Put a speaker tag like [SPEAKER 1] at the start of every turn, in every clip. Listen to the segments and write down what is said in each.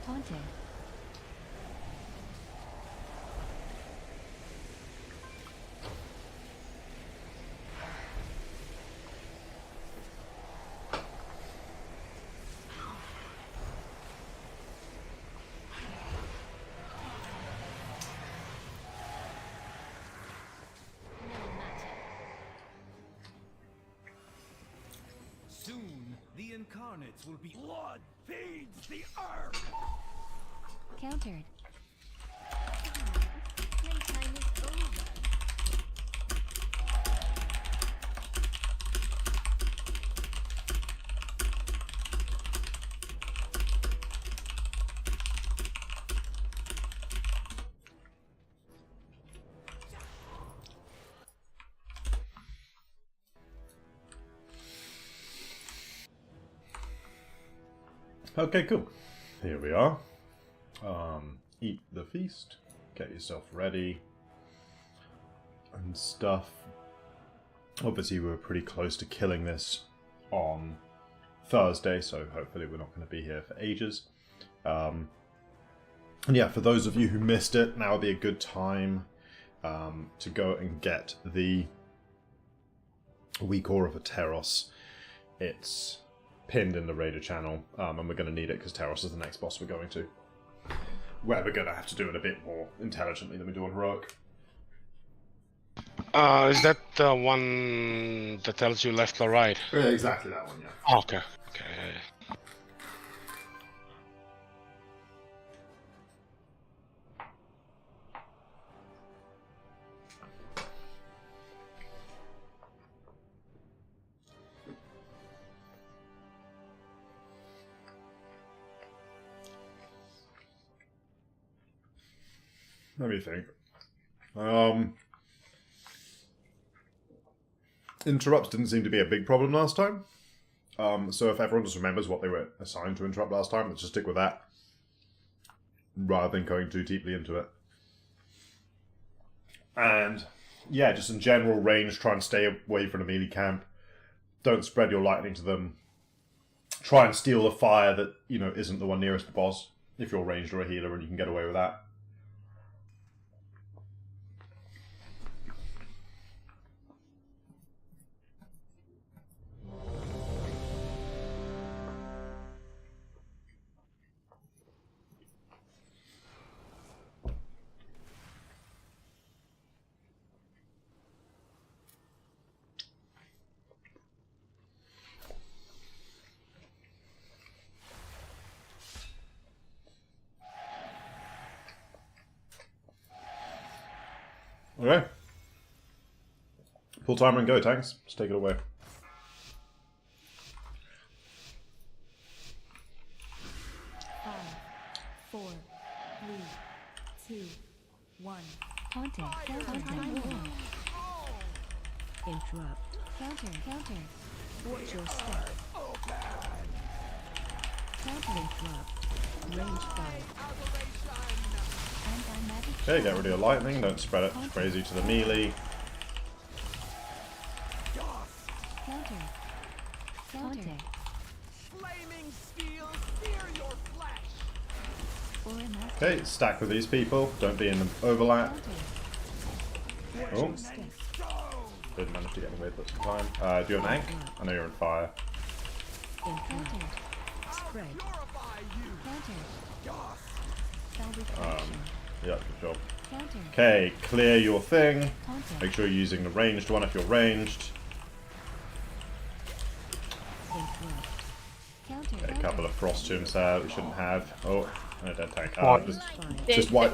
[SPEAKER 1] Taunting.
[SPEAKER 2] Soon, the incarnates will be blood feeds the earth.
[SPEAKER 1] Countered.
[SPEAKER 3] Playtime is over.
[SPEAKER 4] Okay, cool. Here we are. Eat the feast. Get yourself ready. And stuff. Obviously, we were pretty close to killing this on Thursday, so hopefully we're not going to be here for ages. And yeah, for those of you who missed it, now would be a good time to go and get the weak ore of a Teros. It's pinned in the Raider channel, and we're going to need it because Teros is the next boss we're going to. Where we're going to have to do it a bit more intelligently than we do on Heroic.
[SPEAKER 5] Is that the one that tells you left or right?
[SPEAKER 4] Yeah, exactly that one, yeah.
[SPEAKER 5] Oh, okay. Okay.
[SPEAKER 4] Let me think. Interrupts didn't seem to be a big problem last time. So if everyone just remembers what they were assigned to interrupt last time, let's just stick with that. Rather than going too deeply into it. And yeah, just in general range, try and stay away from the melee camp. Don't spread your lightning to them. Try and steal the fire that, you know, isn't the one nearest the boss. If you're ranged or a healer and you can get away with that. Okay. Pull timer and go, tanks. Just take it away.
[SPEAKER 1] Five, 4, 3, 2, 1. Taunting. Counter. Interrupt. Counter. Watch your step. Counter interrupt. Range fire.
[SPEAKER 4] Okay, get rid of your lightning. Don't spread it crazy to the melee.
[SPEAKER 1] Counter.
[SPEAKER 2] Flaming steel, sear your flesh.
[SPEAKER 4] Okay, stack with these people. Don't be in the overlap. Oh, did manage to get away for some time. Do you have an ank? I know you're on fire.
[SPEAKER 1] Encounter. Spread.
[SPEAKER 4] Yeah, good job. Okay, clear your thing. Make sure you're using the ranged one if you're ranged. Okay, a couple of frost tombs there we shouldn't have. Oh, and a dead tank. Just wipe.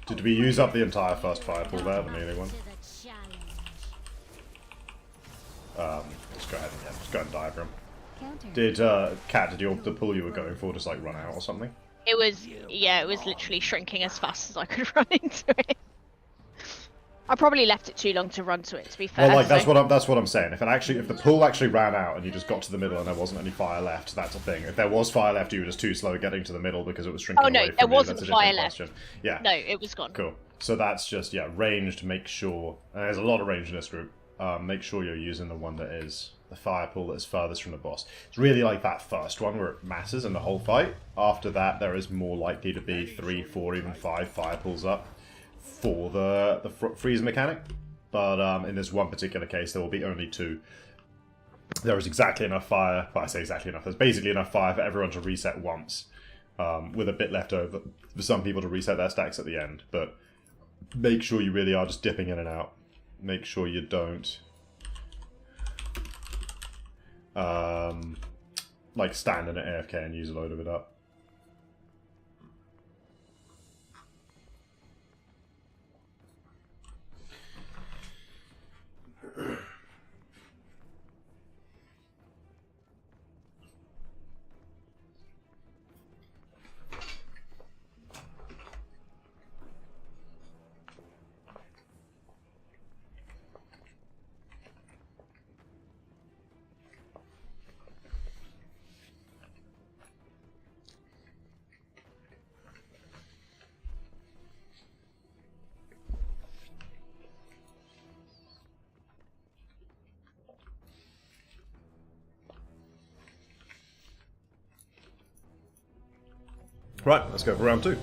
[SPEAKER 4] Did we use up the entire first fireball there, the melee one? Just go ahead and just go and diagram. Did Kat, did the pull you were going for just like run out or something?
[SPEAKER 6] It was, yeah, it was literally shrinking as fast as I could run into it. I probably left it too long to run to it, to be fair.
[SPEAKER 4] Well, like that's
[SPEAKER 6] so-
[SPEAKER 4] what I'm saying. If the pool actually ran out and you just got to the middle and there wasn't any fire left, that's a thing. If there was fire left, you were just too slow getting to the middle because it was shrinking
[SPEAKER 6] Oh no,
[SPEAKER 4] away from
[SPEAKER 6] there
[SPEAKER 4] you.
[SPEAKER 6] wasn't
[SPEAKER 4] That's a
[SPEAKER 6] fire
[SPEAKER 4] different
[SPEAKER 6] left.
[SPEAKER 4] question. Yeah.
[SPEAKER 6] No, it was gone.
[SPEAKER 4] Cool. So that's just, yeah, ranged, make sure, and there's a lot of range in this group, make sure you're using the one that is the fire pool that is furthest from the boss. It's really like that first one where it matters in the whole fight. After that, there is more likely to be 3, 4, even 5 fire pools up for the freeze mechanic. But in this one particular case, there will be only 2. There is exactly enough fire, well, I say exactly enough, there's basically enough fire for everyone to reset once, with a bit left over for some people to reset their stacks at the end, but make sure you really are just dipping in and out. Make sure you don't like stand in an AFK and use a load of it up. Right, let's go for round 2.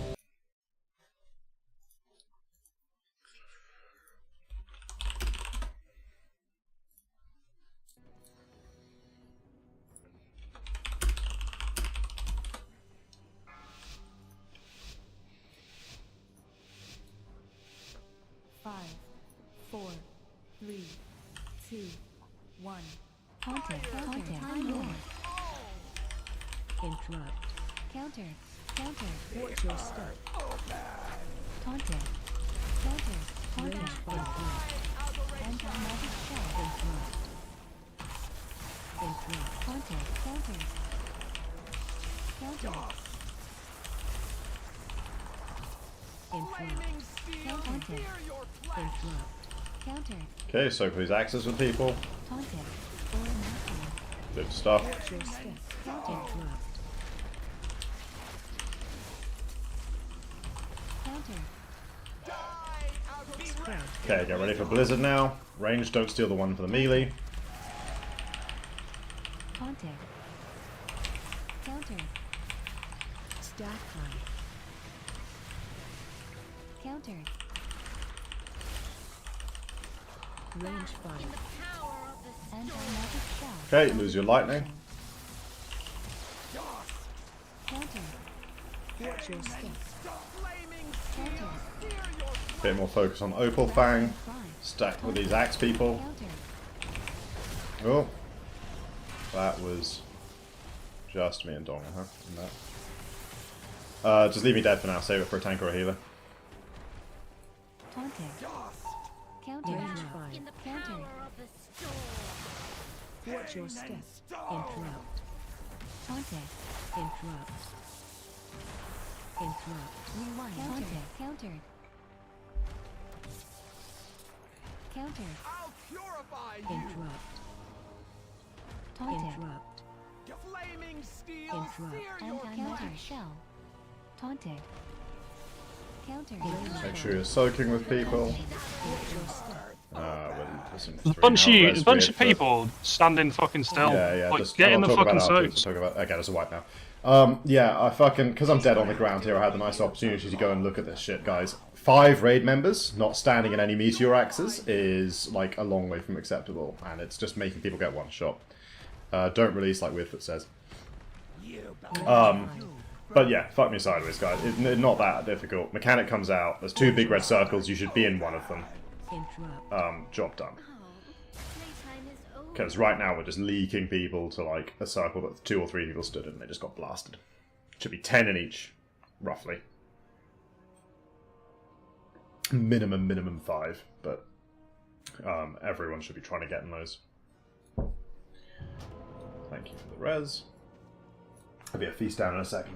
[SPEAKER 1] Five, 4, 3, 2, 1. Contact. Time Lord. Interrupt. Counter. Watch your step. Taunted. Range fire. Anti-magic shell. Interrupt. Counter. Interrupt. Counter.
[SPEAKER 4] Okay, so for these axes with people.
[SPEAKER 1] Taunted. Or nothing.
[SPEAKER 4] Good stuff.
[SPEAKER 1] Watch your step. Interrupt. Counter.
[SPEAKER 4] Okay, get ready for Blizzard now. Range, don't steal the one for the melee.
[SPEAKER 1] Taunted. Counter. Stack high. Counter. Range fire. Anti-magic shell.
[SPEAKER 4] Okay, lose your lightning.
[SPEAKER 1] Counter. Watch your step. Counter.
[SPEAKER 4] Bit more focus on Opal Fang.
[SPEAKER 1] Fine.
[SPEAKER 4] Stack with these axe people.
[SPEAKER 1] Counter.
[SPEAKER 4] Oh. That was just me and Dong, huh? And that. Just leave me dead for now. Save it for a tank or a healer.
[SPEAKER 1] Taunted. Counter. Range fire. Counter. Watch your step. Interrupt. Taunted. Interrupt. Rewind. Countered. Counter.
[SPEAKER 2] I'll purify you.
[SPEAKER 1] Interrupt. Taunted. Interrupt.
[SPEAKER 2] Flaming steel.
[SPEAKER 1] Interrupt.
[SPEAKER 2] Sear your
[SPEAKER 1] Anti-magic
[SPEAKER 2] flesh.
[SPEAKER 1] shell. Taunted. Counter.
[SPEAKER 4] Make sure you're soaking with people.
[SPEAKER 1] Watch your step.
[SPEAKER 7] There's a bunch of people standing fucking still.
[SPEAKER 4] Yeah,
[SPEAKER 7] Like,
[SPEAKER 4] just
[SPEAKER 7] get in
[SPEAKER 4] I'll
[SPEAKER 7] the
[SPEAKER 4] talk about
[SPEAKER 7] fucking
[SPEAKER 4] it afterwards.
[SPEAKER 7] soaks.
[SPEAKER 4] I'll talk about, okay, it's a wipe now. Yeah, I fucking, because I'm dead on the ground here, I had the nice opportunity to go and look at this shit, guys. 5 raid members not standing in any meteor axes is, like, a long way from acceptable, and it's just making people get one shot. Don't release, like Weirdfoot says. But yeah, fuck me sideways, guys. It's not that difficult. Mechanic comes out, there's 2 big red circles, you should be in one of them.
[SPEAKER 1] Interrupt.
[SPEAKER 4] Job done.
[SPEAKER 3] Playtime is over.
[SPEAKER 4] Because right now we're just leaking people to, like, a circle that 2 or 3 people stood in and they just got blasted. Should be 10 in each, roughly. Minimum 5, but everyone should be trying to get in those. Thank you for the res. There'll be a feast down in a second.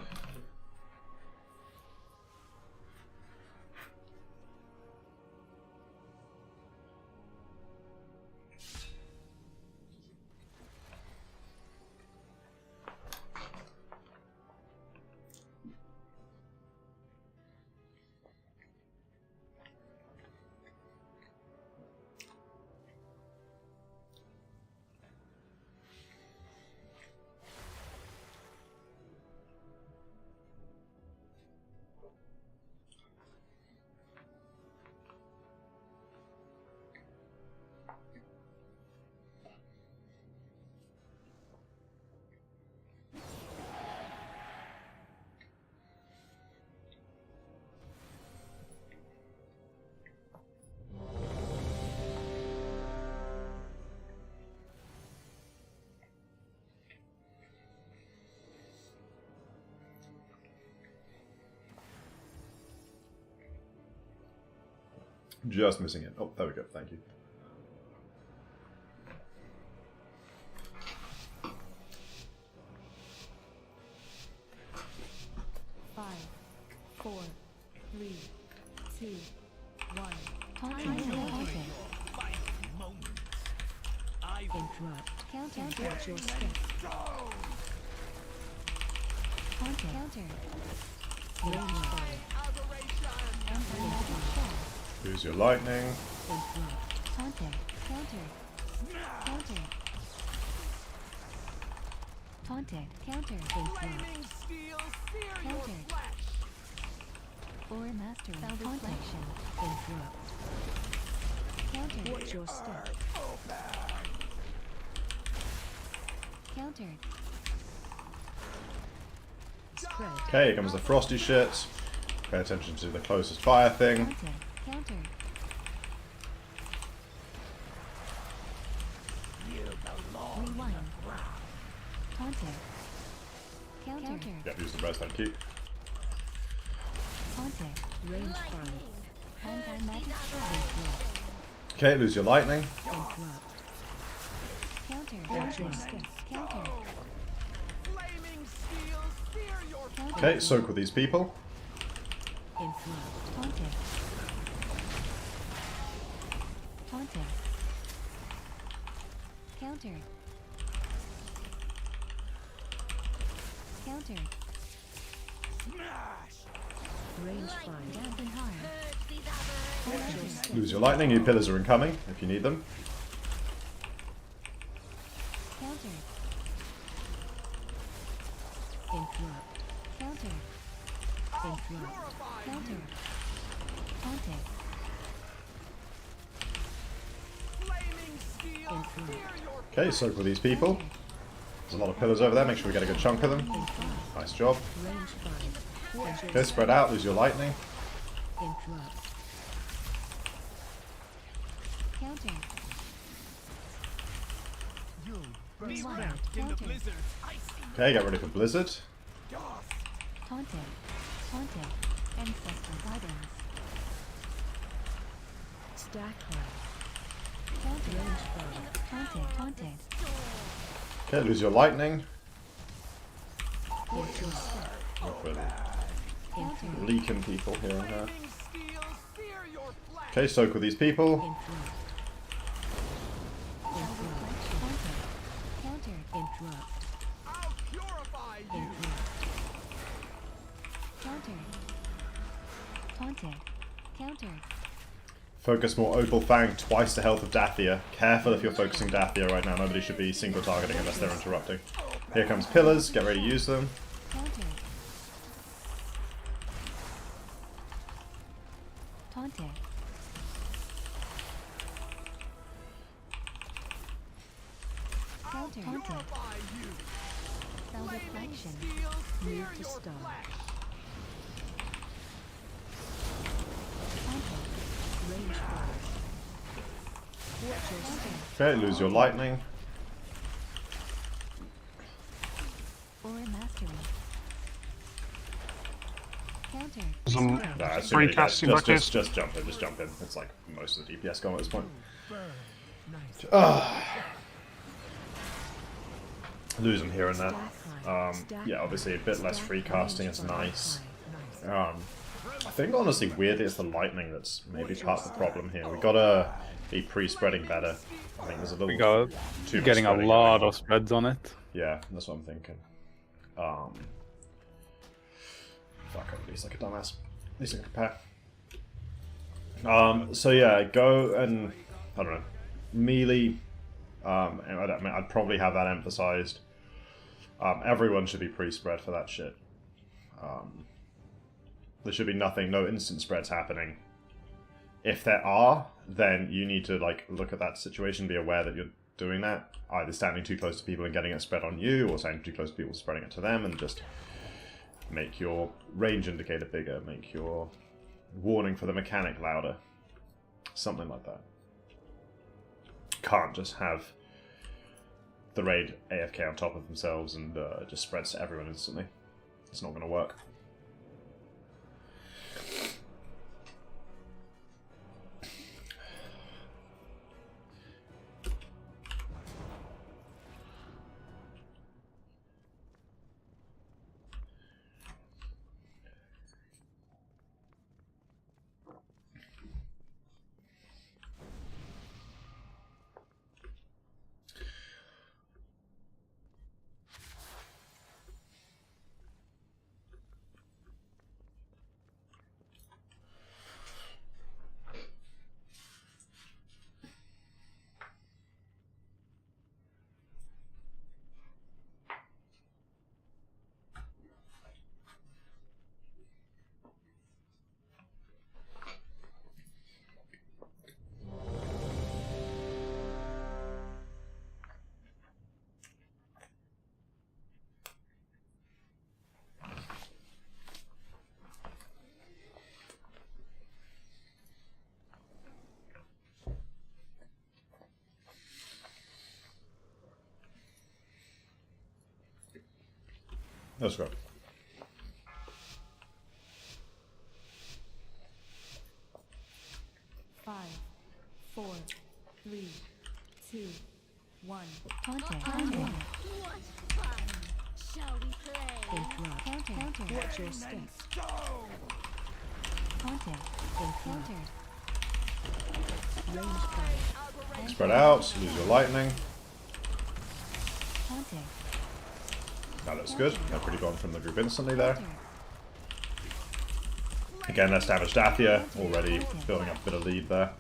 [SPEAKER 4] Just missing it. Oh, there we go. Thank you.
[SPEAKER 1] Five, four, three, two, one.
[SPEAKER 3] Taunting
[SPEAKER 1] Counter.
[SPEAKER 3] counter.
[SPEAKER 1] Interrupt. Counter. Watch your step.
[SPEAKER 3] Taunting.
[SPEAKER 1] Counter. Range fire. Anti-magic shell.
[SPEAKER 4] Use your lightning.
[SPEAKER 1] Interrupt.
[SPEAKER 3] Taunting.
[SPEAKER 1] Counter. Counter.
[SPEAKER 3] Taunting.
[SPEAKER 1] Counter. Interrupt. Counter.
[SPEAKER 3] Aura mastery.
[SPEAKER 1] Found
[SPEAKER 3] Taunting.
[SPEAKER 1] reflection. Interrupt. Counter. Watch your step. Counter. Spread.
[SPEAKER 4] Okay, here comes the frosty shit. Pay attention to the closest fire thing.
[SPEAKER 3] Taunting.
[SPEAKER 1] Counter. Rewind.
[SPEAKER 3] Taunting.
[SPEAKER 1] Counter.
[SPEAKER 4] Yep, use the rest, thank you.
[SPEAKER 3] Taunting.
[SPEAKER 1] Range fire.
[SPEAKER 3] Anti-magic shell.
[SPEAKER 1] Interrupt.
[SPEAKER 4] Okay, lose your lightning.
[SPEAKER 1] Interrupt. Counter. Watch your step. Counter. Counter.
[SPEAKER 4] Okay, soak with these people.
[SPEAKER 1] Interrupt.
[SPEAKER 3] Taunting. Taunting.
[SPEAKER 1] Counter. Counter. Range fire.
[SPEAKER 3] Dampen harm.
[SPEAKER 1] Watch your step.
[SPEAKER 4] Lose your lightning. New pillars are incoming if you need them.
[SPEAKER 1] Counter. Interrupt. Counter. Interrupt. Counter.
[SPEAKER 3] Taunting.
[SPEAKER 1] Interrupt.
[SPEAKER 4] Okay, soak with these people. There's a lot of pillars over there. Make sure we get a good chunk of them. Nice job.
[SPEAKER 1] Range fire. Watch your
[SPEAKER 4] Okay, spread out. Lose your lightning.
[SPEAKER 1] interrupt. Counter. Rewind. Counter.
[SPEAKER 4] Okay, get ready for blizzard.
[SPEAKER 3] Taunting. Taunting. Ancestral guidance.
[SPEAKER 1] Stack high. Counter. Range fire.
[SPEAKER 3] Taunting. Taunting.
[SPEAKER 4] Okay, lose your lightning.
[SPEAKER 1] Watch your step.
[SPEAKER 4] Not really
[SPEAKER 1] Counter.
[SPEAKER 4] leaking people here and there. Okay, soak with these people.
[SPEAKER 1] Interrupt. Interrupt.
[SPEAKER 3] Taunting.
[SPEAKER 1] Counter. Interrupt. Interrupt. Counter.
[SPEAKER 3] Taunting.
[SPEAKER 1] Counter.
[SPEAKER 4] Focus more Opal Fang, twice the health of Dathia. Careful if you're focusing Dathia right now. Nobody should be single targeting unless they're interrupting. Here comes pillars. Get ready to use them.
[SPEAKER 1] Counter.
[SPEAKER 3] Taunting.
[SPEAKER 1] Counter.
[SPEAKER 3] Taunting.
[SPEAKER 1] Found reflection. Move to start.
[SPEAKER 3] Taunting.
[SPEAKER 1] Range fire. Watch your step.
[SPEAKER 4] Okay, lose your lightning.
[SPEAKER 3] Aura mastery.
[SPEAKER 1] Counter.
[SPEAKER 7] Some
[SPEAKER 4] Nah, it's
[SPEAKER 7] free
[SPEAKER 4] really bad.
[SPEAKER 7] casting back
[SPEAKER 4] Just jump in, just jump in. It's like most of the DPS gone at this point. Lose them here and there. Yeah, obviously a bit less free casting is nice. I think honestly, weirdly, it's the lightning that's maybe part of the problem here. We gotta be pre-spreading better. I think there's a little
[SPEAKER 8] We got
[SPEAKER 4] too much
[SPEAKER 8] getting a
[SPEAKER 4] spreading
[SPEAKER 8] lot
[SPEAKER 4] going on.
[SPEAKER 8] of spreads on it.
[SPEAKER 4] Yeah, that's what I'm thinking. Fuck, at least like a dumbass. At least I can compare. So yeah, go and I don't know, melee. I'd probably have that emphasized. Everyone should be pre-spread for that shit. There should be no instant spreads happening. If there are, then you need to like look at that situation, be aware that you're doing that. Either standing too close to people and getting it spread on you, or standing too close to people spreading it to them, and just make your range indicator bigger, make your warning for the mechanic louder. Something like that. Can't just have the raid AFK on top of themselves and just spreads to everyone instantly. It's not going to work. Let's go.
[SPEAKER 1] Five, four, three, two, one.
[SPEAKER 3] Taunting.
[SPEAKER 8] What fun! Shall we play?
[SPEAKER 1] Interrupt.
[SPEAKER 3] Counter.
[SPEAKER 1] Watch your step.
[SPEAKER 3] Taunting. Counter.
[SPEAKER 1] Range fire.
[SPEAKER 4] Spread out, lose your lightning.
[SPEAKER 3] Taunting.
[SPEAKER 4] That looks good. They're pretty gone from the group instantly there. Again, let's damage Dathia. Already building up a bit of lead there.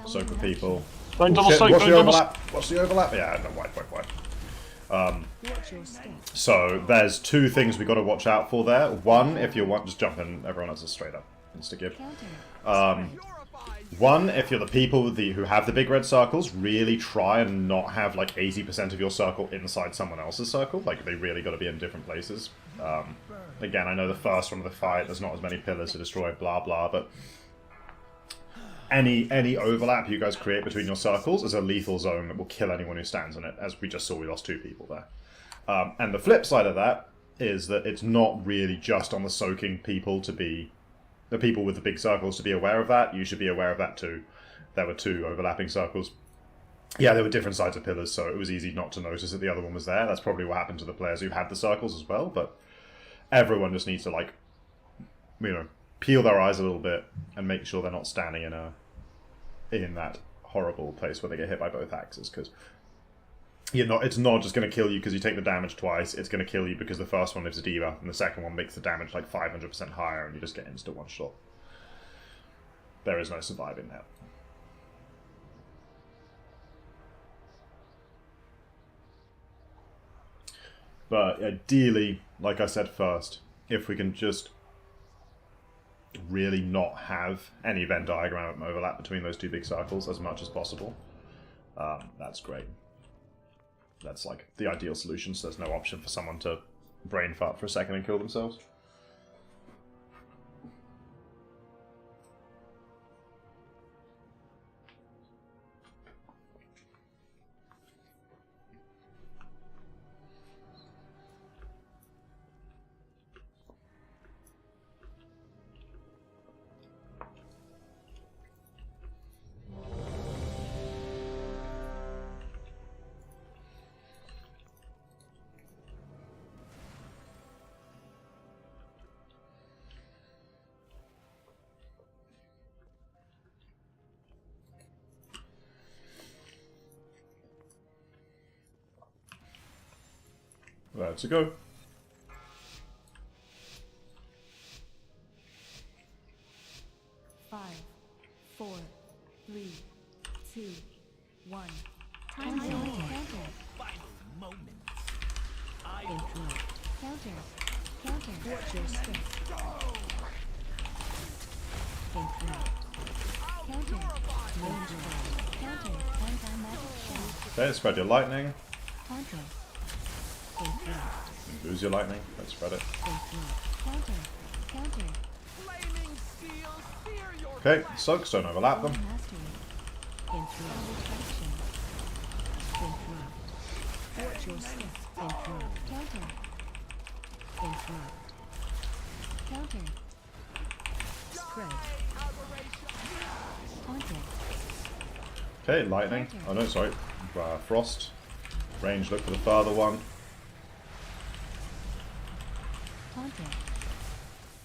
[SPEAKER 4] Soak the people.
[SPEAKER 7] Don't
[SPEAKER 4] Oh,
[SPEAKER 7] double
[SPEAKER 4] shit,
[SPEAKER 7] soak,
[SPEAKER 4] what's
[SPEAKER 7] don't
[SPEAKER 4] the
[SPEAKER 7] double
[SPEAKER 4] overlap? What's the overlap? Yeah, no, wipe.
[SPEAKER 1] Watch your step.
[SPEAKER 4] So there's two things we got to watch out for there. One, if you want, just jump in. Everyone else is straight up insta-give.
[SPEAKER 3] Counter.
[SPEAKER 4] One, if you're the people who have the big red circles, really try and not have like 80% of your circle inside someone else's circle. Like they really got to be in different places. Again, I know the first one of the fight, there's not as many pillars to destroy, blah blah, but any overlap you guys create between your circles is a lethal zone that will kill anyone who stands in it, as we just saw we lost 2 people there. And the flip side of that is that it's not really just on the soaking people to be, the people with the big circles to be aware of that. You should be aware of that too. There were 2 overlapping circles. Yeah, there were different sides of pillars, so it was easy not to notice that the other one was there. That's probably what happened to the players who had the circles as well, but everyone just needs to, like, you know, peel their eyes a little bit and make sure they're not standing in that horrible place where they get hit by both axes, because it's not just going to kill you because you take the damage twice. It's going to kill you because the first one lives a diva and the second one makes the damage like 500% higher and you just get insta one shot. There is no surviving that. But ideally, like I said first, if we can just really not have any Venn diagram overlap between those 2 big circles as much as possible, that's great. That's like the ideal solution, so there's no option for someone to brain fart for a second and kill themselves. Let's go.
[SPEAKER 1] Five, four, three, two, one.
[SPEAKER 3] Taunting. Counter.
[SPEAKER 1] Interrupt.
[SPEAKER 3] Counter.
[SPEAKER 1] Watch your step. Interrupt.
[SPEAKER 3] Counter.
[SPEAKER 1] Range fire.
[SPEAKER 3] Counter. Anti-magic shot.
[SPEAKER 4] Okay, spread your lightning.
[SPEAKER 3] Taunting.
[SPEAKER 1] Interrupt.
[SPEAKER 4] Lose your lightning. Let's spread it.
[SPEAKER 3] Counter. Counter.
[SPEAKER 4] Okay, soaks don't overlap them.
[SPEAKER 3] Mastery.
[SPEAKER 1] Interrupt.
[SPEAKER 3] Reflection.
[SPEAKER 1] Interrupt. Watch your step. Interrupt.
[SPEAKER 3] Counter.
[SPEAKER 1] Interrupt.
[SPEAKER 3] Counter.
[SPEAKER 1] Spread.
[SPEAKER 3] Taunting.
[SPEAKER 4] Okay, lightning. Oh no, sorry. Frost. Range, look for the further one.
[SPEAKER 3] Taunting.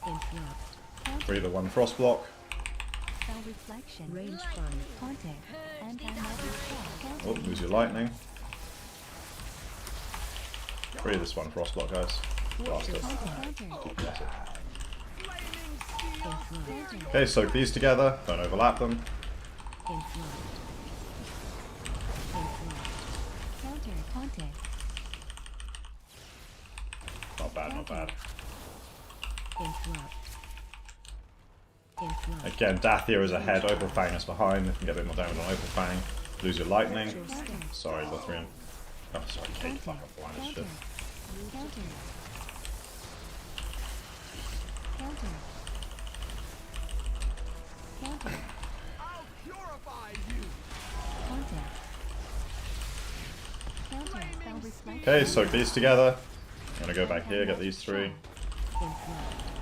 [SPEAKER 1] Interrupt.
[SPEAKER 4] Free the 1 frost block.
[SPEAKER 3] Spell reflection.
[SPEAKER 1] Range fire.
[SPEAKER 3] Taunting. Anti-magic shot.
[SPEAKER 4] Oh,
[SPEAKER 3] Counter.
[SPEAKER 4] lose your lightning. Free this 1 frost block, guys. Bastard.
[SPEAKER 3] Counter.
[SPEAKER 4] Bless it.
[SPEAKER 1] Interrupt.
[SPEAKER 4] Okay, soak these together. Don't overlap them.
[SPEAKER 1] Interrupt. Interrupt.
[SPEAKER 3] Counter. Taunting.
[SPEAKER 4] Not bad, not bad.
[SPEAKER 1] Interrupt. Interrupt.
[SPEAKER 4] Again, Dathia is ahead, Opalfang is behind. If you can get a bit more damage on Opalfang. Lose your lightning.
[SPEAKER 1] Watch your step.
[SPEAKER 4] Sorry, Luthrian. Oh, sorry, Kate. Fuck off, blind as shit.
[SPEAKER 3] Counter. Counter. Counter. Taunting. Counter. Spell reflection.
[SPEAKER 4] Okay, soak these together. Gonna go back here, get these 3.
[SPEAKER 1] Interrupt.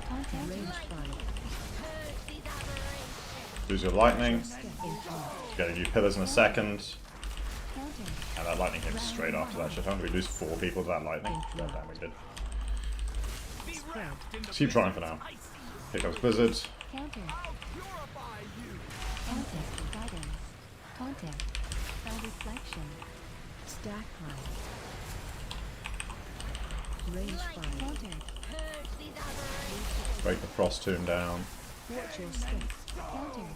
[SPEAKER 3] Contact.
[SPEAKER 1] Range 5.
[SPEAKER 8] Purge these aberrations.
[SPEAKER 4] Lose your lightning.
[SPEAKER 1] Interrupt.
[SPEAKER 4] Getting you pillars in a second.
[SPEAKER 3] Counter.
[SPEAKER 4] And that lightning hit straight after that shit. How did we lose 4 people to that lightning? God damn, we did.
[SPEAKER 1] Spread.
[SPEAKER 4] Let's keep trying for now. Here comes Blizzard.
[SPEAKER 3] Counter. Contact. Guidance. Contact. Spell reflection.
[SPEAKER 1] Stack high. Range 5.
[SPEAKER 3] Counter.
[SPEAKER 8] Purge these aberrations.
[SPEAKER 4] Break the Frost Tomb down.
[SPEAKER 1] Watch your step.
[SPEAKER 3] Counter.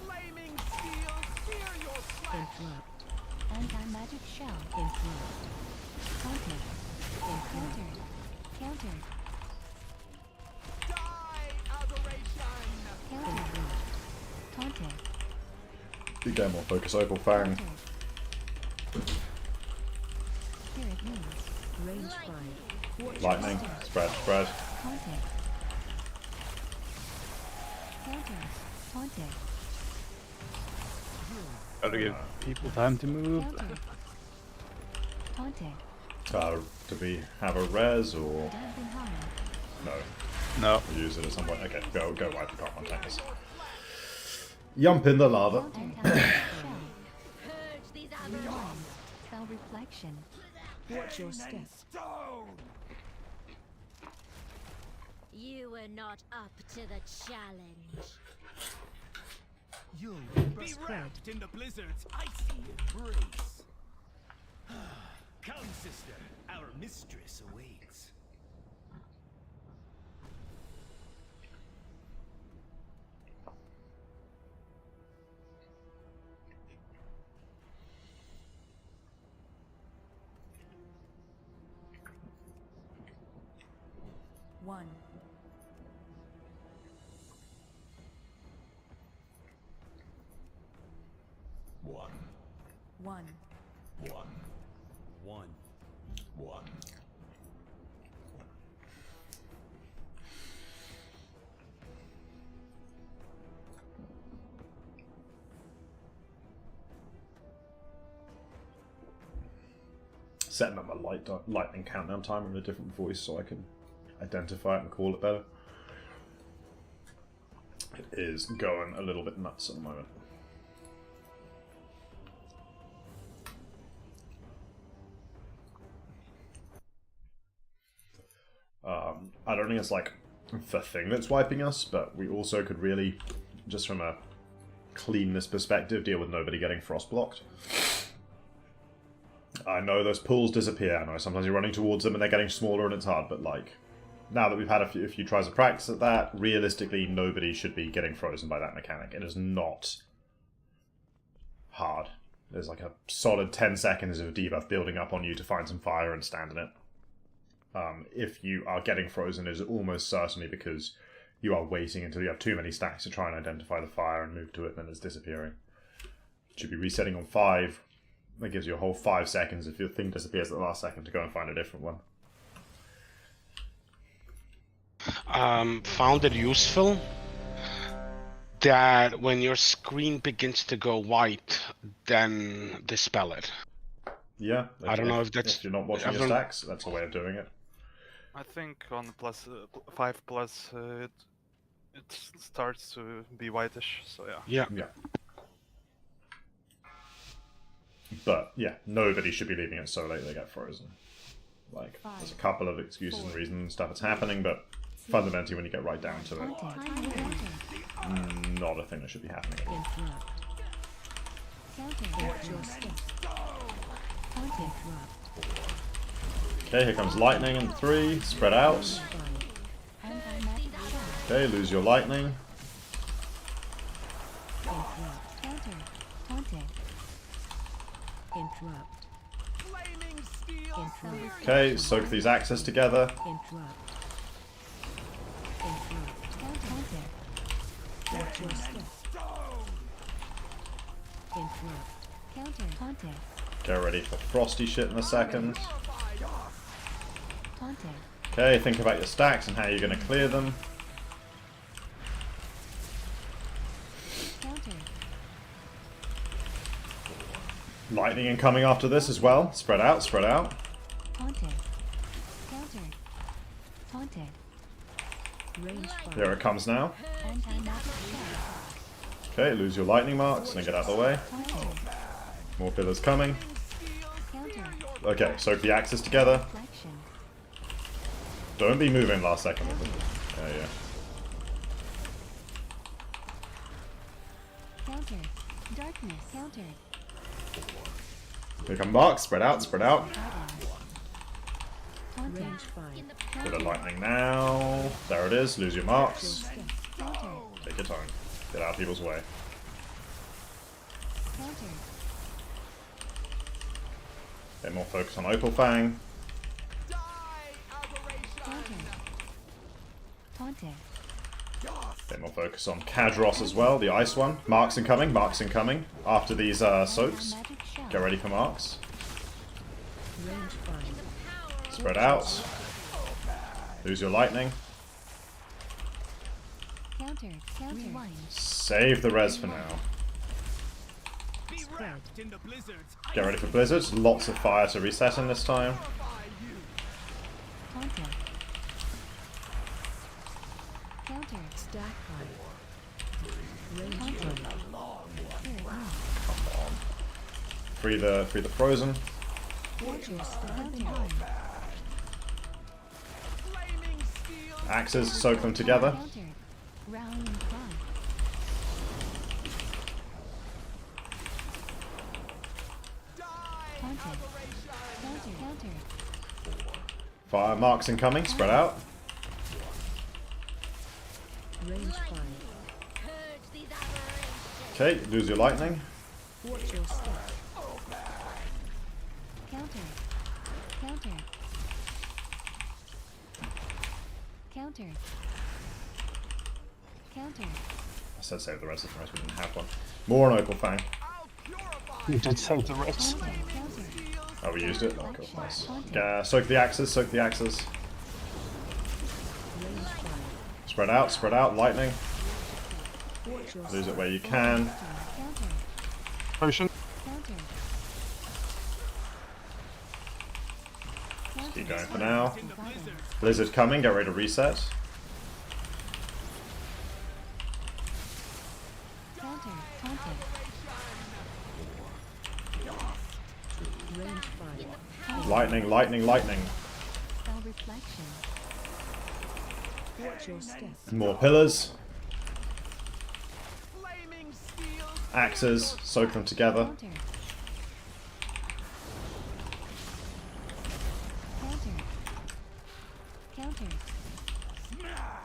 [SPEAKER 2] Flaming steel, sear your flesh.
[SPEAKER 1] Interrupt.
[SPEAKER 3] Anti-magic shell.
[SPEAKER 1] Interrupt.
[SPEAKER 3] Contact.
[SPEAKER 1] Interrupt.
[SPEAKER 3] Counter. Counter.
[SPEAKER 2] Die, aberration.
[SPEAKER 3] Counter.
[SPEAKER 1] Interrupt.
[SPEAKER 3] Contact.
[SPEAKER 4] You get more focus, Opal Fang.
[SPEAKER 3] Counter. Spirit moves.
[SPEAKER 1] Range 5. Watch
[SPEAKER 4] Lightning.
[SPEAKER 1] your step.
[SPEAKER 4] Spread, spread.
[SPEAKER 3] Contact. Counter. Contact.
[SPEAKER 9] Gotta give people time to move.
[SPEAKER 3] Counter. Contact.
[SPEAKER 4] Do we have a res or
[SPEAKER 3] Dampen harm.
[SPEAKER 4] no?
[SPEAKER 9] No.
[SPEAKER 4] We'll use it at some point. Okay, go wipe the top one, thanks. Yump in the lava.
[SPEAKER 3] Anti-magic shell.
[SPEAKER 8] Purge these
[SPEAKER 3] Rewind.
[SPEAKER 8] aberrations.
[SPEAKER 3] Spell reflection.
[SPEAKER 1] Watch your step.
[SPEAKER 2] Stone.
[SPEAKER 8] You were not up to the challenge.
[SPEAKER 2] You'll be wrapped in the blizzard's icy embrace. Come, sister, our mistress awaits.
[SPEAKER 1] One.
[SPEAKER 2] One.
[SPEAKER 1] One.
[SPEAKER 2] One. One. One.
[SPEAKER 4] Setting up my lightning countdown timer in a different voice so I can identify it and call it better. It is going a little bit nuts at the moment. I don't think it's like the thing that's wiping us, but we also could really, just from a cleanness perspective, deal with nobody getting frost blocked. I know those pools disappear. I know sometimes you're running towards them and they're getting smaller and it's hard, but like, now that we've had a few tries of practice at that, realistically nobody should be getting frozen by that mechanic. It is not hard. There's like a solid 10 seconds of debuff building up on you to find some fire and stand in it. If you are getting frozen, it is almost certainly because you are waiting until you have too many stacks to try and identify the fire and move to it, and then it's disappearing. It should be resetting on 5. That gives you a whole 5 seconds if your thing disappears at the last second to go and find a different one.
[SPEAKER 5] Found it useful that when your screen begins to go white, then dispel it.
[SPEAKER 4] Yeah.
[SPEAKER 5] I don't know if that's...
[SPEAKER 4] If you're not watching your stacks, that's a way of doing it.
[SPEAKER 9] I think on plus 5 plus it starts to be whitish. So yeah.
[SPEAKER 5] Yeah.
[SPEAKER 4] But yeah, nobody should be leaving it so late they get frozen. Like, there's a couple of excuses and reasons and stuff that's happening, but fundamentally when you get right down to it, not a thing that should be happening.
[SPEAKER 1] Interrupt.
[SPEAKER 3] Counter.
[SPEAKER 1] Watch your step. Interrupt.
[SPEAKER 4] Okay, here comes lightning in 3, spread out.
[SPEAKER 1] 5.
[SPEAKER 3] Anti-magic shell.
[SPEAKER 4] Okay, lose your lightning.
[SPEAKER 1] Interrupt.
[SPEAKER 3] Counter. Contact.
[SPEAKER 1] Interrupt.
[SPEAKER 2] Flaming steel,
[SPEAKER 1] Interrupt.
[SPEAKER 4] Okay, soak these axes together.
[SPEAKER 1] Interrupt. Interrupt.
[SPEAKER 3] Contact.
[SPEAKER 1] Watch your step.
[SPEAKER 2] stone.
[SPEAKER 1] Interrupt.
[SPEAKER 3] Counter. Contact.
[SPEAKER 4] Get ready for frosty shit in a second.
[SPEAKER 3] Contact.
[SPEAKER 4] Okay, think about your stacks and how you're going to clear them.
[SPEAKER 3] Counter.
[SPEAKER 4] Lightning incoming after this as well. Spread out, spread out.
[SPEAKER 3] Contact. Counter. Countered. Taunted.
[SPEAKER 1] Range fire.
[SPEAKER 4] Here it comes now.
[SPEAKER 3] Anti-magic shell.
[SPEAKER 4] Okay, lose your lightning marks and get out of the way.
[SPEAKER 3] Taunted.
[SPEAKER 4] More pillars coming.
[SPEAKER 3] Countered.
[SPEAKER 4] Okay, soak the axes together.
[SPEAKER 3] Reflection.
[SPEAKER 4] Don't be moving last second with them. Yeah.
[SPEAKER 3] Countered. Darkness. Countered.
[SPEAKER 4] Here come marks. Spread out, spread out.
[SPEAKER 3] Taunted.
[SPEAKER 1] Range fire.
[SPEAKER 4] Bit of lightning now. There it is. Lose your marks.
[SPEAKER 3] Countered.
[SPEAKER 4] Take your time. Get out of people's way.
[SPEAKER 3] Countered.
[SPEAKER 4] Bit more focus on Opal Fang.
[SPEAKER 3] Taunted. Taunted.
[SPEAKER 4] Bit more focus on Kadros as well, the ice one. Marks incoming, marks incoming. After these soaks,
[SPEAKER 3] Magic shell.
[SPEAKER 4] get ready for marks.
[SPEAKER 1] Range fire.
[SPEAKER 4] Spread out. Lose your lightning.
[SPEAKER 3] Countered. Countered. Rewind.
[SPEAKER 4] Save the res for now.
[SPEAKER 2] Be wrapped in the blizzards.
[SPEAKER 4] Get ready for blizzards. Lots of fire to reset in this time.
[SPEAKER 3] Taunted. Countered.
[SPEAKER 1] Stack fire. Range
[SPEAKER 3] Taunted.
[SPEAKER 1] fire.
[SPEAKER 3] Spirit wind.
[SPEAKER 4] Free the frozen.
[SPEAKER 1] Watch your step.
[SPEAKER 3] Countered.
[SPEAKER 4] Axes, soak them together.
[SPEAKER 3] Countered. Rallying cry. Taunted. Countered. Countered.
[SPEAKER 4] Fire marks incoming. Spread out.
[SPEAKER 1] Range fire.
[SPEAKER 8] Purge these aberrations.
[SPEAKER 4] Okay, lose your lightning.
[SPEAKER 1] Watch your step.
[SPEAKER 3] Countered. Countered. Countered. Countered.
[SPEAKER 4] I said save the rest of the rest. We didn't have one. More on Opal Fang.
[SPEAKER 7] You did save the rest.
[SPEAKER 3] Countered. Countered.
[SPEAKER 4] Oh, we used it. Oh, cool. Nice. Soak the axes. Soak the axes.
[SPEAKER 1] Range fire.
[SPEAKER 4] Spread out. Lightning.
[SPEAKER 1] Watch your
[SPEAKER 4] Lose it where you can.
[SPEAKER 3] Countered.
[SPEAKER 7] Potion.
[SPEAKER 3] Countered.
[SPEAKER 4] Keep going for now.
[SPEAKER 3] Father.
[SPEAKER 4] Blizzard coming. Get ready to reset.
[SPEAKER 3] Countered. Taunted.
[SPEAKER 1] range fire.
[SPEAKER 4] Lightning, lightning, lightning.
[SPEAKER 3] Spell reflection.
[SPEAKER 1] Watch your step.
[SPEAKER 4] More pillars. Axes. Soak them together.
[SPEAKER 3] Countered. Countered. Countered.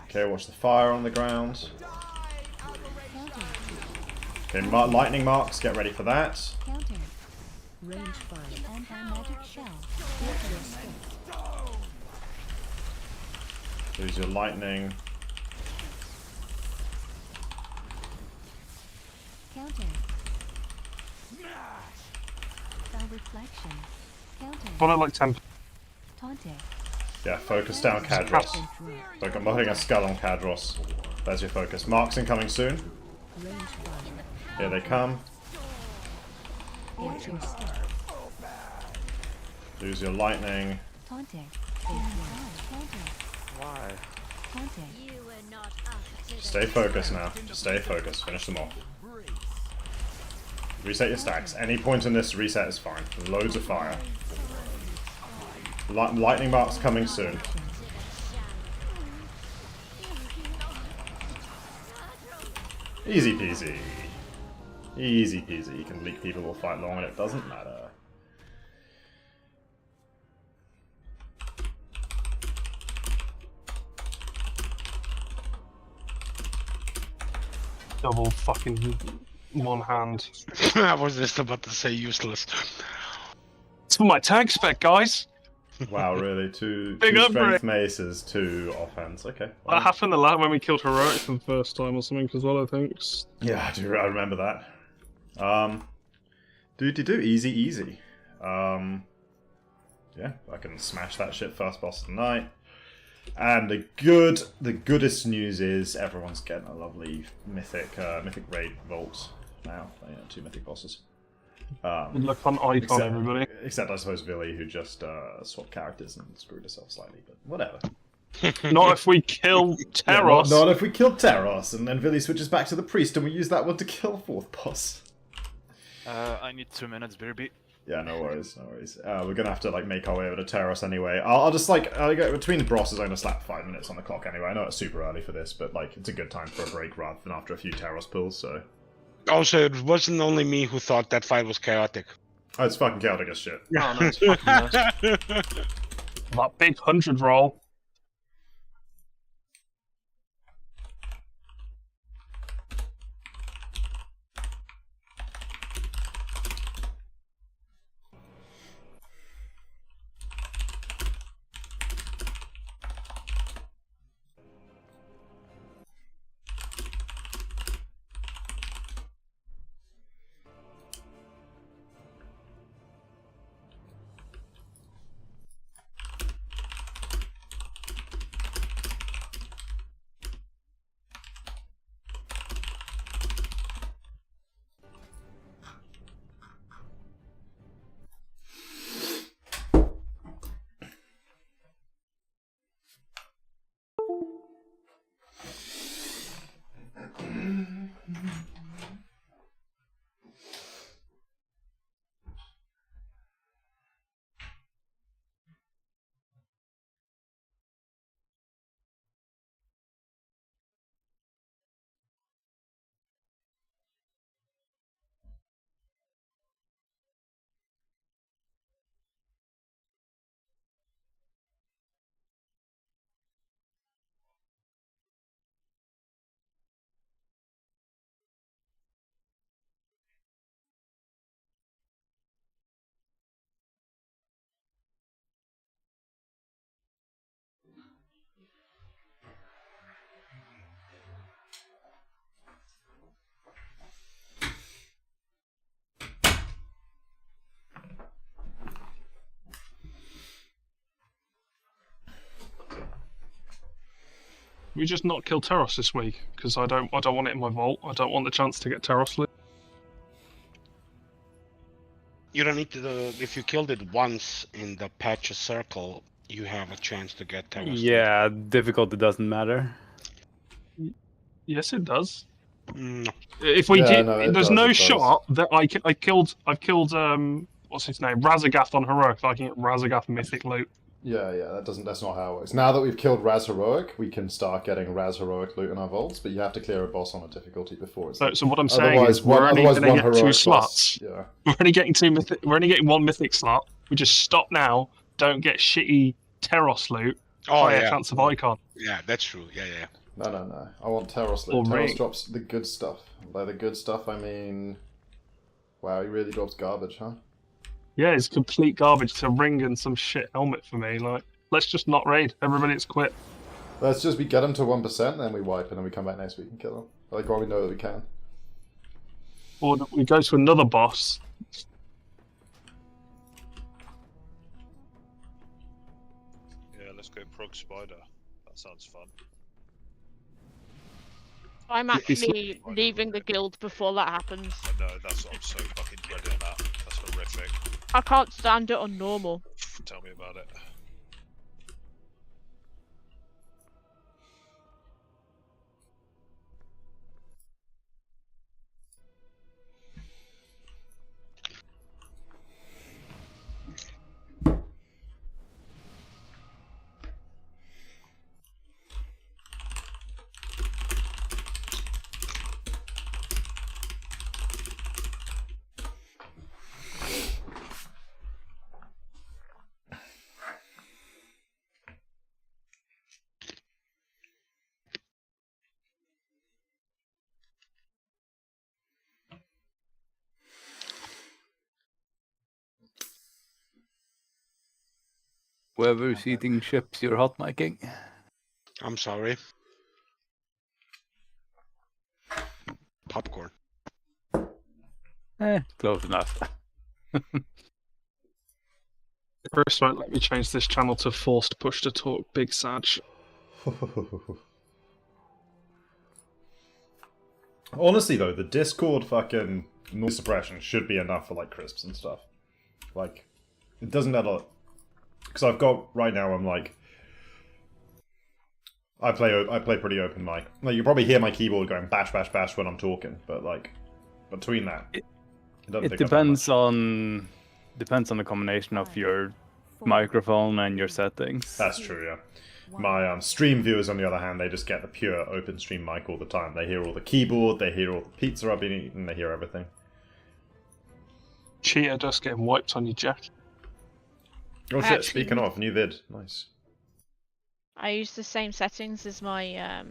[SPEAKER 4] Okay, watch the fire on the ground.
[SPEAKER 3] Countered.
[SPEAKER 4] Okay, lightning marks. Get ready for that.
[SPEAKER 3] Countered.
[SPEAKER 1] Range fire.
[SPEAKER 3] Anti-magic shell.
[SPEAKER 1] Watch your step.
[SPEAKER 4] Lose your lightning.
[SPEAKER 3] Countered. Spell reflection. Countered.
[SPEAKER 7] But I like temp.
[SPEAKER 3] Taunted.
[SPEAKER 4] Yeah, focus down Kadros. Look, I'm putting a skull on Kadros. There's your focus. Marks incoming soon.
[SPEAKER 1] Range fire.
[SPEAKER 4] Here they come.
[SPEAKER 1] Watch your step.
[SPEAKER 4] Lose your lightning.
[SPEAKER 3] Taunted. Countered.
[SPEAKER 9] Why?
[SPEAKER 3] Taunted.
[SPEAKER 8] You were not up to the
[SPEAKER 4] Stay focused now. Just stay focused. Finish them off. Reset your stacks. Any point in this reset is fine. Loads of fire. Lightning marks coming soon. Easy peasy. Easy peasy. You can leak people or fight long and it doesn't matter.
[SPEAKER 7] Double fucking one hand.
[SPEAKER 5] I was just about to say useless.
[SPEAKER 7] It's for my tag spec, guys.
[SPEAKER 4] Wow, really? Two
[SPEAKER 7] Big
[SPEAKER 4] strength
[SPEAKER 7] upgrade.
[SPEAKER 4] maces, 2 offense. Okay.
[SPEAKER 7] That happened a lot when we killed Heroic for the first time or something as well, I think.
[SPEAKER 4] Yeah, I remember that. Do. Easy, easy. Yeah, I can smash that shit first boss of the night. And the goodest news is everyone's getting a lovely mythic raid vault now. 2 mythic bosses.
[SPEAKER 7] Good luck on Icon, everybody.
[SPEAKER 4] Except I suppose Villy, who just swapped characters and screwed herself slightly, but whatever.
[SPEAKER 7] Not if we kill Teros.
[SPEAKER 4] Not if we kill Teros, and then Villy switches back to the priest, and we use that one to kill fourth boss.
[SPEAKER 9] I need 2 minutes, Birby.
[SPEAKER 4] Yeah, no worries, no worries. We're gonna have to like make our way over to Teros anyway. I'll just like between the bosses, I'm gonna slap 5 minutes on the clock anyway. I know it's super early for this, but like it's a good time for a break rather than after a few Teros pulls. So.
[SPEAKER 5] Also, it wasn't only me who thought that fight was chaotic.
[SPEAKER 4] Oh, it's fucking chaotic as shit.
[SPEAKER 7] Oh, no, it's fucking nice. That big 100 roll. We just not kill Teros this week because I don't want it in my vault. I don't want the chance to get Teros loot.
[SPEAKER 5] You don't need to. If you killed it once in the patch circle, you have a chance to get Teros.
[SPEAKER 10] Yeah, difficulty doesn't matter.
[SPEAKER 7] Yes, it does.
[SPEAKER 5] No.
[SPEAKER 7] If we
[SPEAKER 4] Yeah,
[SPEAKER 7] did,
[SPEAKER 4] no, it
[SPEAKER 7] there's
[SPEAKER 4] does,
[SPEAKER 7] no
[SPEAKER 4] it does.
[SPEAKER 7] shot that I've killed what's his name, Razagath on heroic. I can get Razagath mythic loot.
[SPEAKER 4] Yeah, that's not how it works. Now that we've killed Raz Heroic, we can start getting Raz Heroic loot in our vaults, but you have to clear a boss on a difficulty before.
[SPEAKER 7] So what I'm saying is we're only going to get 2 slots.
[SPEAKER 4] Yeah.
[SPEAKER 7] We're only getting we're only getting 1 mythic slot. We just stop now. Don't get shitty Teros loot. Higher chance of icon.
[SPEAKER 5] Yeah, that's true. Yeah.
[SPEAKER 4] No. I want Teros loot.
[SPEAKER 7] Or
[SPEAKER 4] Teros
[SPEAKER 7] ring.
[SPEAKER 4] drops the good stuff. By the good stuff, I mean... Wow, he really drops garbage, huh?
[SPEAKER 7] Yeah, it's complete garbage to ring and some shit helmet for me. Like, let's just not raid. Everybody's quit.
[SPEAKER 4] Let's just get him to 1%, then we wipe, and then we come back next week and kill him. Like, while we know that we can.
[SPEAKER 7] Or we go to another boss.
[SPEAKER 11] Yeah, let's go Prog Spider. That sounds fun.
[SPEAKER 6] I'm actually leaving the guild before that happens.
[SPEAKER 11] I know, I'm so fucking dreading that. That's horrific.
[SPEAKER 6] I can't stand it on normal.
[SPEAKER 11] Tell me about it.
[SPEAKER 10] Whoever's eating chips, you're hot micing.
[SPEAKER 5] I'm sorry. Popcorn.
[SPEAKER 10] Close enough.
[SPEAKER 7] Chris won't let me change this channel to forced push to talk. Big Sag.
[SPEAKER 4] Honestly, though, the Discord fucking noise suppression should be enough for like crisps and stuff. Like, it doesn't matter. Because I've got, right now I'm like, I play pretty open mic. Like, you probably hear my keyboard going bash bash bash when I'm talking, but like, between that,
[SPEAKER 10] it depends on the combination of your microphone and your settings.
[SPEAKER 4] That's true, yeah. My stream viewers, on the other hand, they just get the pure open stream mic all the time. They hear all the keyboard, they hear all the pizza I've been eating, they hear everything.
[SPEAKER 7] Cheater dust getting wiped on your jacket.
[SPEAKER 4] Oh shit, speaking of, new vid. Nice.
[SPEAKER 6] I use the same settings as my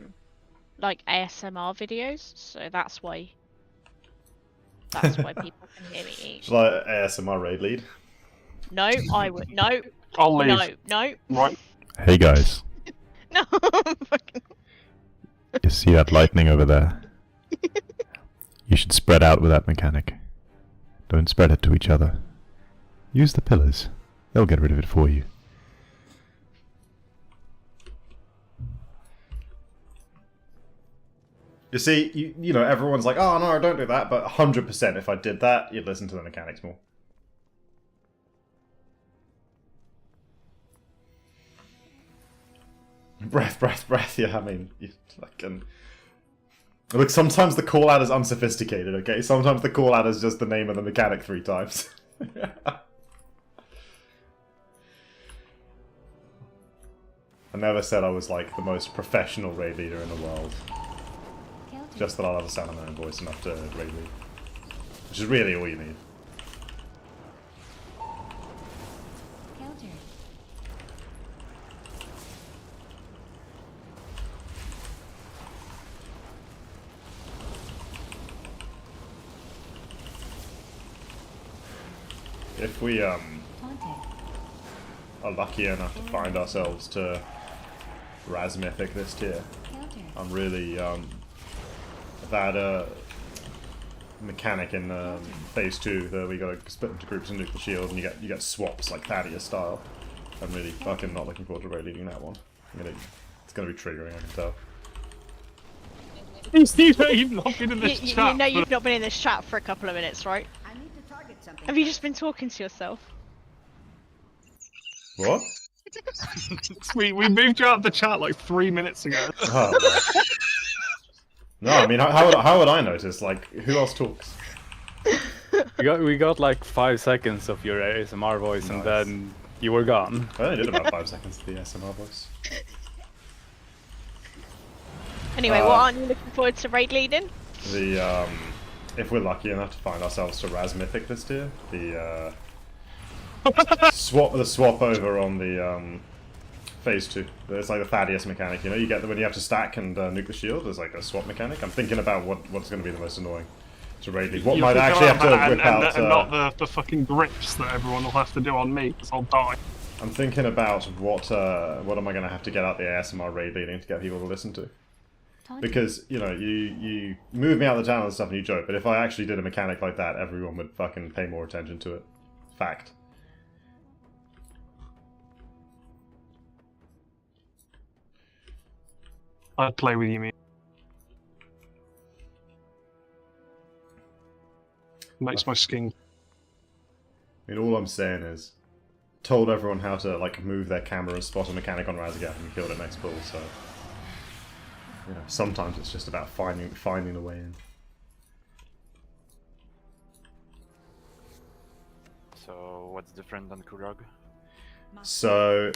[SPEAKER 6] like ASMR videos, so that's why people can hear me eat.
[SPEAKER 4] Shall I ASMR raid lead?
[SPEAKER 6] No, I would no.
[SPEAKER 7] I'll leave.
[SPEAKER 6] No.
[SPEAKER 7] Right.
[SPEAKER 4] Hey guys.
[SPEAKER 6] No.
[SPEAKER 4] You see that lightning over there? You should spread out with that mechanic. Don't spread it to each other. Use the pillars. They'll get rid of it for you. You see, you know, everyone's like, oh no, don't do that, but 100% if I did that, you'd listen to the mechanics more. Breath, yeah, I mean, you fucking... Look, sometimes the call-out is unsophisticated, okay? Sometimes the call-out is just the name of the mechanic 3 times. I never said I was, like, the most professional raid leader in the world. Just that I'll have a sound of my own voice enough to raid lead. Which is really all you need. If we are lucky enough to find ourselves to Raz Mythic this tier, I'm really that mechanic in phase 2 that we gotta split into groups and nuke the shield, and you get swaps like Thaddeus style. I'm really fucking not looking forward to raid leading that one. It's gonna be triggering, I can tell.
[SPEAKER 7] You know you've not been in this chat.
[SPEAKER 6] You know you've not been in this chat for a couple of minutes, right? Have you just been talking to yourself?
[SPEAKER 4] What?
[SPEAKER 7] we moved you out of the chat like 3 minutes ago.
[SPEAKER 4] Oh. No, I mean, how would I notice? Like, who else talks?
[SPEAKER 10] We got like 5 seconds of your ASMR voice, nice. And then you were gone.
[SPEAKER 4] I only did about 5 seconds of the ASMR voice.
[SPEAKER 6] Anyway, what aren't you looking forward to raid leading?
[SPEAKER 4] If we're lucky enough to find ourselves to Raz Mythic this tier, the swap over on the phase 2. It's like the Thaddeus mechanic, you know, you get when you have to stack and nuke the shield, there's like a swap mechanic. I'm thinking about what's going to be the most annoying to raid lead. What might actually have to whip out...
[SPEAKER 7] And not the fucking grips that everyone will have to do on me, because I'll die.
[SPEAKER 4] I'm thinking about what am I going to have to get out the ASMR raid leading to get people to listen to. Because, you know, you move me out of the channel and stuff and you joke, but if I actually did a mechanic like that, everyone would fucking pay more attention to it. Fact.
[SPEAKER 7] I'd play with you, mate. Makes my skin...
[SPEAKER 4] I mean, all I'm saying is, told everyone how to, like, move their camera and spot a mechanic on Razagap and killed it next pull, so... You know, sometimes it's just about finding the way in.
[SPEAKER 9] So, what's different than Kurog?
[SPEAKER 4] So,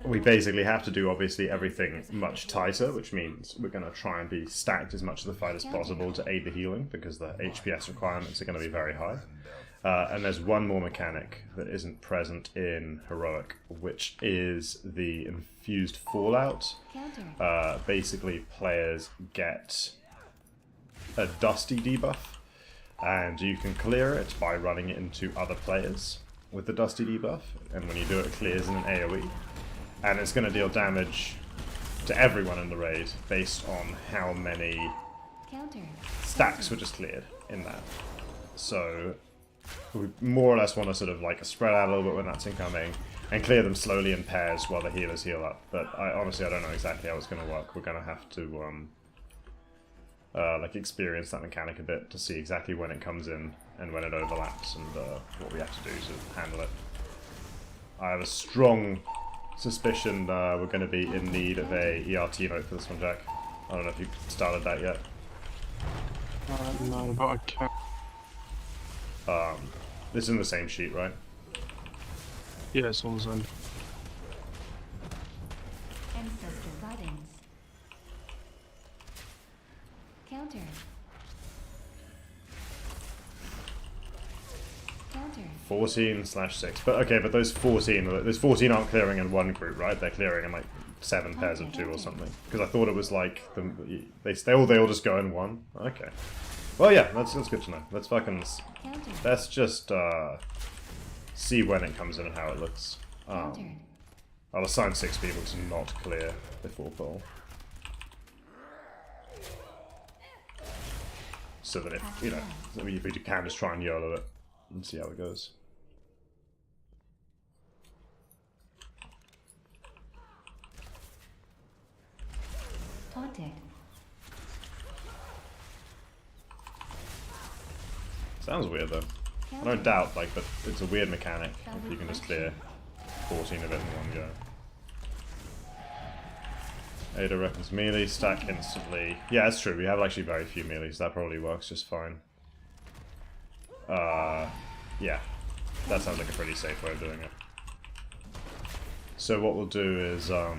[SPEAKER 4] we basically have to do, obviously, everything much tighter, which means we're going to try and be stacked as much of the fight as possible to aid the healing, because the HPS requirements are going to be very high. And there's one more mechanic that isn't present in Heroic, which is the Infused Fallout. Basically, players get a Dusty debuff, and you can clear it by running it into other players with the Dusty debuff, and when you do it, it clears in an AoE. And it's going to deal damage to everyone in the raid based on how many stacks were just cleared in that. So we more or less want to sort of like spread out a little bit when that's incoming and clear them slowly in pairs while the healers heal up. But honestly I don't know exactly how it's going to work. We're going to have to like experience that mechanic a bit to see exactly when it comes in and when it overlaps, and what we have to do to handle it. I have a strong suspicion we're going to be in need of a ERT note for this one, Jack. I don't know if you've started that yet.
[SPEAKER 7] No, but I can't.
[SPEAKER 4] This is in the same sheet, right?
[SPEAKER 7] Yeah, it's all the same.
[SPEAKER 3] Ancestor writings. Counter. Counter.
[SPEAKER 4] 14/6. But okay, but those 14 aren't clearing in one group, right? They're clearing in like 7 pairs of 2 or something. Because I thought it was like they all just go in one. Okay. Well, yeah, that's good to know. Let's just see when it comes in and how it looks. I'll assign 6 people to not clear before pull. So that if we can just try and YOLO it and see how it goes.
[SPEAKER 3] Taunted.
[SPEAKER 4] Sounds weird though. I don't doubt, but it's a weird mechanic if you can just clear 14 of it in one go. Ada reckons melee stack instantly. Yeah, that's true. We have actually very few melees. That probably works just fine. Yeah. That sounds like a pretty safe way of doing it. So what we'll do is, the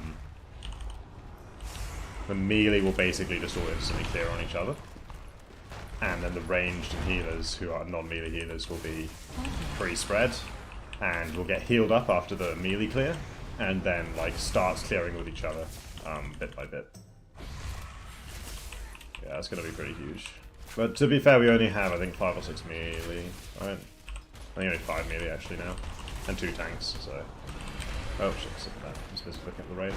[SPEAKER 4] melee will basically just all instantly clear on each other. And then the ranged healers, who are non-melee healers, will be free spread. And will get healed up after the melee clear. And then, starts clearing with each other, bit by bit. Yeah, that's gonna be pretty huge. But to be fair, we only have, I think, 5 or 6 melee, right? I think only 5 melee actually now. And 2 tanks, so... Oh shit, something like that. I'm supposed to look at the raid.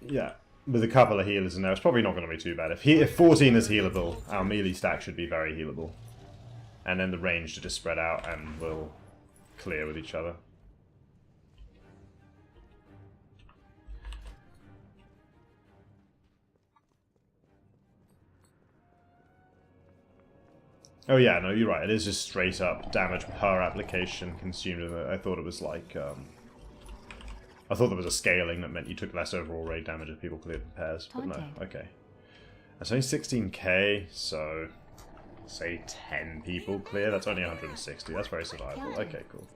[SPEAKER 4] Yeah. With a couple of healers in there, it's probably not going to be too bad. If 14 is healable, our melee stack should be very healable. And then the range to just spread out and will clear with each other. Oh yeah, no, you're right. It is just straight up damage per application consumed. I thought it was like... I thought there was a scaling that meant you took less overall raid damage if people cleared in pairs, but no, okay. That's only 16k, so say 10 people clear, that's only 160, that's very survivable. Okay, cool.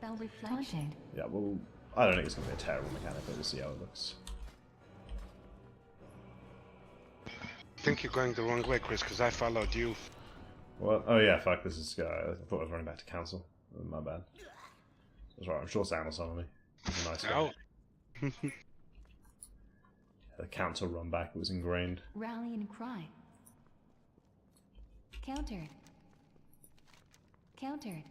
[SPEAKER 4] Yeah, well, I don't think it's going to be a terrible mechanic, but we'll see how it looks.
[SPEAKER 5] I think you're going the wrong way, Chris, because I followed you.
[SPEAKER 4] What? Oh yeah, fuck, this is... I thought I was running back to council. My bad. That's right, I'm sure Sam will summon me. He's a nice guy. The council run back, it was ingrained.
[SPEAKER 3] Rally and cry. Countered. Countered.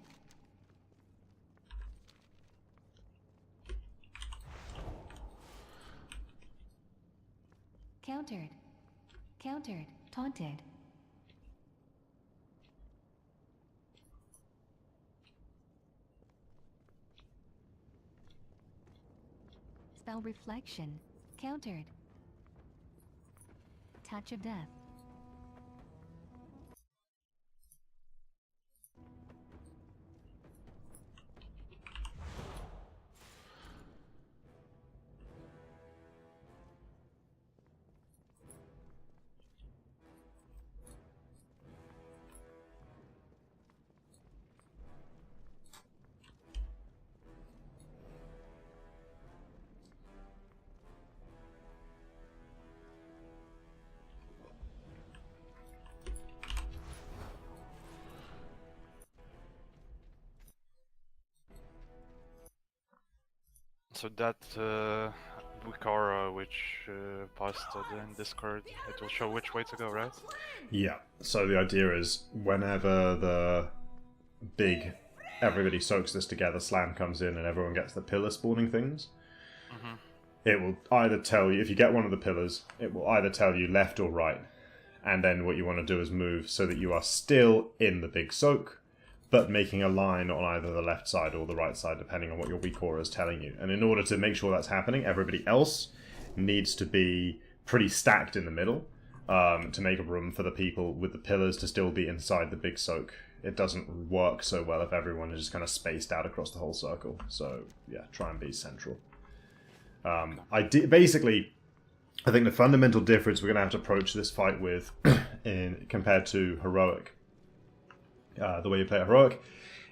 [SPEAKER 3] Countered. Countered. Taunted. Spell reflection. Countered. Touch of death.
[SPEAKER 9] So that Wikara which posted in Discord, it will show which way to go, right?
[SPEAKER 4] Yeah, so the idea is whenever the big everybody soaks this together slam comes in and everyone gets the pillar spawning things, it will either tell you, if you get one of the pillars, it will either tell you left or right. And then what you want to do is move so that you are still in the big soak, but making a line on either the left side or the right side, depending on what your weak aura is telling you. And in order to make sure that's happening, everybody else needs to be pretty stacked in the middle. to make room for the people with the pillars to still be inside the big soak. It doesn't work so well if everyone is just kind of spaced out across the whole circle. So yeah, try and be central. Basically, I think the fundamental difference we're going to have to approach this fight with, compared to Heroic, the way you play Heroic,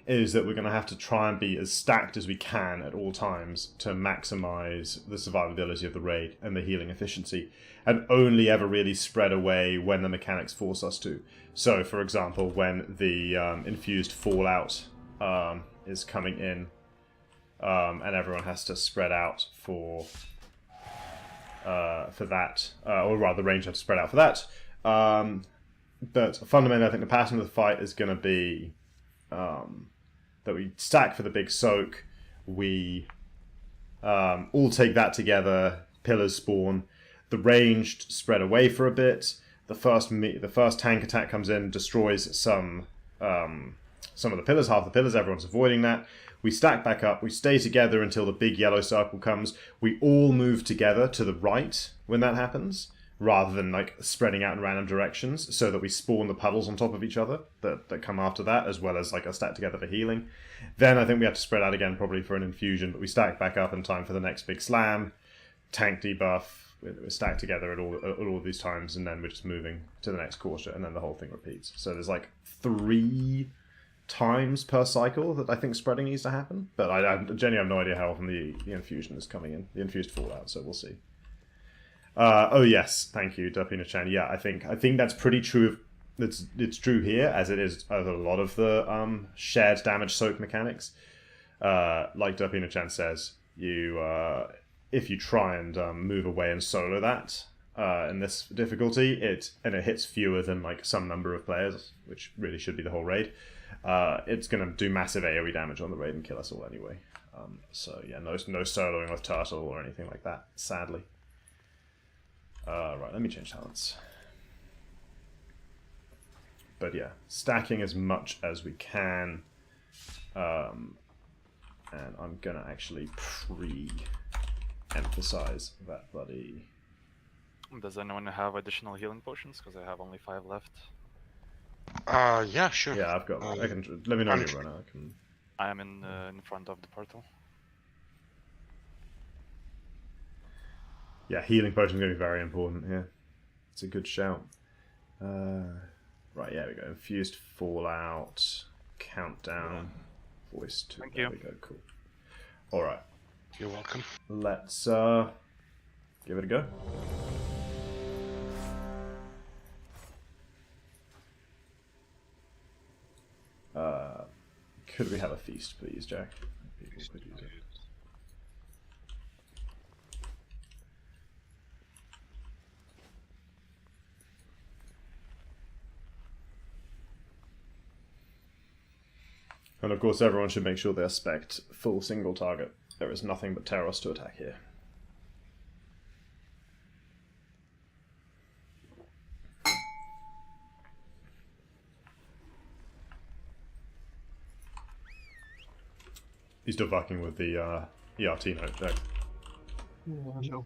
[SPEAKER 4] is that we're going to have to try and be as stacked as we can at all times to maximize the survivability of the raid and the healing efficiency, and only ever really spread away when the mechanics force us to. So, for example, when the infused fallout is coming in, and everyone has to spread out for that, or rather, the range have to spread out for that. But fundamentally, I think the pattern of the fight is going to be that we stack for the big soak, we all take that together, pillars spawn, the ranged spread away for a bit, the first tank attack comes in, destroys some of the pillars, half the pillars, everyone's avoiding that, we stack back up, we stay together until the big yellow circle comes, we all move together to the right when that happens, rather than like spreading out in random directions, so that we spawn the puddles on top of each other that come after that, as well as like a stack together for healing. Then I think we have to spread out again probably for an infusion, but we stack back up in time for the next big slam, tank debuff, we're stacked together at all of these times, and then we're just moving to the next quarter, and then the whole thing repeats. So there's like 3 times per cycle that I think spreading needs to happen, but I genuinely have no idea how often the infusion is coming in, the infused fallout, so we'll see. Oh yes, thank you, Darpina-chan. Yeah, I think that's pretty true. It's true here, as it is of a lot of the shared damage soak mechanics. Like Darpina-chan says, if you try and move away and solo that in this difficulty, it hits fewer than like some number of players, which really should be the whole raid. It's gonna do massive AoE damage on the raid and kill us all anyway. So yeah, no soloing with Turtle or anything like that, sadly. Right, let me change talents. But yeah, stacking as much as we can. And I'm gonna actually emphasize that bloody...
[SPEAKER 9] Does anyone have additional healing potions? Because I have only 5 left.
[SPEAKER 5] Yeah, sure.
[SPEAKER 4] Yeah, I've got... I can... Let me know when you run out.
[SPEAKER 9] I am in front of the portal.
[SPEAKER 4] Yeah, healing potion is going to be very important here. It's a good shout. Right, yeah, we go. Infused fallout, countdown, voice 2.
[SPEAKER 9] Thank
[SPEAKER 4] there
[SPEAKER 9] you.
[SPEAKER 4] We go, cool. Alright.
[SPEAKER 5] You're welcome.
[SPEAKER 4] Let's give it a go. Could we have a feast, please, Jack? People could use it. And of course everyone should make sure they're spec'd full single target. There is nothing but Teros to attack here. He's still fucking with the ERT note, Jack.
[SPEAKER 7] Yeah, I know.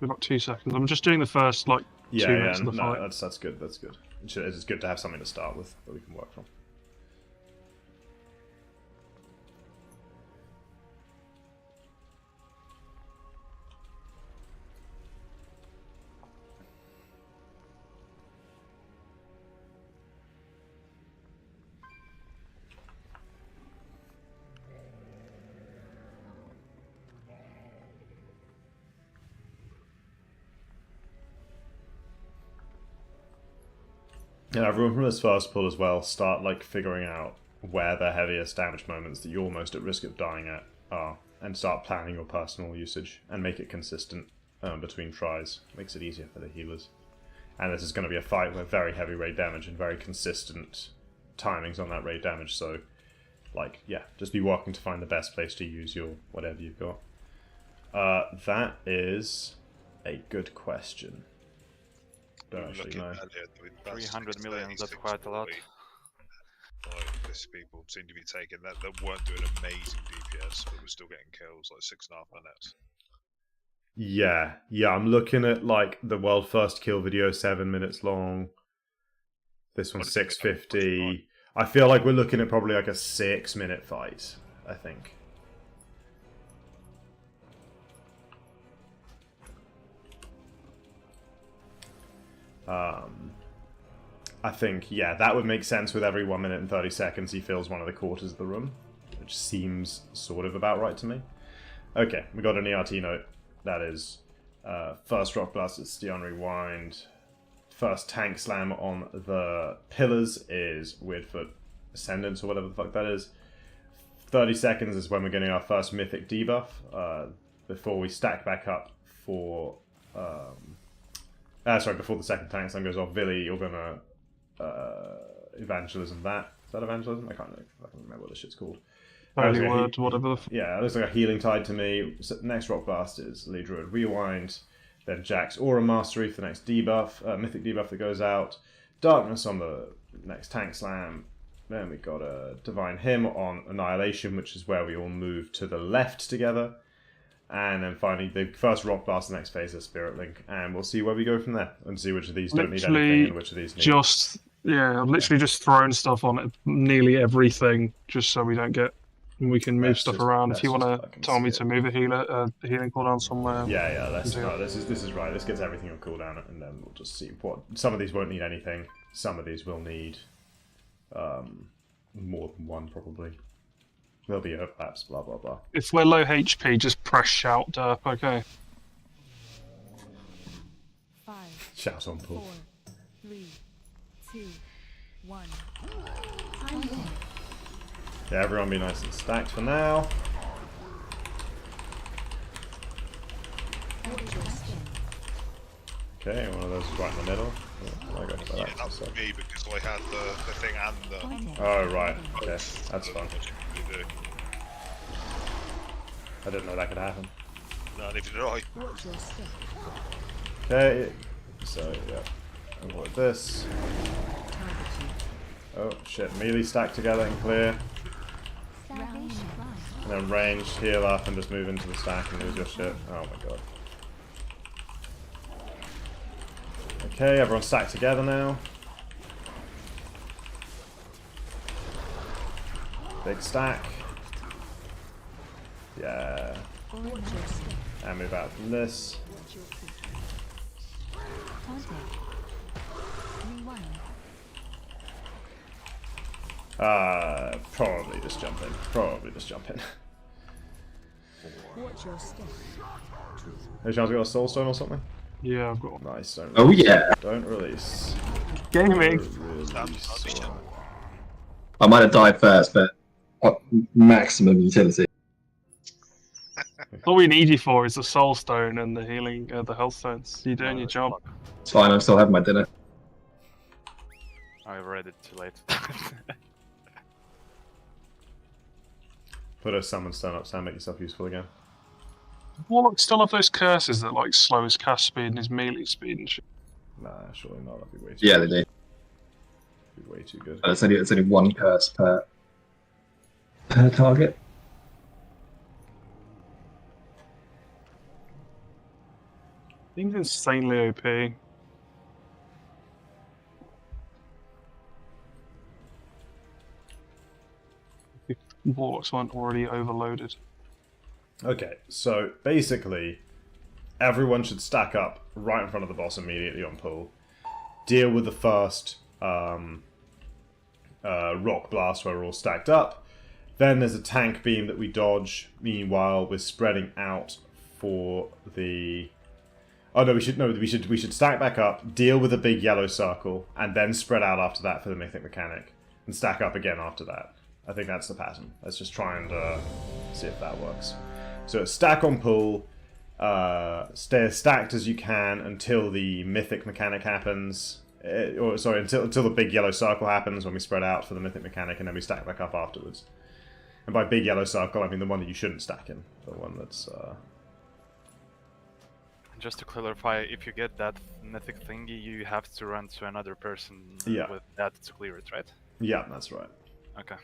[SPEAKER 7] We've got 2 seconds. I'm just doing the first, like, 2 minutes of the fight.
[SPEAKER 4] That's good, that's good. It's good to have something to start with that we can work from. And everyone from this first pull as well, start like figuring out where the heaviest damage moments that you're most at risk of dying at are, and start planning your personal usage and make it consistent between tries. Makes it easier for the healers. And this is going to be a fight with very heavy raid damage and very consistent timings on that raid damage, so like, yeah, just be working to find the best place to use your whatever you've got. That is a good question. Don't actually know.
[SPEAKER 9] 300 million, that's quite a lot.
[SPEAKER 11] Like, this people seem to be taking that weren't doing amazing DPS, but were still getting kills, like 6.5 minutes.
[SPEAKER 4] Yeah, I'm looking at like the world first kill video, 7 minutes long. This one's 650. I feel like we're looking at probably like a 6-minute fight, I think. I think, yeah, that would make sense with every 1 minute and 30 seconds he fills one of the quarters of the room, which seems sort of about right to me. Okay, we got an ERT note. That is first Rock Blast is Steon Rewind. First Tank Slam on the pillars is Weirdfoot Ascendance or whatever the fuck that is. 30 seconds is when we're getting our first Mythic debuff before we stack back up for... before the second Tank Slam goes off. Villy, you're gonna Evangelism that. Is that Evangelism? I can't remember what this shit's called.
[SPEAKER 7] Holy word, whatever.
[SPEAKER 4] Yeah, it looks like a Healing Tide to me. So next Rock Blast is Lead Druid Rewind. Then Jack's Aura Mastery for the next debuff. Mythic debuff that goes out. Darkness on the next Tank Slam. Then we got a Divine Hymn on Annihilation, which is where we all move to the left together. And then finally, the first Rock Blast, the next phase is Spirit Link. And we'll see where we go from there. And see which of these don't need anything and which of these need.
[SPEAKER 7] I've literally just thrown stuff on it, nearly everything, just so we don't get... We can move stuff around. If you want to tell me to move a healing cooldown somewhere.
[SPEAKER 4] Yeah, this is right. This gets everything on cooldown, and then we'll just see what. Some of these won't need anything. Some of these will need more than one, probably. There'll be overlaps, blah blah blah.
[SPEAKER 7] If we're low HP, just press shout derp, okay?
[SPEAKER 1] 5,
[SPEAKER 4] shout on pull.
[SPEAKER 1] 4, 3, 2, 1.
[SPEAKER 4] Yeah, everyone be nice and stacked for now. Okay, one of those is right in the middle. Oh,
[SPEAKER 11] that was me because I had the thing and the...
[SPEAKER 4] Oh, right. Okay, that's fun. I didn't know that could happen.
[SPEAKER 11] No, neither did I.
[SPEAKER 4] Okay, so, yeah. Avoid this. Oh, shit. Melee stacked together and clear. And then range, heal up, and just move into the stack and lose your shit. Oh my god. Okay, everyone's stacked together now. Big stack. Yeah. And move out from this. Probably just jump in.
[SPEAKER 1] Watch your step.
[SPEAKER 4] Hey, Sean's got a soul stone or something?
[SPEAKER 7] Yeah, I've got one.
[SPEAKER 4] Nice.
[SPEAKER 12] Don't
[SPEAKER 4] release.
[SPEAKER 7] Gaming.
[SPEAKER 12] I might have died first, but maximum utility.
[SPEAKER 7] All we need you for is the soul stone and the healing, the health stones. You're doing your job.
[SPEAKER 12] It's fine. I'm still having my dinner.
[SPEAKER 9] I read it too late.
[SPEAKER 4] Put a summon stone up, Sam, make yourself useful again.
[SPEAKER 7] Warlock still have those curses that like slow his cast speed and his melee speed and shit.
[SPEAKER 4] Nah, surely not. That'd be way too
[SPEAKER 12] Yeah,
[SPEAKER 4] good.
[SPEAKER 12] they do.
[SPEAKER 4] Be way too good.
[SPEAKER 12] It's only one curse per target.
[SPEAKER 7] Things insanely OP. If Warlocks weren't already overloaded.
[SPEAKER 4] Okay, so basically, everyone should stack up right in front of the boss immediately on pull. Deal with the first rock blast where we're all stacked up. Then there's a tank beam that we dodge. Meanwhile, we're spreading out for the... Oh no, we should stack back up, deal with a big yellow circle, and then spread out after that for the Mythic mechanic, and stack up again after that. I think that's the pattern. Let's just try and see if that works. So stack on pull, stay as stacked as you can until the Mythic mechanic happens. Until the big yellow circle happens when we spread out for the Mythic mechanic, and then we stack back up afterwards. And by big yellow circle, I mean the one that you shouldn't stack in. The one that's...
[SPEAKER 9] Just to clarify, if you get that Mythic thingy, you have to run to another person with that to clear it, right?
[SPEAKER 4] Yeah, that's right.
[SPEAKER 9] Okay.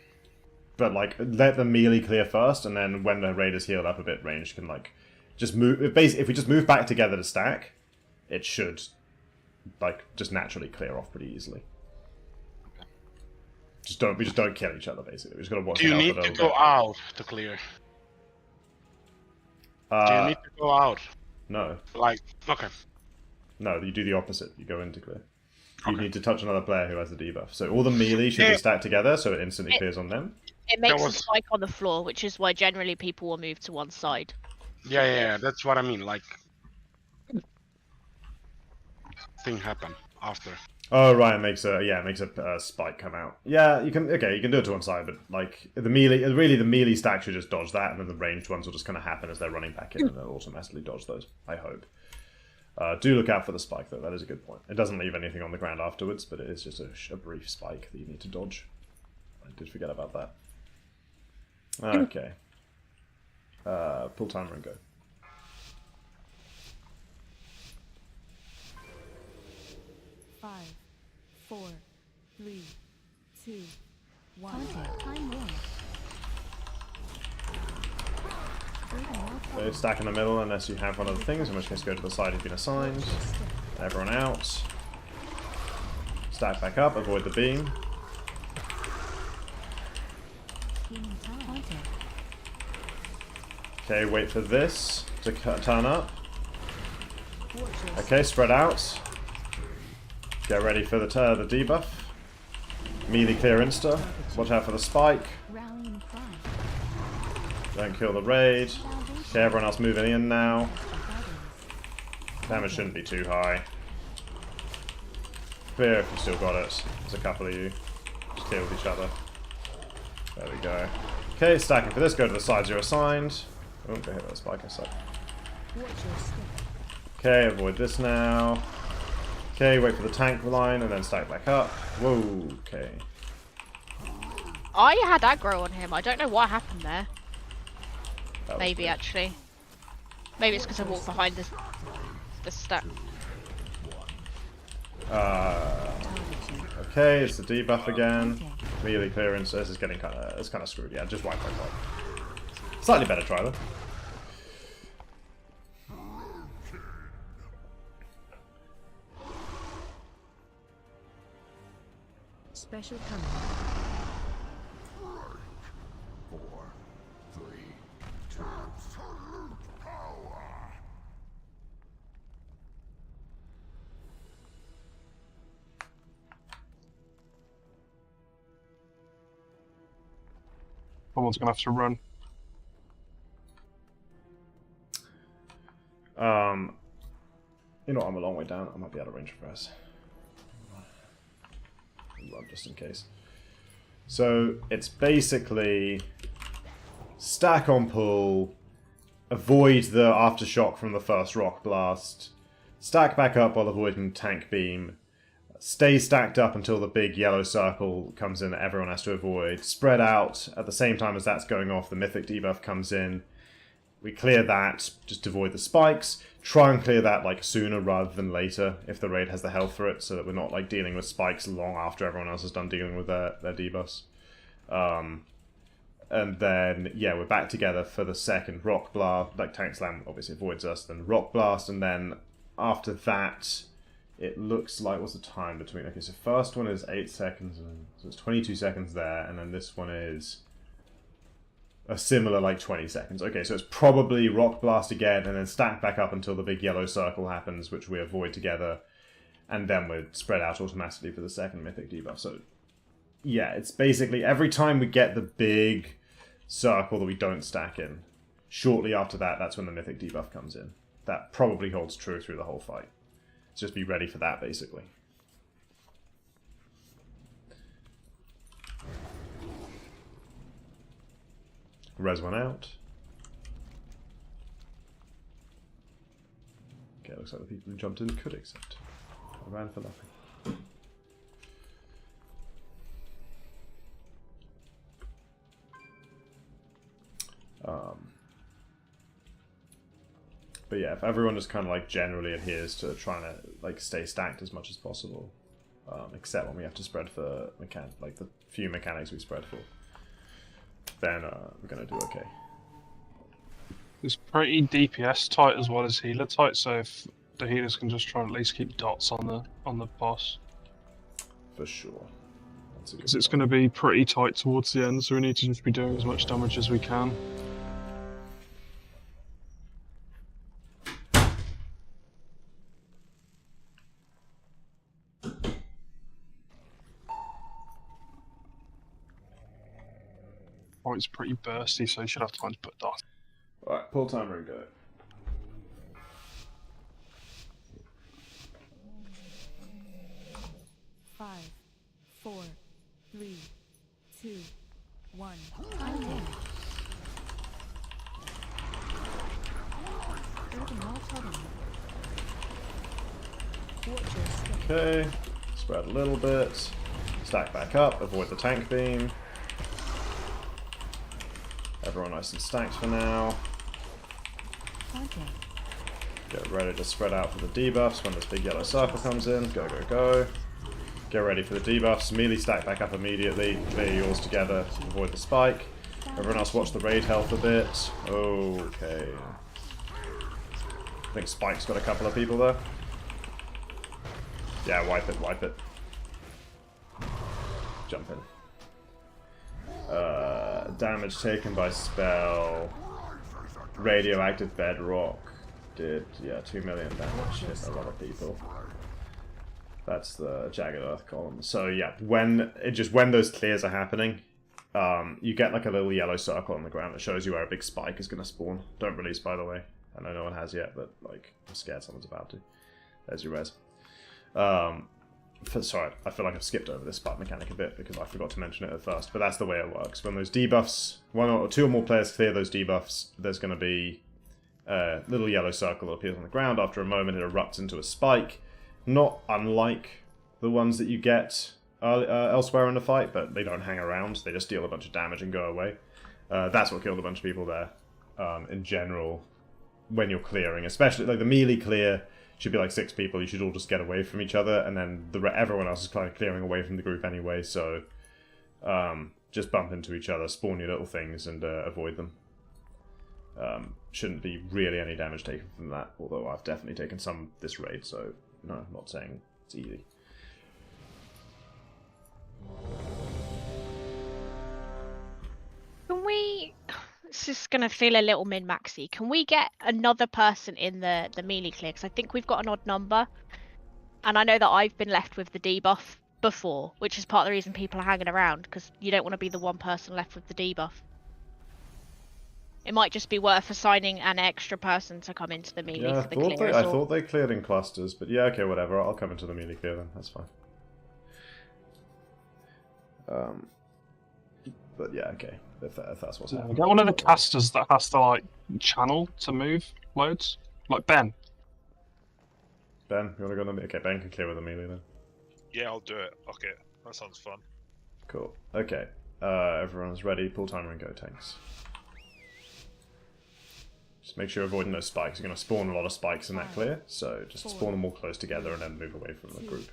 [SPEAKER 4] But, like, let the melee clear first, and then when the raid is healed up a bit, range can, like, Just move. Basically, if we just move back together to stack, it should, like, just naturally clear off pretty easily. We just don't kill each other. Basically, we just gotta watch.
[SPEAKER 5] Do you need to go out to clear? Do you need to go out?
[SPEAKER 4] No.
[SPEAKER 5] Like, okay.
[SPEAKER 4] No, you do the opposite. You go in to clear. You need to touch another player who has the debuff. So all the melee should be stacked together, so it instantly clears on them.
[SPEAKER 6] It makes a spike on the floor, which is why generally people will move to one side.
[SPEAKER 5] Yeah, that's what I mean. Like, thing happen after.
[SPEAKER 4] Oh right, it makes a spike come out. Yeah, you can do it to one side, but like the melee stack should just dodge that, and then the ranged ones will just kind of happen as they're running back in, and they'll automatically dodge those. I hope. Do look out for the spike though. That is a good point. It doesn't leave anything on the ground afterwards, but it is just a brief spike that you need to dodge. I did forget about that. Okay. Pull timer and go.
[SPEAKER 1] Five, 4, 3, 2, 1.
[SPEAKER 3] Time warp.
[SPEAKER 4] So stack in the middle unless you have one of the things, in which case go to the side you've been assigned. Everyone out. Stack back up, avoid the beam. Okay, wait for this to turn up. Okay, spread out. Get ready for the debuff. Melee clear insta. Watch out for the spike. Don't kill the raid. Okay, everyone else moving in now. Damage shouldn't be too high. Clear if you still got it. There's a couple of you. Just clear with each other. There we go. Okay, stacking for this. Go to the sides you're assigned. Oh, go hit that spike, I suck. Okay, avoid this now. Okay, wait for the tank line and then stack back up. Whoa, okay.
[SPEAKER 6] I had aggro on him. I don't know what happened there. Maybe actually. Maybe it's because I walked behind the stack.
[SPEAKER 4] Okay, it's the debuff again. Melee clearance. This is getting kind of screwed. Yeah, just wipe my card. Slightly better try though.
[SPEAKER 1] Special coming.
[SPEAKER 2] 4, 3, 2, absolute power.
[SPEAKER 7] Someone's gonna have to run.
[SPEAKER 4] You know, I'm a long way down. I might be out of range of press. Run just in case. So it's basically stack on pull, avoid the aftershock from the first rock blast, stack back up while avoiding tank beam, stay stacked up until the big yellow circle comes in that everyone has to avoid, spread out at the same time as that's going off, the mythic debuff comes in. We clear that just to avoid the spikes. Try and clear that like sooner rather than later if the raid has the health for it, so that we're not like dealing with spikes long after everyone else has done dealing with their debuffs. And then yeah, we're back together for the second rock blast. Like tank slam obviously avoids us, then rock blast, and then after that, it looks like what's the time between? Okay, so first one is 8 seconds, and so it's 22 seconds there, and then this one is a similar like 20 seconds. Okay, so it's probably rock blast again and then stack back up until the big yellow circle happens, which we avoid together, and then we're spread out automatically for the second mythic debuff. So yeah, it's basically every time we get the big circle that we don't stack in, shortly after that, that's when the mythic debuff comes in. That probably holds true through the whole fight. So just be ready for that basically. Res one out. Okay, looks like the people who jumped in could accept. I ran for nothing. But yeah, if everyone just kind of like generally adheres to trying to like stay stacked as much as possible, except when we have to spread for like the few mechanics we spread for, then we're gonna do okay.
[SPEAKER 7] It's pretty DPS tight as well as healer tight, so if the healers can just try and at least keep dots on the boss.
[SPEAKER 4] For sure.
[SPEAKER 7] Because it's going to be pretty tight towards the end, so we need to just be doing as much damage as we can. Oh, it's pretty bursty, so you should have time to put dots.
[SPEAKER 4] Alright, pull timer and go.
[SPEAKER 1] Five, 4, 3, 2, 1.
[SPEAKER 4] Okay, spread a little bit. Stack back up, avoid the tank beam. Everyone nice and stacked for now. Get ready to spread out for the debuffs when this big yellow circle comes in. Go, go, go. Get ready for the debuffs. Melee stack back up immediately. Clear yours together. Avoid the spike. Everyone else watch the raid health a bit. Okay. I think Spike's got a couple of people there. Yeah, wipe it, wipe it. Jump in. Damage taken by spell. Radioactive bedrock. Did, yeah, 2 million damage. Hit a lot of people. That's the Jagged Earth column. So yeah, when those clears are happening, you get like a little yellow circle on the ground that shows you where a big spike is going to spawn. Don't release, by the way. I know no one has yet, but like, I'm scared someone's about to. There's your res. Sorry, I feel like I've skipped over this spark mechanic a bit because I forgot to mention it at first, but that's the way it works. When those debuffs, one or two or more players clear those debuffs, there's going to be a little yellow circle that appears on the ground. After a moment, it erupts into a spike. Not unlike the ones that you get elsewhere in the fight, but they don't hang around. They just deal a bunch of damage and go away. That's what killed a bunch of people there. In general, when you're clearing, especially like the melee clear, should be like 6 people. You should all just get away from each other, and then everyone else is kind of clearing away from the group anyway. So just bump into each other, spawn your little things, and avoid them. Shouldn't be really any damage taken from that, although I've definitely taken some this raid, so no, I'm not saying it's easy.
[SPEAKER 6] Can we... This is going to feel a little min-maxy. Can we get another person in the melee clear? Because I think we've got an odd number. And I know that I've been left with the debuff before, which is part of the reason people are hanging around, because you don't want to be the one person left with the debuff. It might just be worth assigning an extra person to come into the melee for the clear.
[SPEAKER 4] I thought they cleared in clusters, but yeah, okay, whatever. I'll come into the melee clear then. That's fine. But yeah, okay. If that's what's happening.
[SPEAKER 7] Get one of the casters that has to like channel to move loads, like Ben.
[SPEAKER 4] Ben, you want to go on the... Okay, Ben can clear with the melee then.
[SPEAKER 11] Yeah, I'll do it. Okay, that sounds fun.
[SPEAKER 4] Cool. Okay, everyone's ready. Pull timer and go, tanks. Just make sure you're avoiding those spikes. You're going to spawn a lot of spikes in that clear, so just spawn them all close together and then move away from the group.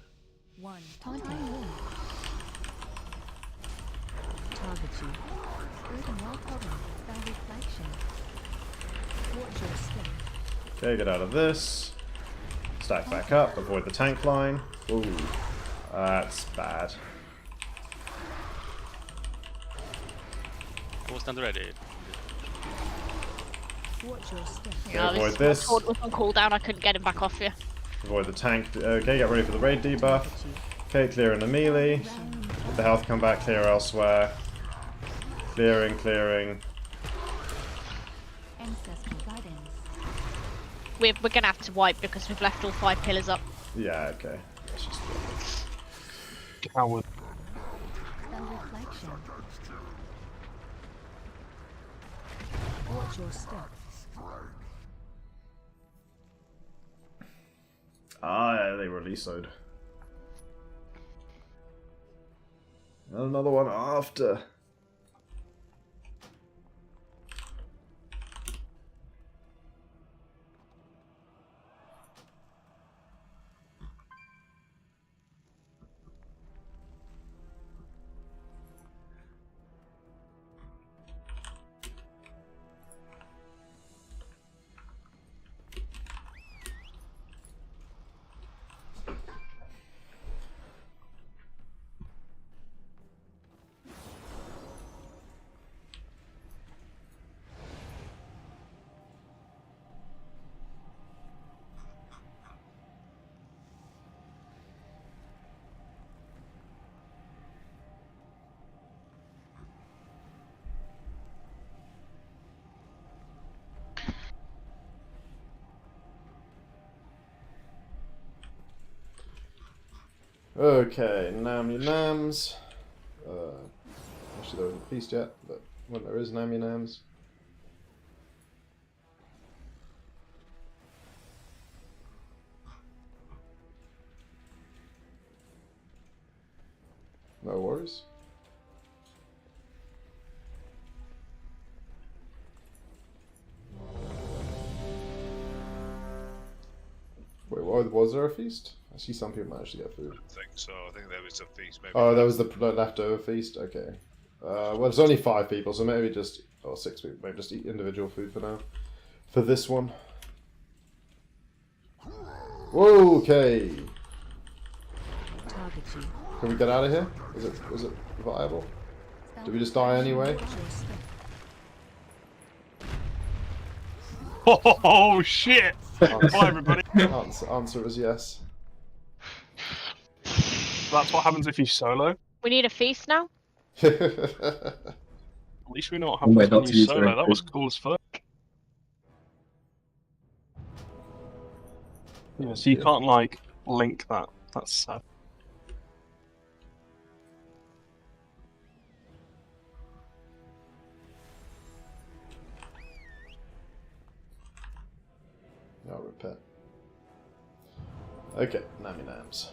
[SPEAKER 1] 1. Target you.
[SPEAKER 4] Okay, get out of this. Stack back up. Avoid the tank line. Ooh, that's bad.
[SPEAKER 13] Full stand ready.
[SPEAKER 6] Yeah,
[SPEAKER 4] avoid this.
[SPEAKER 6] Was on cooldown. I couldn't get him back off you.
[SPEAKER 4] Avoid the tank. Okay, get ready for the raid debuff. Okay, clear in the melee. Let the health come back, clear elsewhere. Clearing, clearing.
[SPEAKER 6] We're gonna have to wipe because we've left all 5 pillars up.
[SPEAKER 4] Yeah, okay. Let's just
[SPEAKER 7] Coward.
[SPEAKER 1] Watch your step.
[SPEAKER 4] Ah, yeah, they release'd. Another one after. Okay, nam your nams. Actually, there isn't a feast yet, but when there is nam your nams. No worries. Wait, was there a feast? I see some people managed to get food.
[SPEAKER 11] I don't think so. I think there was a feast. Maybe
[SPEAKER 4] Oh, there was the leftover feast? Okay. Well, it's only 5 people, so maybe just... Or 6 people. Maybe just eat individual food for now. For this one. Whoa, okay. Can we get out of here? Was it viable? Did we just die anyway?
[SPEAKER 7] Oh shit! Bye everybody.
[SPEAKER 4] Answer is yes.
[SPEAKER 7] That's what happens if you solo.
[SPEAKER 6] We need a feast now.
[SPEAKER 7] At least we know what happens when you solo. That was cool as fuck. Yeah, so you can't like link that. That's sad.
[SPEAKER 4] No repair. Okay, nammy nams.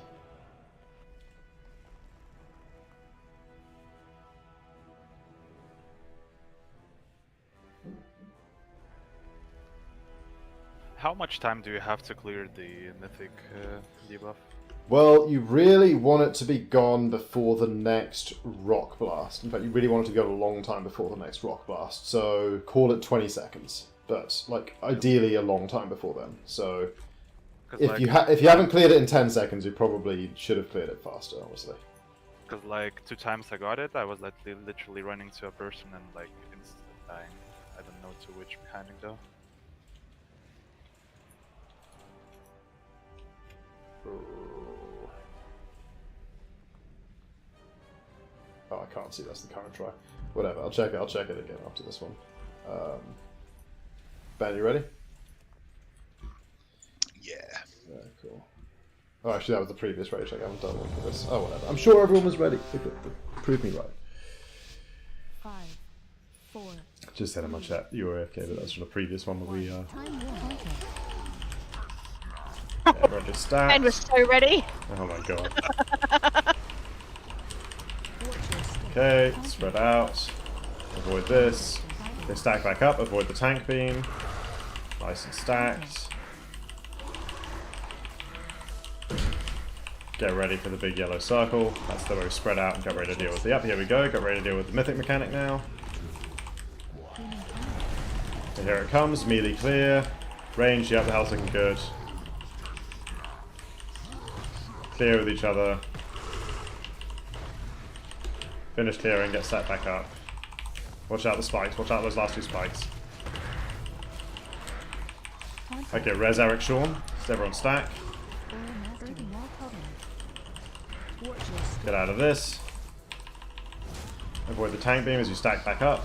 [SPEAKER 9] How much time do you have to clear the Mythic debuff?
[SPEAKER 4] Well, you really want it to be gone before the next Rock Blast. In fact, you really want it to go a long time before the next Rock Blast. So call it 20 seconds. But, like, ideally a long time before then. So if you haven't cleared it in 10 seconds, you probably should have cleared it faster, honestly.
[SPEAKER 9] Because, like, 2 times I got it, I was like literally running to a person and, like, instant dying. I don't know to which mechanic, though.
[SPEAKER 4] Oh, I can't see that's the current try. Whatever, I'll check it again after this one. Ben, you ready?
[SPEAKER 11] Yeah.
[SPEAKER 4] Yeah, cool. Oh, actually, that was the previous raid check. I haven't done one for this. Oh, whatever. I'm sure everyone was ready. Prove me right.
[SPEAKER 1] 5, 4.
[SPEAKER 4] Just said in my chat, you were AFK, but that's from the previous one where we, yeah, ready to start.
[SPEAKER 6] Ben was so ready.
[SPEAKER 4] Oh my god. Okay, spread out. Avoid this. They stack back up, avoid the tank beam. Nice and stacked. Get ready for the big yellow circle. That's the way we spread out and get ready to deal with the... Yep, here we go. Get ready to deal with the Mythic mechanic now. So here it comes. Melee clear. Range, yep, the health's looking good. Clear with each other. Finish clearing, get set back up. Watch out the spikes. Watch out those last 2 spikes. Okay, res Eric Sean. Is everyone stack? Get out of this. Avoid the tank beam as you stack back up.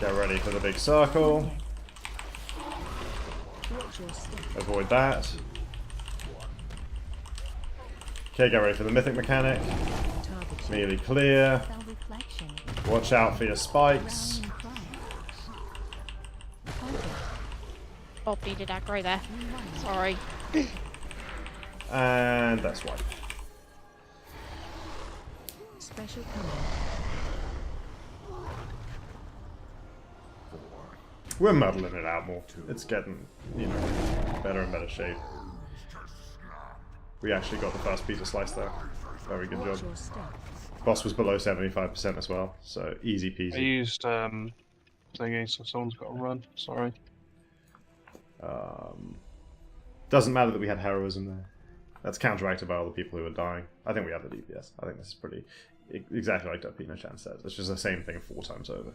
[SPEAKER 4] Get ready for the big circle. Avoid that. Okay, get ready for the Mythic mechanic. Melee clear. Watch out for your spikes.
[SPEAKER 6] Bob needed aggro there. Sorry.
[SPEAKER 4] And that's wipe.
[SPEAKER 1] Special command.
[SPEAKER 4] We're muddling it out more. It's getting, you know, better and better shape. We actually got the first pizza slice there. Very good job. Boss was below 75% as well, so easy peasy.
[SPEAKER 7] I used thingy, so someone's got to run. Sorry.
[SPEAKER 4] Doesn't matter that we had heroism there. That's counteracted by all the people who are dying. I think we have the DPS. I think this is pretty... Exactly like Dapino Chan said. It's just the same thing 4 times over.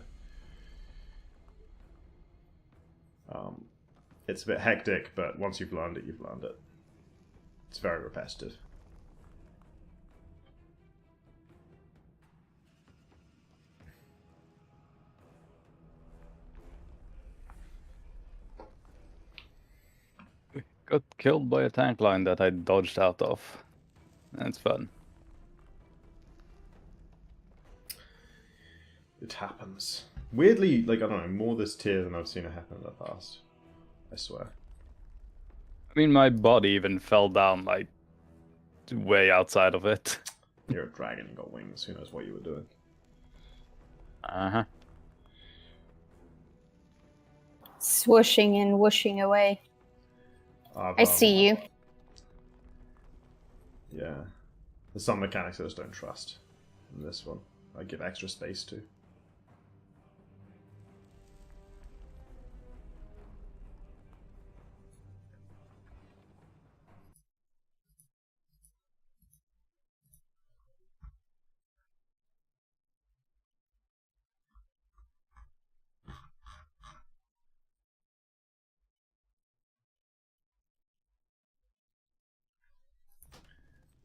[SPEAKER 4] It's a bit hectic, but once you've learned it, you've learned it. It's very repetitive.
[SPEAKER 10] Got killed by a tank line that I dodged out of. That's fun.
[SPEAKER 4] It happens. Weirdly, like, I don't know, more this tier than I've seen it happen in the past. I swear.
[SPEAKER 10] I mean, my body even fell down, like, way outside of it.
[SPEAKER 4] You're a dragon, you got wings, who knows what you were doing.
[SPEAKER 10] Uh-huh.
[SPEAKER 13] Swooshing and whooshing away. I see you.
[SPEAKER 4] Yeah. There's some mechanics I just don't trust. In this one, I give extra space to.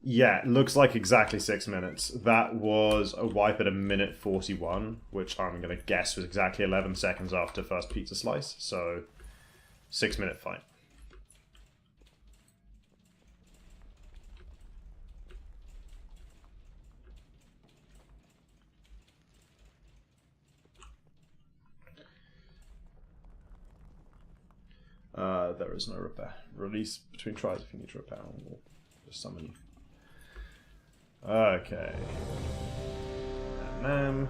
[SPEAKER 4] Yeah, it looks like exactly 6 minutes. That was a wipe at 1:41, which I'm going to guess was exactly 11 seconds after first pizza slice. So, 6-minute fight. There is no repair. Release between tries if you need to repair, and we'll just summon you. Okay. And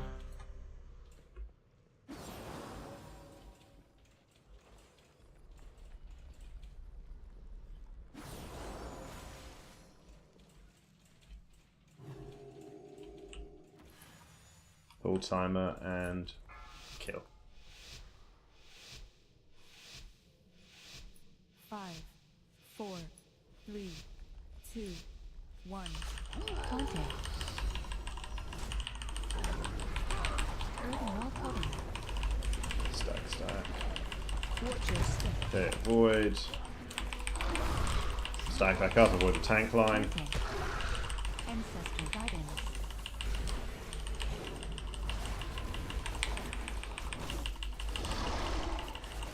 [SPEAKER 4] pull timer and kill.
[SPEAKER 1] 5, 4, 3, 2, 1.
[SPEAKER 3] Contact. Earthen wall totem.
[SPEAKER 4] Stack, stack.
[SPEAKER 1] Watch your step.
[SPEAKER 4] Okay, avoid. Stack back up, avoid the tank line.
[SPEAKER 3] Ancestral guidance.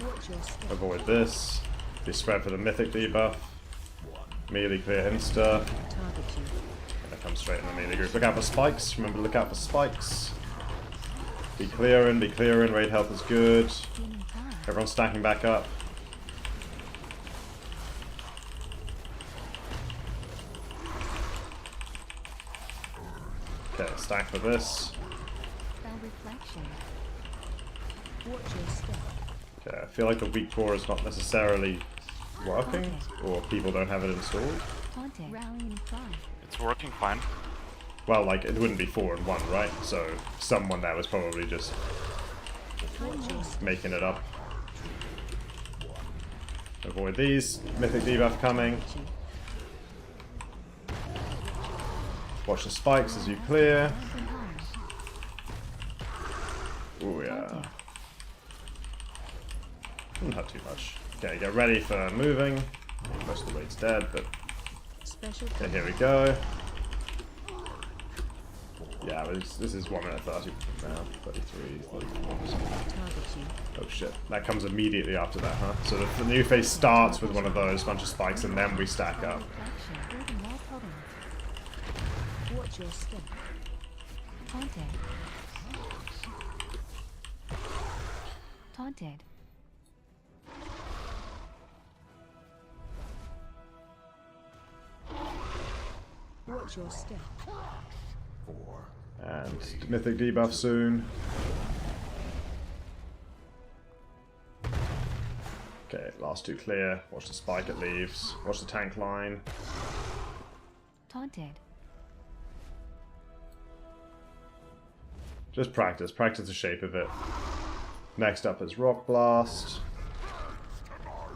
[SPEAKER 1] Watch your step.
[SPEAKER 4] Avoid this. Be spread for the Mythic debuff. Melee clear insta.
[SPEAKER 1] Target you.
[SPEAKER 4] Gonna come straight in the melee group. Look out for spikes. Remember to look out for spikes. Be clearing, be clearing. Raid health is good. Everyone's stacking back up. Okay, stack for this.
[SPEAKER 3] Spell reflection.
[SPEAKER 1] Watch your step.
[SPEAKER 4] Okay, I feel like the weak core is not necessarily working, or people don't have it installed.
[SPEAKER 3] Taunting. Rallying cry.
[SPEAKER 9] It's working fine.
[SPEAKER 4] Well, like, it wouldn't be 4 and 1, right? So, someone there was probably just making it up. Avoid these. Mythic debuff coming. Watch the spikes as you clear. Oh yeah. Not too much. Okay, get ready for moving. Most of the raid's dead, but... Okay, here we go. Yeah, this is 1 minute 30 now. 33, 34. Oh shit. That comes immediately after that, huh? So the new phase starts with one of those, bunch of spikes, and then we stack up.
[SPEAKER 1] Watch your step.
[SPEAKER 3] Taunted. Taunted.
[SPEAKER 1] Watch your step.
[SPEAKER 4] And Mythic debuff soon. Okay, last 2 clear. Watch the spike it leaves. Watch the tank line.
[SPEAKER 3] Taunted.
[SPEAKER 4] Just practice. Practice the shape of it. Next up is Rock Blast.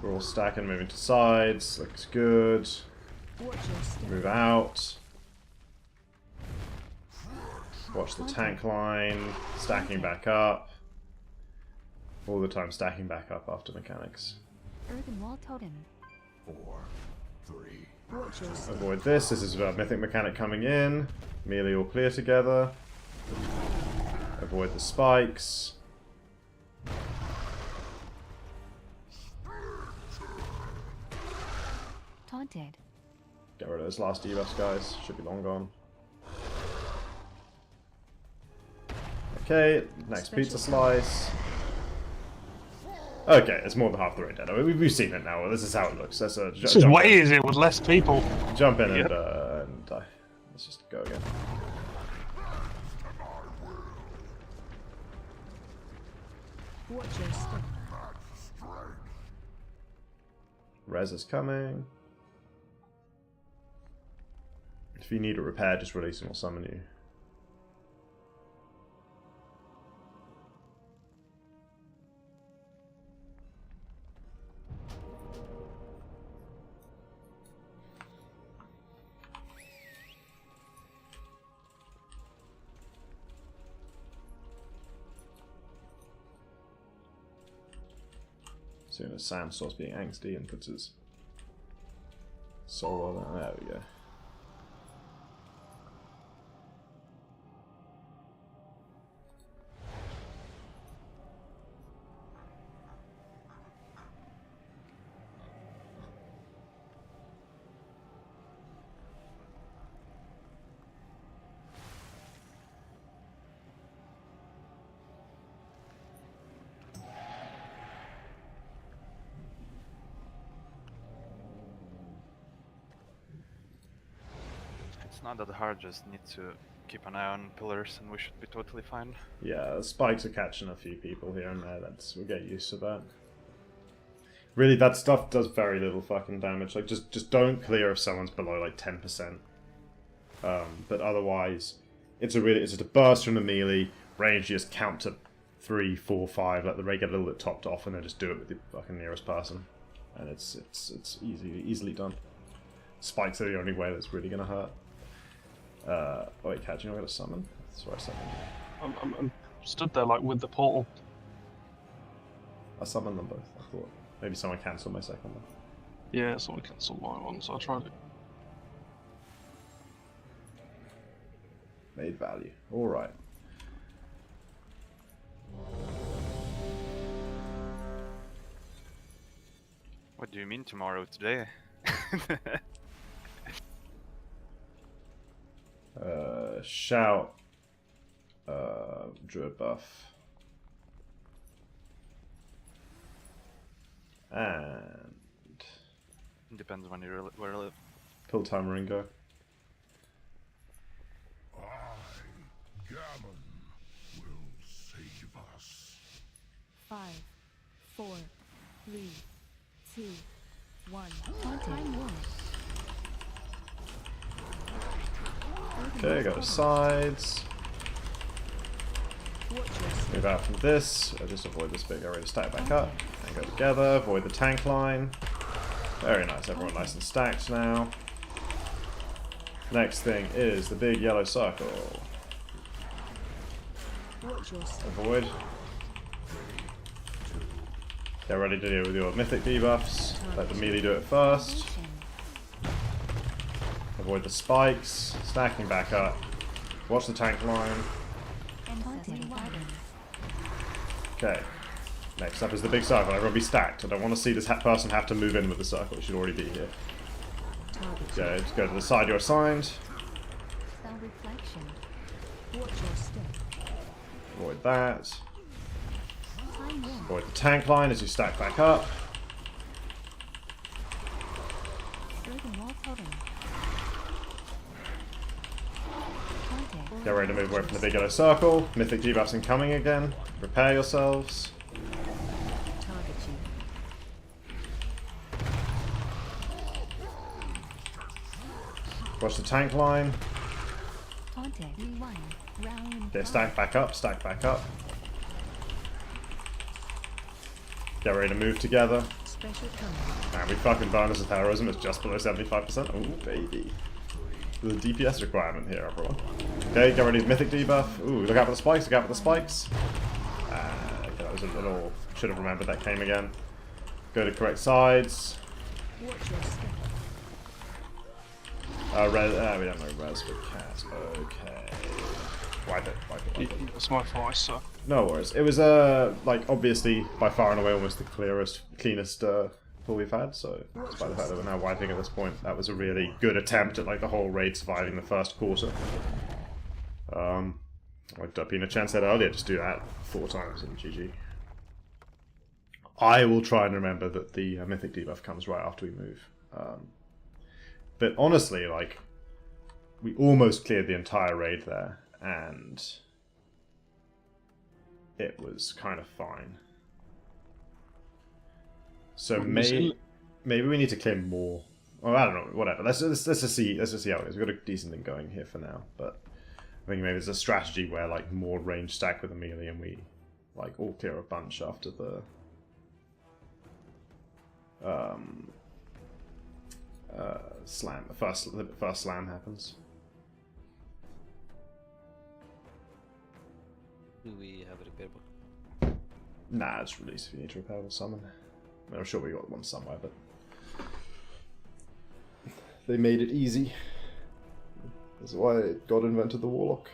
[SPEAKER 4] We're all stacking, moving to sides. Looks good. Move out. Watch the tank line. Stacking back up. All the time stacking back up after mechanics.
[SPEAKER 3] Earthen wall totem.
[SPEAKER 2] 4, 3.
[SPEAKER 1] Watch your step.
[SPEAKER 4] Avoid this. This is a Mythic mechanic coming in. Melee all clear together. Avoid the spikes.
[SPEAKER 3] Haunted.
[SPEAKER 4] Get rid of those last debuffs, guys. Should be long gone. Okay, next pizza slice. Okay, it's more than half the way dead. I mean, we've seen it now. This is how it looks. Let's,
[SPEAKER 7] this is way easier with less people.
[SPEAKER 4] Jump in and die. Let's just go again.
[SPEAKER 1] Watch your step.
[SPEAKER 4] Res is coming. If you need a repair, just release him or summon you. As soon as Sam starts being angsty and puts his soul on there we go.
[SPEAKER 9] It's not that hard, just need to keep an eye on pillars and we should be totally fine.
[SPEAKER 4] Yeah, the spikes are catching a few people here and there, we'll get used to that. Really, that stuff does very little fucking damage. Like, just don't clear if someone's below like 10%. But otherwise, it's just a burst from the melee, range, you just count to 3, 4, 5, let the raid get a little bit topped off, and then just do it with the fucking nearest person. And it's easily done. Spikes are the only way that's really gonna hurt. Oh wait, catching, I'm gonna summon. That's where I summoned.
[SPEAKER 7] I'm stood there like with the portal.
[SPEAKER 4] I summoned them both. I thought maybe someone cancelled my second one.
[SPEAKER 7] Yeah, someone cancelled my one, so I tried it.
[SPEAKER 4] Made value. All right.
[SPEAKER 9] What do you mean tomorrow? Today?
[SPEAKER 4] Shout. Druid buff. And
[SPEAKER 9] depends when you where live.
[SPEAKER 4] Pill time Ringo.
[SPEAKER 14] Gammon will save us.
[SPEAKER 1] 5, 4, 3, 2, 1.
[SPEAKER 3] Time war.
[SPEAKER 4] Okay, go to sides. Move out from this. I'll just avoid this bit. Get ready to stack back up. And go together. Avoid the tank line. Very nice. Everyone nice and stacked now. Next thing is the big yellow circle. Avoid. Get ready to deal with your mythic debuffs. Let the melee do it first. Avoid the spikes. Stacking back up. Watch the tank line. Okay. Next up is the big circle. Everyone be stacked. I don't want to see this person have to move in with the circle. It should already be here. Okay, just go to the side you're assigned. Avoid that. Avoid the tank line as you stack back up. Get ready to move away from the big yellow circle. Mythic debuffs incoming again. Prepare yourselves. Watch the tank line. Okay, stack back up, stack back up. Get ready to move together. Man, we fucking bonus of terrorism is just below 75%. Oh, baby. There's a DPS requirement here, everyone. Okay, get ready to mythic debuff. Ooh, look out for the spikes, look out for the spikes. Okay, that was a little... Should have remembered that came again. Go to correct sides. We don't know res for cat. Okay. Wipe it, wipe it, wipe it.
[SPEAKER 7] It's my fault, sir.
[SPEAKER 4] No worries. It was, like, obviously, by far and away, almost the cleanest pull we've had, so despite the fact that we're now wiping at this point, that was a really good attempt at like the whole raid surviving the first quarter. I'd been a chance that earlier, just do that 4 times and GG. I will try and remember that the Mythic debuff comes right after we move. But honestly, like, we almost cleared the entire raid there, and it was kind of fine. So maybe we need to clear more. Well, I don't know. Whatever. Let's just see how it is. We've got a decent thing going here for now, but I think maybe there's a strategy where like more range stack with a melee, and we like all clear a bunch after the slam. The first slam happens.
[SPEAKER 15] Do we have a repairable?
[SPEAKER 4] Nah, it's release if you need a repairable summon. I mean, I'm sure we got one somewhere, but they made it easy. That's why God invented the Warlock.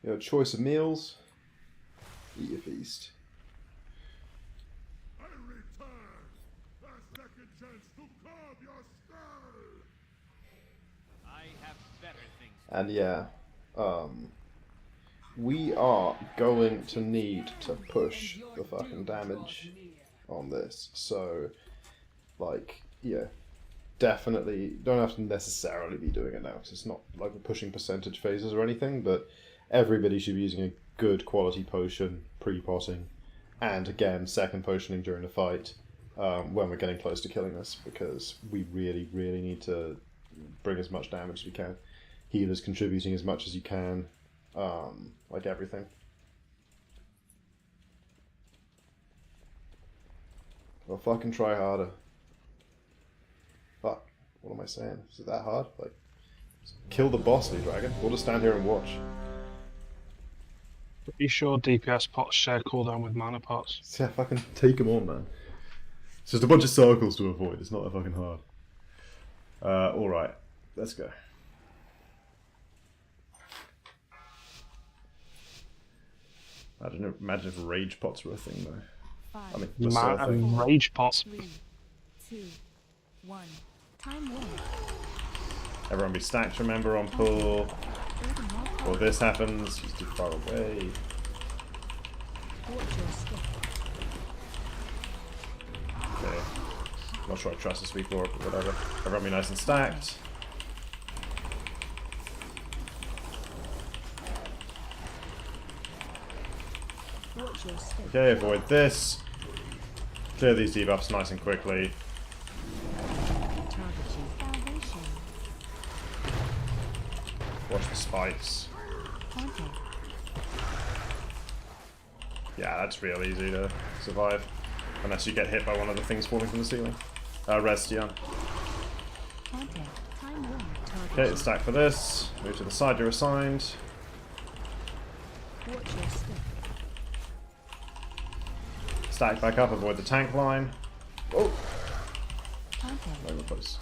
[SPEAKER 4] Your choice of meals. Eat your feast.
[SPEAKER 14] I return. A second chance to carve your skull.
[SPEAKER 2] I have better things.
[SPEAKER 4] And yeah, we are going to need to push the fucking damage on this. So, like, yeah, definitely don't have to necessarily be doing it now, because it's not like we're pushing percentage phases or anything, but everybody should be using a good quality potion pre-potting, and again, second potioning during the fight when we're getting close to killing this, because we really, really need to bring as much damage as we can. Healers contributing as much as you can, like everything. Well, fucking try harder. Fuck, what am I saying? Is it that hard? Like, kill the bossly dragon. We'll just stand here and watch.
[SPEAKER 7] Pretty sure DPS pots share cooldown with mana pots.
[SPEAKER 4] Yeah, fucking take them on, man. It's just a bunch of circles to avoid. It's not that fucking hard. Alright, let's go. I don't know, imagine if rage pots were a thing, though. I mean,
[SPEAKER 7] rage pots.
[SPEAKER 1] 3, 2, 1. Time warning.
[SPEAKER 4] Everyone be stacked, remember, on pull. Before this happens, she's too far away. Okay. Not sure I trust this week lord, but whatever. Everyone be nice and stacked. Okay, avoid this. Clear these debuffs nice and quickly. Watch the spikes. Yeah, that's real easy to survive. Unless you get hit by one of the things falling from the ceiling. Res Dion. Okay, stack for this. Move to the side you're assigned. Stack back up, avoid the tank line. Oh! Not even close.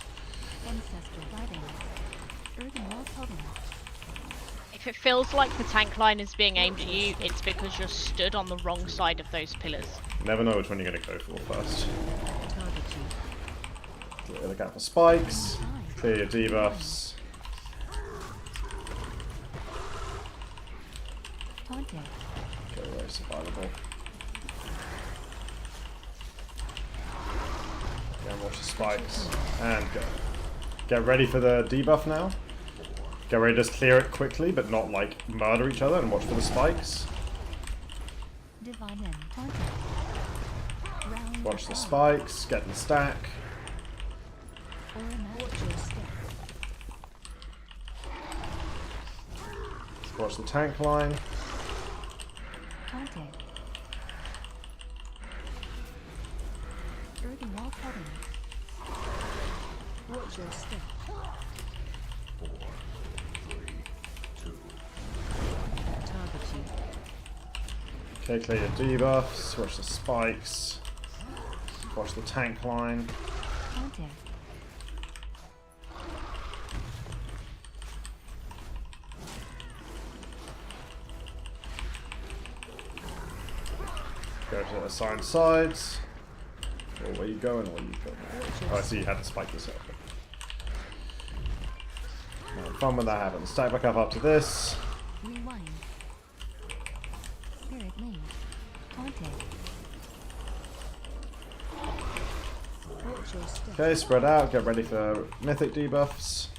[SPEAKER 6] If it feels like the tank line is being aimed at you, it's because you're stood on the wrong side of those pillars.
[SPEAKER 4] Never know which one you're going to go for first. Look out for spikes. Clear your debuffs.
[SPEAKER 3] Taunting.
[SPEAKER 4] Okay, very survivable. Yeah, watch the spikes. And go. Get ready for the debuff now. Get ready to just clear it quickly, but not like murder each other, and watch for the spikes.
[SPEAKER 3] Divine End. Taunting. Rallying
[SPEAKER 4] Watch the
[SPEAKER 3] cry.
[SPEAKER 4] spikes, get the stack.
[SPEAKER 3] Watch your step.
[SPEAKER 4] Watch the tank line.
[SPEAKER 3] Taunting. Earthen Wall Totem.
[SPEAKER 1] Watch your step.
[SPEAKER 14] 4, 3, 2.
[SPEAKER 1] Target you.
[SPEAKER 4] Okay, clear your debuffs. Watch the spikes. Watch the tank line.
[SPEAKER 3] Taunting.
[SPEAKER 4] Go to assigned sides. Or where you going, or you going? Oh, I see you had to spike yourself. No fun when that happens. Stack back up after this.
[SPEAKER 3] Rewind. Spirit Link. Taunting.
[SPEAKER 1] Watch your step.
[SPEAKER 4] Okay, spread out. Get ready for Mythic debuffs.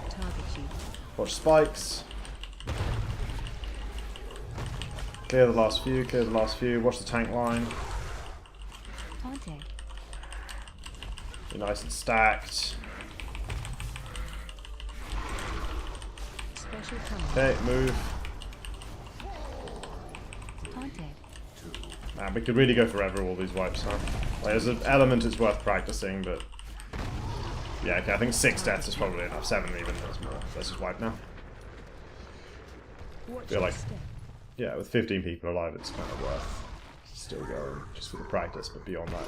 [SPEAKER 1] Target you.
[SPEAKER 4] Watch spikes. Clear the last few. Clear the last few. Watch the tank line.
[SPEAKER 3] Taunting.
[SPEAKER 4] Be nice and stacked.
[SPEAKER 1] Special coming.
[SPEAKER 4] Okay, move.
[SPEAKER 3] Taunted.
[SPEAKER 4] Man, we could really go forever all these wipes, huh? Like, as an element, it's worth practicing, but yeah, okay, I think 6 deaths is probably enough. 7 even. That's more. Let's just wipe now.
[SPEAKER 1] Watch
[SPEAKER 4] Feel
[SPEAKER 1] your
[SPEAKER 4] like,
[SPEAKER 1] step.
[SPEAKER 4] yeah, with 15 people alive, it's kind of worth still going just for the practice, but beyond that.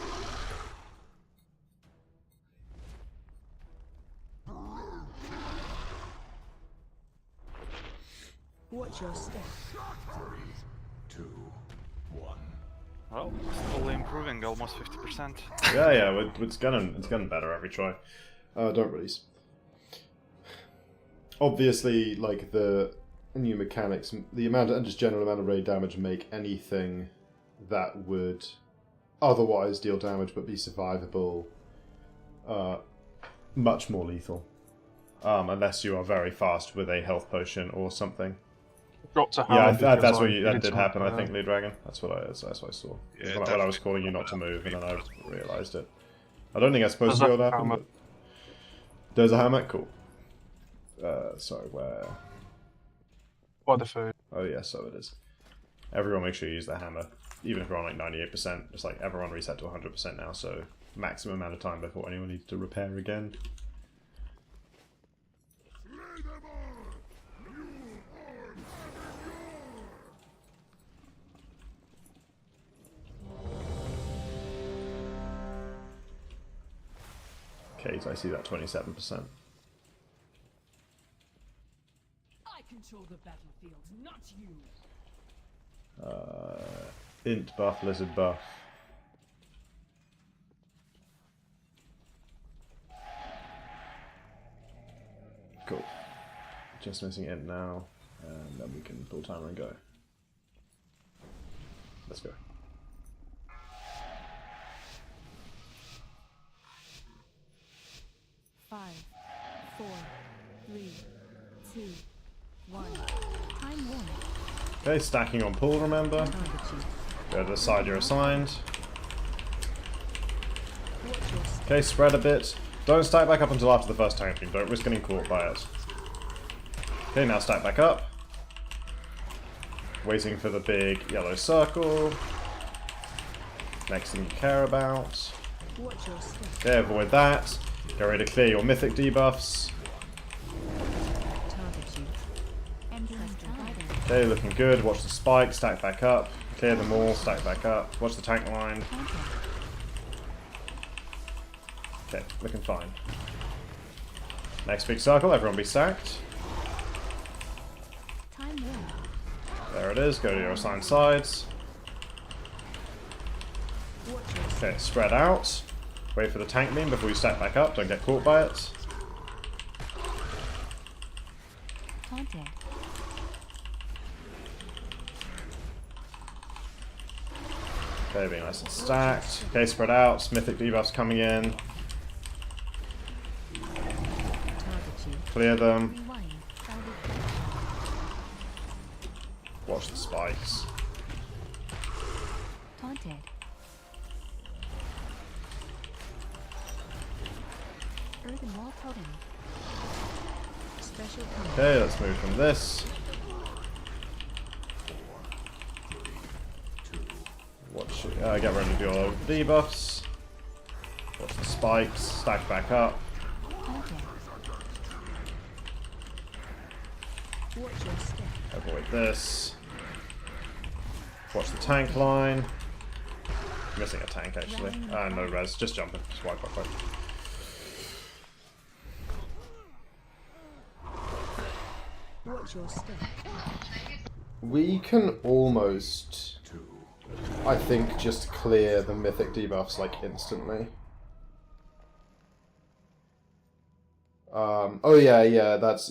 [SPEAKER 1] Watch your step.
[SPEAKER 14] 3, 2, 1.
[SPEAKER 9] Well, slowly improving, almost 50%.
[SPEAKER 4] Yeah, it's getting better every try. Don't release. Obviously, like the new mechanics, the amount and just general amount of raid damage make anything that would otherwise deal damage but be survivable much more lethal. Unless you are very fast with a health potion or something.
[SPEAKER 7] Got to
[SPEAKER 4] Yeah,
[SPEAKER 7] have
[SPEAKER 4] that's what that did happen. I think, Lee Dragon. That's what I saw.
[SPEAKER 11] Yeah,
[SPEAKER 4] when I was calling you not to move, and then I realised it. I don't think that's supposed to be what happened. But there's a hammer. Cool. Sorry, where?
[SPEAKER 7] By the food.
[SPEAKER 4] Oh yeah, so it is. Everyone, make sure you use the hammer, even if you're on like 98%. Just like everyone reset to 100% now, so maximum amount of time before anyone needs to repair again. Okay, so I see that 27%.
[SPEAKER 1] I control the battlefield, not you.
[SPEAKER 4] Int buff, lizard buff. Cool. Just missing int now, and then we can pull timer and go. Let's go.
[SPEAKER 3] Five, 4, 3, 2, 1. Time warning.
[SPEAKER 4] Okay, stacking on pull, remember. Go to the side you're assigned. Okay, spread a bit. Don't stack back up until after the first tanking. Don't risk getting caught by it. Okay, now stack back up. Waiting for the big yellow circle. Next thing you care about. Okay, avoid that. Get ready to clear your mythic debuffs. Okay, looking good. Watch the spike, stack back up. Clear them all, stack back up. Watch the tank line. Okay, looking fine. Next big circle, everyone be stacked. There it is, go to your assigned sides. Okay, spread out. Wait for the tank beam before you stack back up, don't get caught by it.
[SPEAKER 3] Taunting.
[SPEAKER 4] Okay, being nice and stacked. Okay, spread out. Mythic debuffs coming in. Clear them. Watch the spikes.
[SPEAKER 3] Taunted. Earthen wall totem. Special
[SPEAKER 4] Okay, let's move from this. Watch it. Get ready to do all the debuffs. Watch the spikes. Stack back up. Avoid this. Watch the tank line. Missing a tank actually. No res. Just jumping. Just wipe.
[SPEAKER 1] Watch your step.
[SPEAKER 16] We can almost, I think, just clear the mythic debuffs like instantly. Oh yeah, that's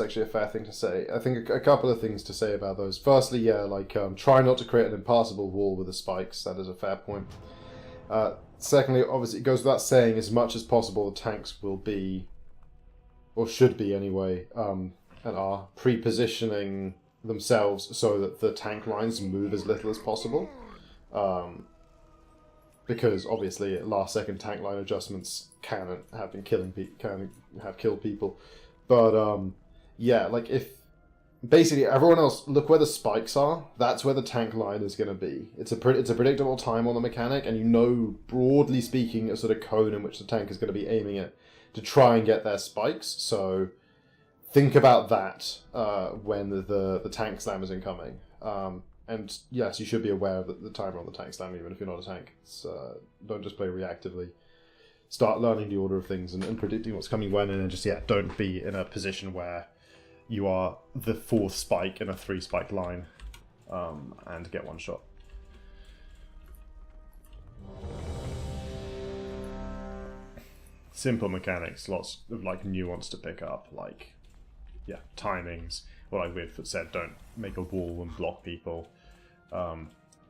[SPEAKER 16] actually a fair thing to say. I think a couple of things to say about those. Firstly, yeah, like try not to create an impassable wall with the spikes. That is a fair point. Secondly, obviously, it goes without saying, as much as possible, the tanks will be, or should be anyway, and are pre-positioning themselves so that the tank lines move as little as possible. Because obviously, last-second tank line adjustments can have killed people. But yeah, like if basically everyone else look where the spikes are, that's where the tank line is going to be. It's a predictable time on the mechanic, and you know, broadly speaking, a sort of cone in which the tank is going to be aiming at to try and get their spikes. So think about that when the tank slam is incoming. And yes, you should be aware of the timer on the tank slam, even if you're not a tank. Don't just play reactively. Start learning the order of things and predicting what's coming when, and then just, don't be in a position where you are the 4th spike in a 3-spike line and get one shot. Simple mechanics, lots of nuance to pick up, timings, or like Weird said, don't make a wall and block people.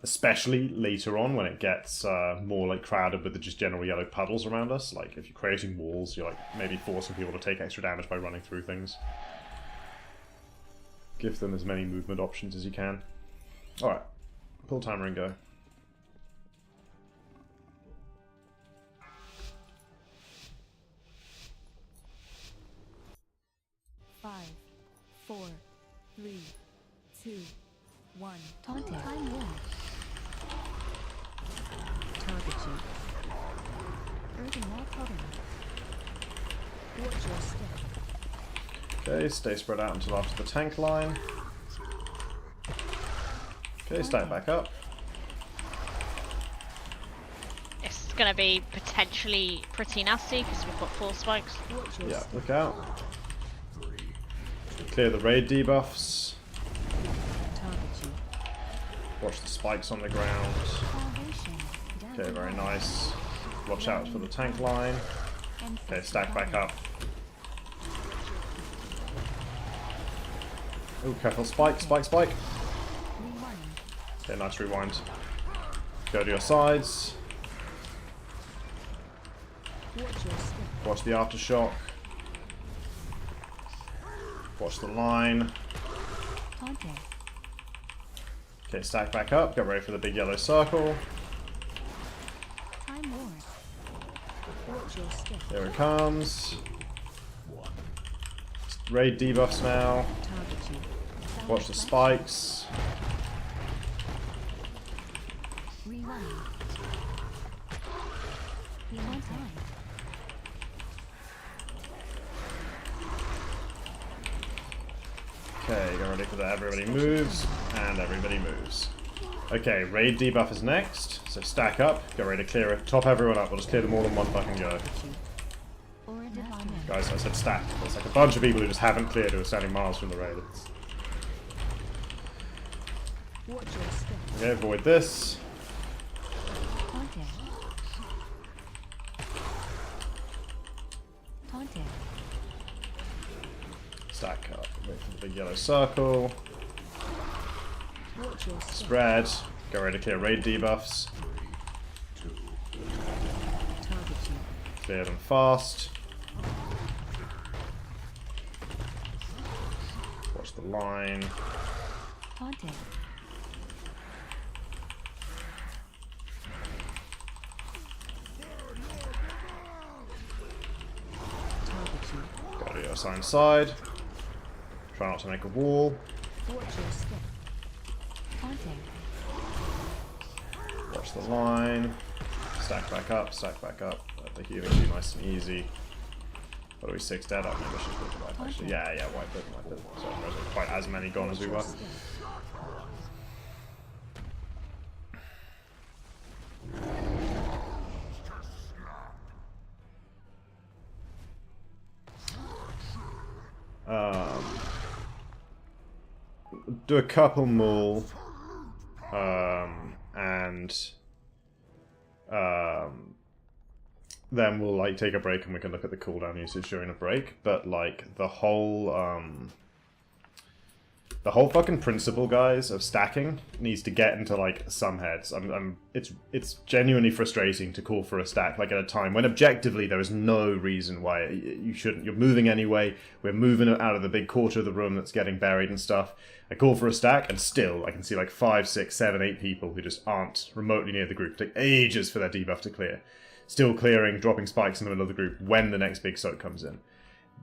[SPEAKER 16] Especially later on when it gets more crowded with the just general yellow puddles around us. Like if you're creating walls, you're maybe forcing people to take extra damage by running through things. Give them as many movement options as you can. Alright, pull timer and go.
[SPEAKER 3] Five, 4, 3, 2, 1. Taunting. Time warm.
[SPEAKER 1] Target you.
[SPEAKER 3] Earthen wall totem.
[SPEAKER 1] Watch your step.
[SPEAKER 4] Okay, stay spread out until after the tank line. Okay, stack back up.
[SPEAKER 6] It's going to be potentially pretty nasty because we've got 4 spikes.
[SPEAKER 4] Yeah, look out. Clear the raid debuffs. Watch the spikes on the ground. Okay, very nice. Watch out for the tank line. Okay, stack back up. Oh, careful, spike. Okay, nice rewind. Go to your sides. Watch the aftershock. Watch the line. Okay, stack back up. Get ready for the big yellow circle. There it comes. Raid debuffs now. Watch the spikes. Okay, get ready for that. Everybody moves, and everybody moves. Okay, raid debuff is next, so stack up, get ready to clear it. Top everyone up, we'll just clear them all in one fucking go. Guys, I said stack. There's a bunch of people who just haven't cleared who are standing miles from the raid. Okay, avoid this.
[SPEAKER 3] Taunting.
[SPEAKER 4] Stack up. Wait for the big yellow circle.
[SPEAKER 1] Watch your step.
[SPEAKER 4] Spread. Go ready to clear raid debuffs.
[SPEAKER 1] Targeting.
[SPEAKER 4] Clear them fast. Watch the line.
[SPEAKER 3] Taunting.
[SPEAKER 1] Targeting.
[SPEAKER 4] Go to your assigned side. Try not to make a wall.
[SPEAKER 1] Watch your step.
[SPEAKER 3] Taunting.
[SPEAKER 4] Watch the line. Stack back up, stack back up. Let the healing be nice and easy. What are we, 6 dead? Oh, maybe I should put the wipe actually. Yeah, wipe it. So there wasn't quite as many gone as we were. Do a couple more, and then we'll like take a break and we can look at the cooldown usage during a break. But like the whole fucking principle, guys, of stacking needs to get into like some heads. It's genuinely frustrating to call for a stack like at a time when objectively there is no reason why you shouldn't. You're moving anyway. We're moving out of the big quarter of the room that's getting buried and stuff. I call for a stack and still I can see like 5, 6, 7, 8 people who just aren't remotely near the group. Take ages for their debuff to clear. Still clearing, dropping spikes in the middle of the group when the next big soak comes in.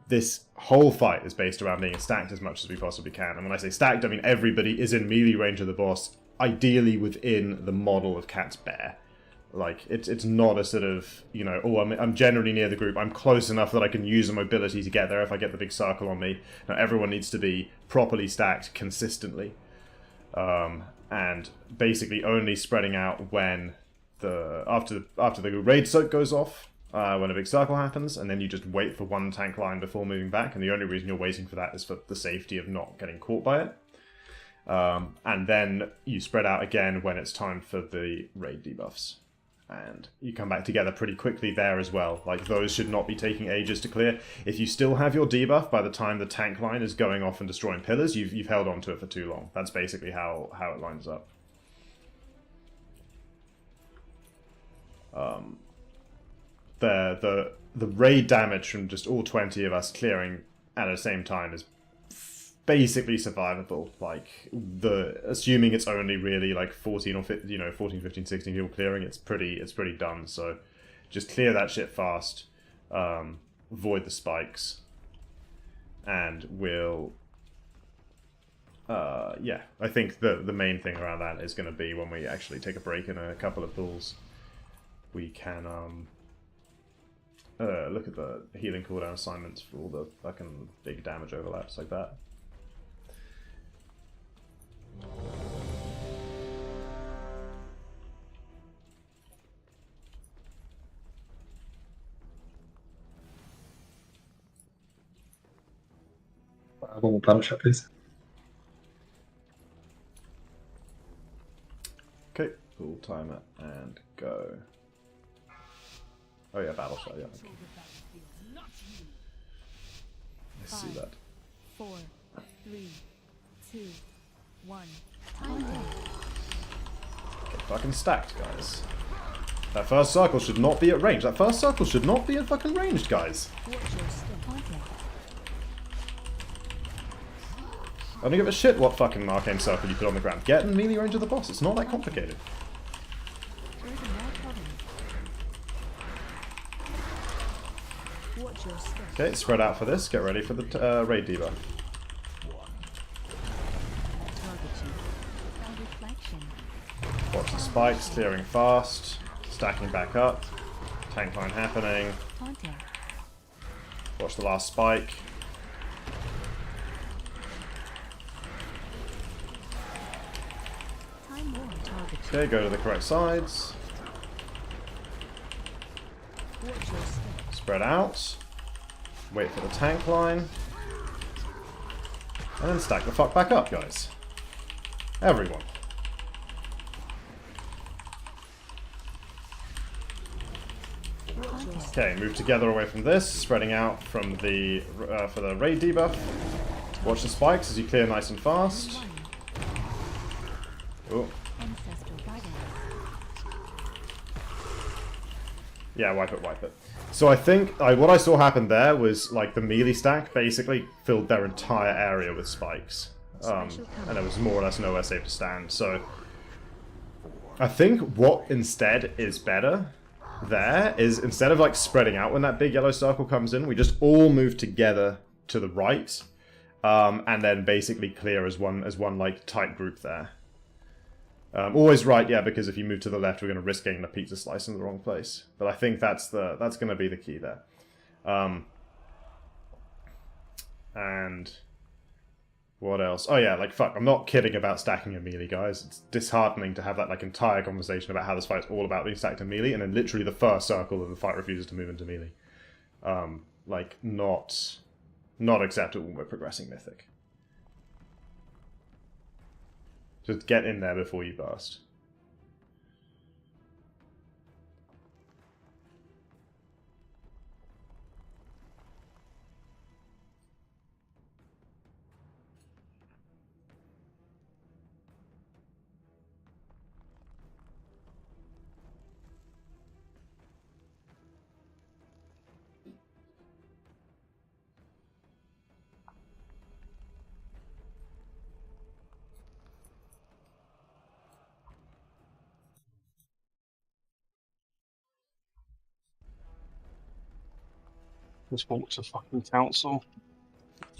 [SPEAKER 4] This whole fight is based around being stacked as much as we possibly can. And when I say stacked, I mean everybody is in melee range of the boss, ideally within the model of Cat's Bear. Like, it's not a sort of, you know, oh, I'm generally near the group, I'm close enough that I can use a mobility to get there if I get the big circle on me. Now, everyone needs to be properly stacked consistently. And basically only spreading out when after the raid soak goes off, when a big circle happens, and then you just wait for one tank line before moving back, and the only reason you're waiting for that is for the safety of not getting caught by it. And then you spread out again when it's time for the raid debuffs. And you come back together pretty quickly there as well. Like, those should not be taking ages to clear. If you still have your debuff by the time the tank line is going off and destroying pillars, you've held on to it for too long. That's basically how it lines up. The raid damage from just all 20 of us clearing at the same time is basically survivable. Like, assuming it's only really like 14 or 15, you know, 14, 15, 16 people clearing, it's pretty done. So just clear that shit fast, avoid the spikes, and we'll yeah, I think the main thing around that is going to be when we actually take a break in a couple of pools, we can look at the healing cooldown assignments for all the fucking big damage overlaps like that.
[SPEAKER 12] One more battle shot, please.
[SPEAKER 4] Okay, full timer and go. Oh yeah, battle shot, yeah. Okay. I see that.
[SPEAKER 3] 4, 3, 2, 1.
[SPEAKER 4] Get fucking stacked, guys. That first circle should not be at range. That first circle should not be at fucking ranged, guys. I don't give a shit what fucking arcane circle you put on the ground. Get in melee range of the boss. It's not that complicated. Okay, spread out for this. Get ready for the raid debuff. Watch the spikes, clearing fast, stacking back up, tank line happening. Watch the last spike. Okay, go to the correct sides. Spread out. Wait for the tank line. And then stack the fuck back up, guys. Everyone. Okay, move together away from this, spreading out from the for the raid debuff. Watch the spikes as you clear nice and fast. Oh. Yeah, wipe it. So I think what I saw happen there was like the melee stack basically filled their entire area with spikes. And there was more or less nowhere safe to stand. So I think what instead is better there is instead of like spreading out when that big yellow circle comes in, we just all move together to the right, and then basically clear as one like tight group there. Always right, yeah, because if you move to the left, we're going to risk getting the pizza slice in the wrong place. But I think that's going to be the key there. And what else? Oh yeah, like fuck, I'm not kidding about stacking a melee, guys. It's disheartening to have that like entire conversation about how this fight's all about being stacked in melee, and then literally the first circle of the fight refuses to move into melee. Like not acceptable when we're progressing Mythic. Just get in there before you burst.
[SPEAKER 7] Just walk to fucking council.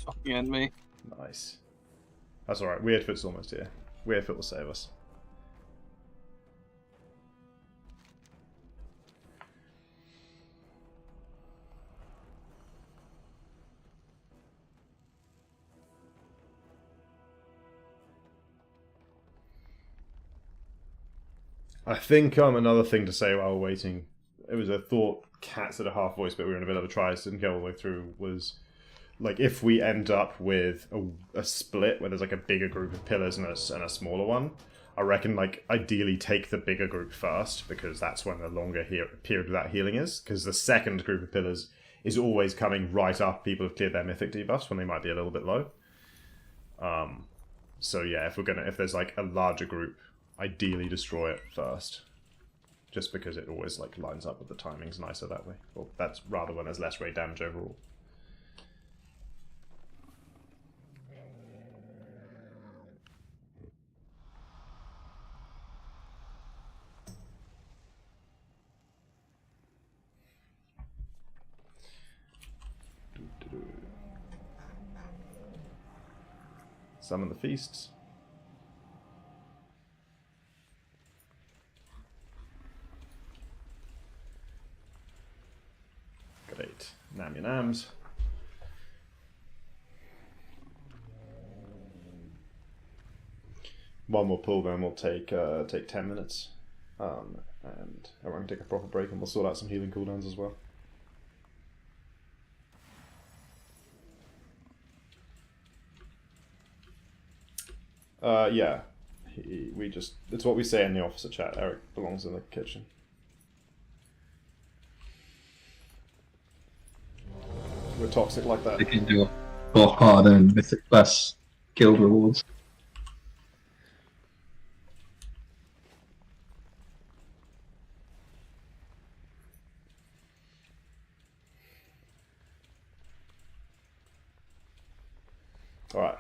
[SPEAKER 7] Fucking end me.
[SPEAKER 4] Nice. That's alright. Weirdfoot's almost here. Weirdfoot will save us. I think another thing to say while we're waiting, it was a thought Cat said a half voice, but we were in a bit of a try, so didn't go all the way through, was like if we end up with a split where there's like a bigger group of pillars and a smaller one, I reckon like ideally take the bigger group first, because that's when the longer period without healing is, because the second group of pillars is always coming right after people have cleared their mythic debuffs when they might be a little bit low. So yeah, if there's like a larger group, ideally destroy it first. Just because it always like lines up with the timings nicer that way. Well, that's rather when there's less raid damage overall. Summon the feasts. Great. Nam your nams. One more pull, then we'll take 10 minutes. And everyone can take a proper break, and we'll sort out some healing cooldowns as well. Yeah. It's what we say in the officer chat. Eric belongs in the kitchen. We're toxic like that.
[SPEAKER 12] They can do more hard and Mythic less guild rewards.
[SPEAKER 4] Alright.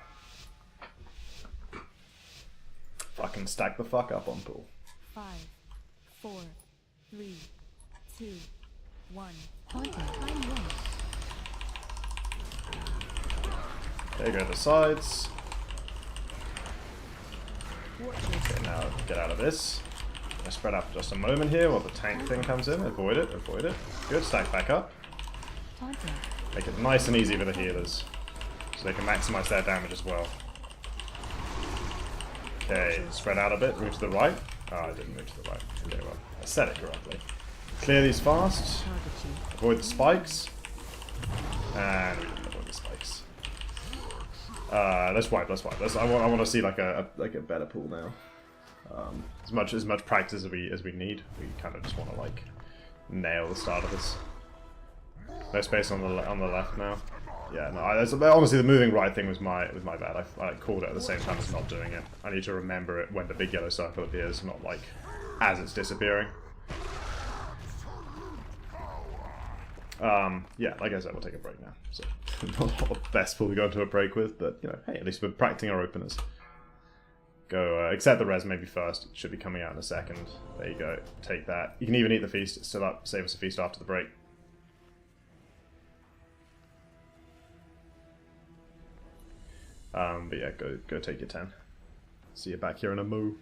[SPEAKER 4] Fucking stack the fuck up on pool.
[SPEAKER 3] 5, 4, 3, 2, 1. Time one.
[SPEAKER 4] Okay, go to the sides. Okay, now get out of this. I'm gonna spread out for just a moment here while the tank thing comes in. Avoid it, avoid it. Good, stack back up. Make it nice and easy for the healers, so they can maximize their damage as well. Okay, spread out a bit, move to the right. Oh, I didn't move to the right. Okay, well, I said it correctly. Clear these fast. Avoid the spikes. And we didn't avoid the spikes. Let's wipe. I want to see like a better pool now. As much practice as we need. We kind of just want to like nail the start of this. No space on the left now. Yeah, no. Honestly, the moving right thing was my bad. I called it at the same time as not doing it. I need to remember it when the big yellow circle appears, not like as it's disappearing. Yeah, like I said, we'll take a break now. So not the best pull to go into a break with, but you know, hey, at least we're practicing our openers. Go accept the res maybe first. It should be coming out in a second. There you go. Take that. You can even eat the feast. It's still up. Save us a feast after the break. But yeah, go take your 10. See you back here in a moo.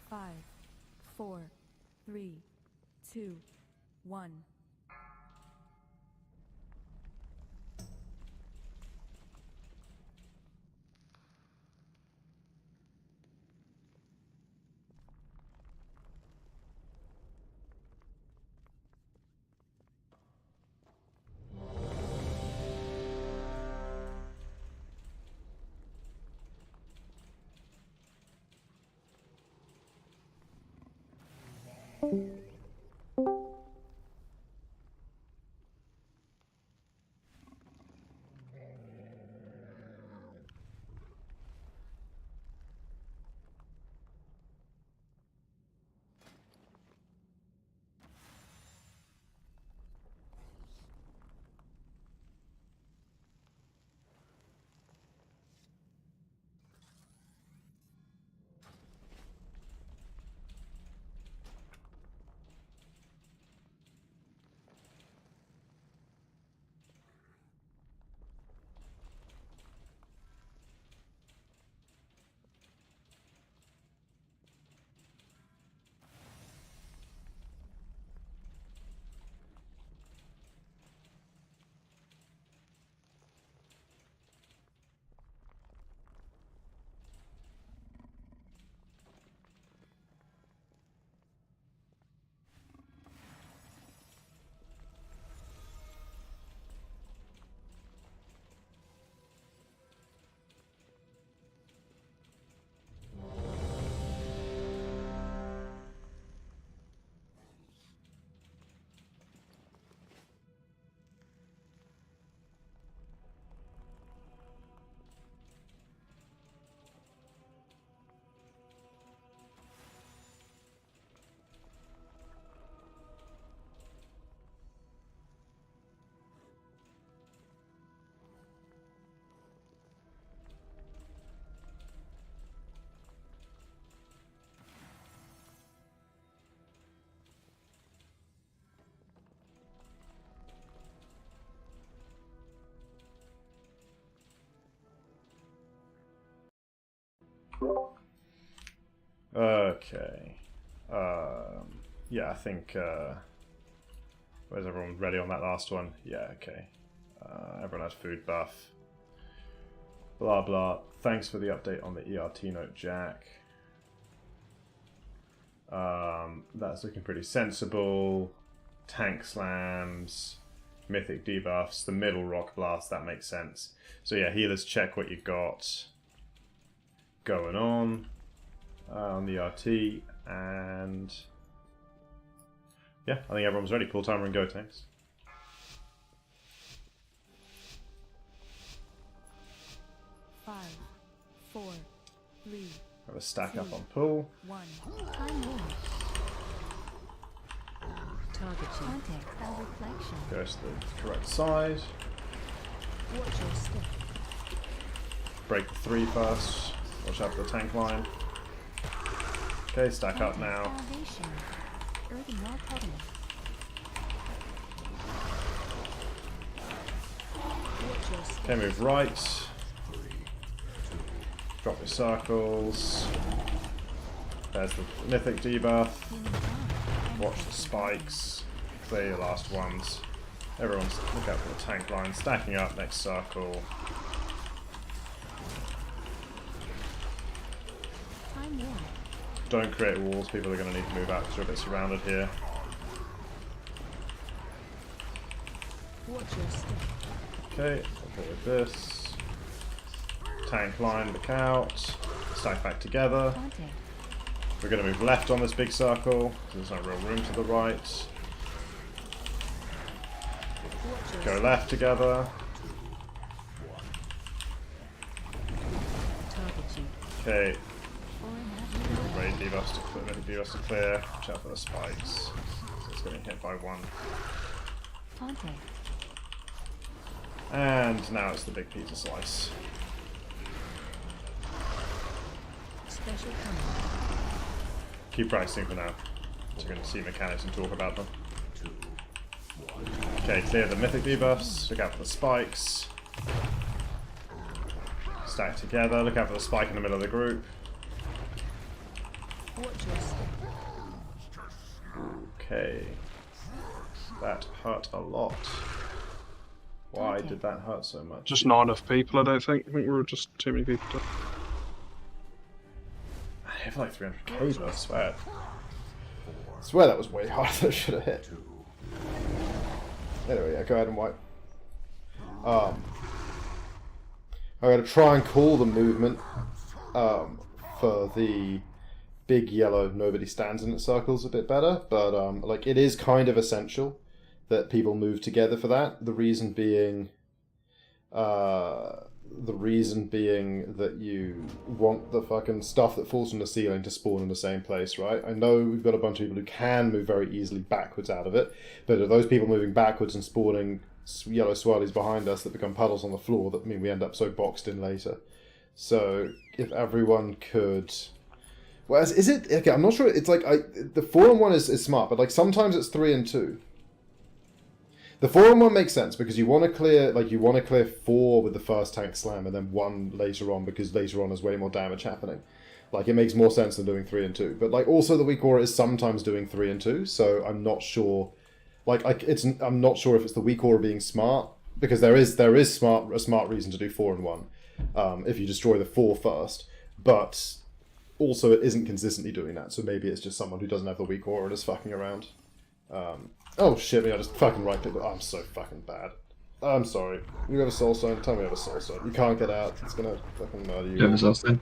[SPEAKER 3] 5, 4, 3, 2, 1.
[SPEAKER 4] Okay. Yeah, I think... where's everyone ready on that last one? Yeah, okay. Everyone had food buff. Blah, blah. Thanks for the update on the ERT note, Jack. That's looking pretty sensible. Tank slams. Mythic debuffs. The middle rock blast, that makes sense. So yeah, healers, check what you got going on the RT, and yeah, I think everyone's ready. Pull timer and go, tanks.
[SPEAKER 3] Five, 4, 3.
[SPEAKER 4] Have a stack up on pull.
[SPEAKER 3] 1. Time war.
[SPEAKER 1] Target you.
[SPEAKER 3] Contact our reflection.
[SPEAKER 4] Goes to the correct side.
[SPEAKER 3] Watch your step.
[SPEAKER 4] Break the 3 first. Watch out for the tank line. Okay, stack up now.
[SPEAKER 3] Foundation. Earthen wall covenant. Watch your step.
[SPEAKER 4] Okay, move right. Drop your circles. There's the mythic debuff. Watch the spikes. Clear your last ones. Everyone's look out for the tank line. Stacking up next circle.
[SPEAKER 3] Time war.
[SPEAKER 4] Don't create walls. People are going to need to move out because you're a bit surrounded here.
[SPEAKER 3] Watch your step.
[SPEAKER 4] Okay, I'll go with this. Tank line, look out. Stack back together.
[SPEAKER 3] Contact.
[SPEAKER 4] We're going to move left on this big circle. There's no real room to the right. Go left together. Okay. Raid debuffs to clear. Debuffs to clear. Watch out for the spikes. So it's getting hit by 1.
[SPEAKER 3] Contact.
[SPEAKER 4] And now it's the big pizza slice.
[SPEAKER 1] Special coming.
[SPEAKER 4] Keep practicing for now. So you're going to see mechanics and talk about them. Okay, clear the mythic debuffs. Look out for the spikes. Stack together. Look out for the spike in the middle of the group.
[SPEAKER 3] Watch your step.
[SPEAKER 4] Okay. That hurt a lot. Why did that hurt so much?
[SPEAKER 7] Just not enough people, I don't think. I think we were just too many people to...
[SPEAKER 4] I have like 300k, though, I swear. I swear that was way harder than I should have hit. Anyway, yeah, go ahead and wipe. I'm going to try and call the movement for the
[SPEAKER 16] big yellow nobody stands in its circles a bit better, but like it is kind of essential that people move together for that. The reason being that you want the fucking stuff that falls from the ceiling to spawn in the same place, right? I know we've got a bunch of people who can move very easily backwards out of it, but are those people moving backwards and spawning yellow swirlies behind us that become puddles on the floor that mean we end up so boxed in later? So if everyone could... Well, is it... Okay, I'm not sure. It's like... the 4-on-1 is smart, but like sometimes it's 3 and 2. The 4-on-1 makes sense because you want to clear 4 with the first tank slam and then 1 later on because later on there's way more damage happening. Like it makes more sense than doing 3 and 2. But like also the weak aura is sometimes doing 3 and 2, so I'm not sure. I'm not sure if it's the weak aura being smart because there is a smart reason to do 4 and 1 if you destroy the 4 first, but also it isn't consistently doing that. So maybe it's just someone who doesn't have the weak aura and is fucking around. Oh shit, I just fucking right-clicked it. I'm so fucking bad. I'm sorry. You have a soul stone? Tell me you have a soul stone. You can't get out. It's gonna fucking murder you.
[SPEAKER 12] You have a soul stone?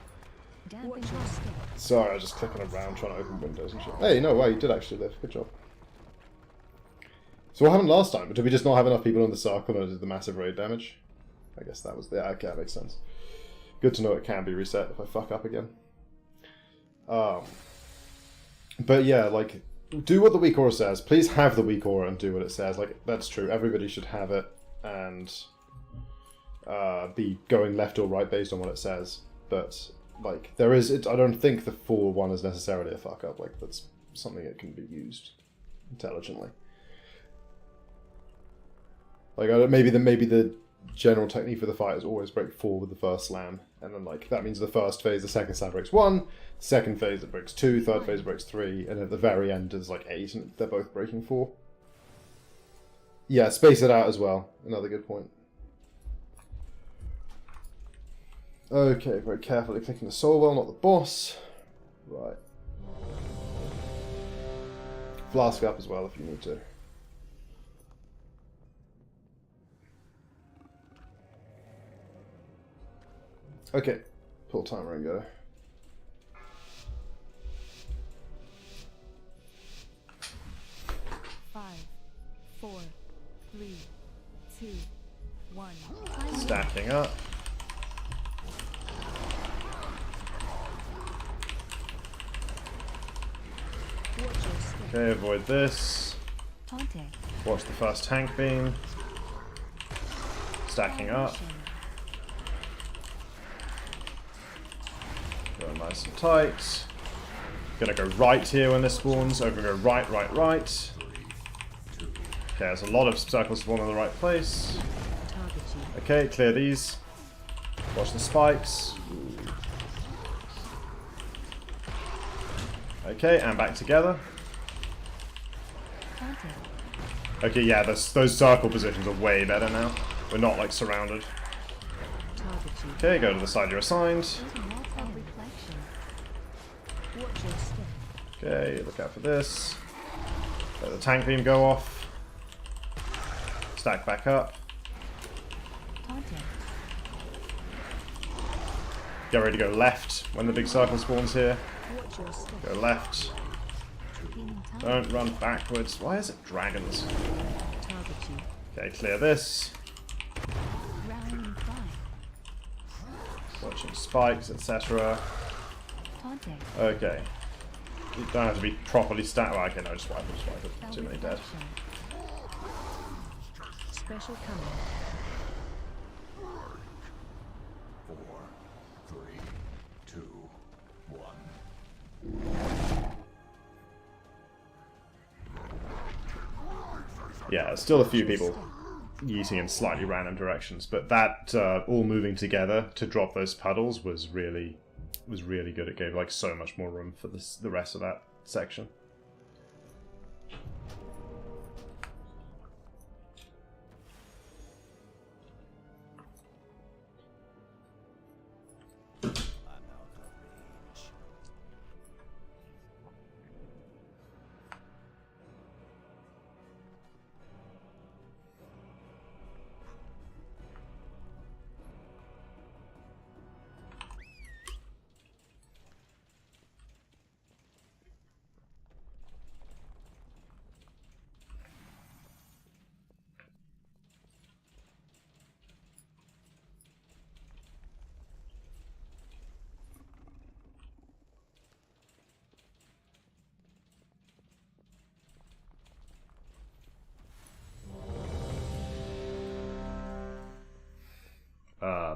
[SPEAKER 16] Sorry, I was just clicking around trying to open windows and shit. Hey, no, wow, you did actually live. Good job. So what happened last time? Did we just not have enough people in the circle and it did the massive raid damage? I guess that was... Yeah, okay, that makes sense. Good to know it can be reset if I fuck up again. But yeah, like... Do what the weak aura says. Please have the weak aura and do what it says. Like, that's true. Everybody should have it and be going left or right based on what it says. But, like, there is... I don't think the 4-1 is necessarily a fuck-up. Like, that's something that can be used intelligently. Like, maybe the general technique for the fight is always break 4 with the first slam. And then, like, that means the first phase, the second slam breaks 1, second phase it breaks 2, third phase it breaks 3, and at the very end it's like 8, and they're both breaking 4. Yeah, space it out as well. Another good point. Okay, very carefully clicking the soul well, not the boss. Right. Flask up as well if you need to. Okay, pull timer and go. Stacking up. Okay, avoid this. Watch the first tank beam. Stacking up. Go nice and tight. Gonna go right here when this spawns. Over go right, right, right. Okay, there's a lot of circles spawn in the right place. Okay, clear these. Watch the spikes. Okay, and back together. Okay, yeah, those circle positions are way better now. We're not, like, surrounded. Okay, go to the side you're assigned. Okay, look out for this. Let the tank beam go off. Stack back up. Get ready to go left when the big circle spawns here. Go left. Don't run backwards. Why is it dragons? Okay, clear this. Watching spikes, etc. Okay. You don't have to be properly stacked. Well, okay, no, just wipe it. Too many dead.
[SPEAKER 1] Special coming.
[SPEAKER 14] 4, 3, 2, 1.
[SPEAKER 16] Yeah, still a few people yeeting in slightly random directions, but that all moving together to drop those puddles was really good. It gave like so much more room for the rest of that section.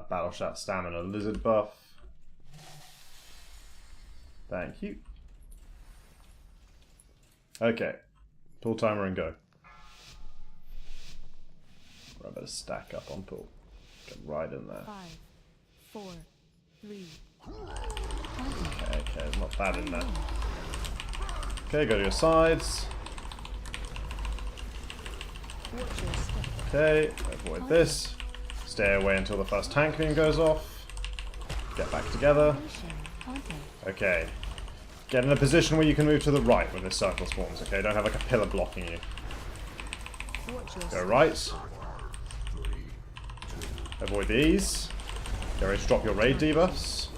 [SPEAKER 4] Battle Shout Stamina Lizard buff. Thank you. Okay. Pull timer and go. I better stack up on pull. Get right in there.
[SPEAKER 1] 5, 4, 3.
[SPEAKER 4] Okay, there's not bad in there. Okay, go to your sides. Okay, avoid this. Stay away until the first tank beam goes off. Get back together. Okay. Get in a position where you can move to the right when this circle spawns, okay? Don't have like a pillar blocking you. Go right. Avoid these. Get ready to drop your raid debuffs.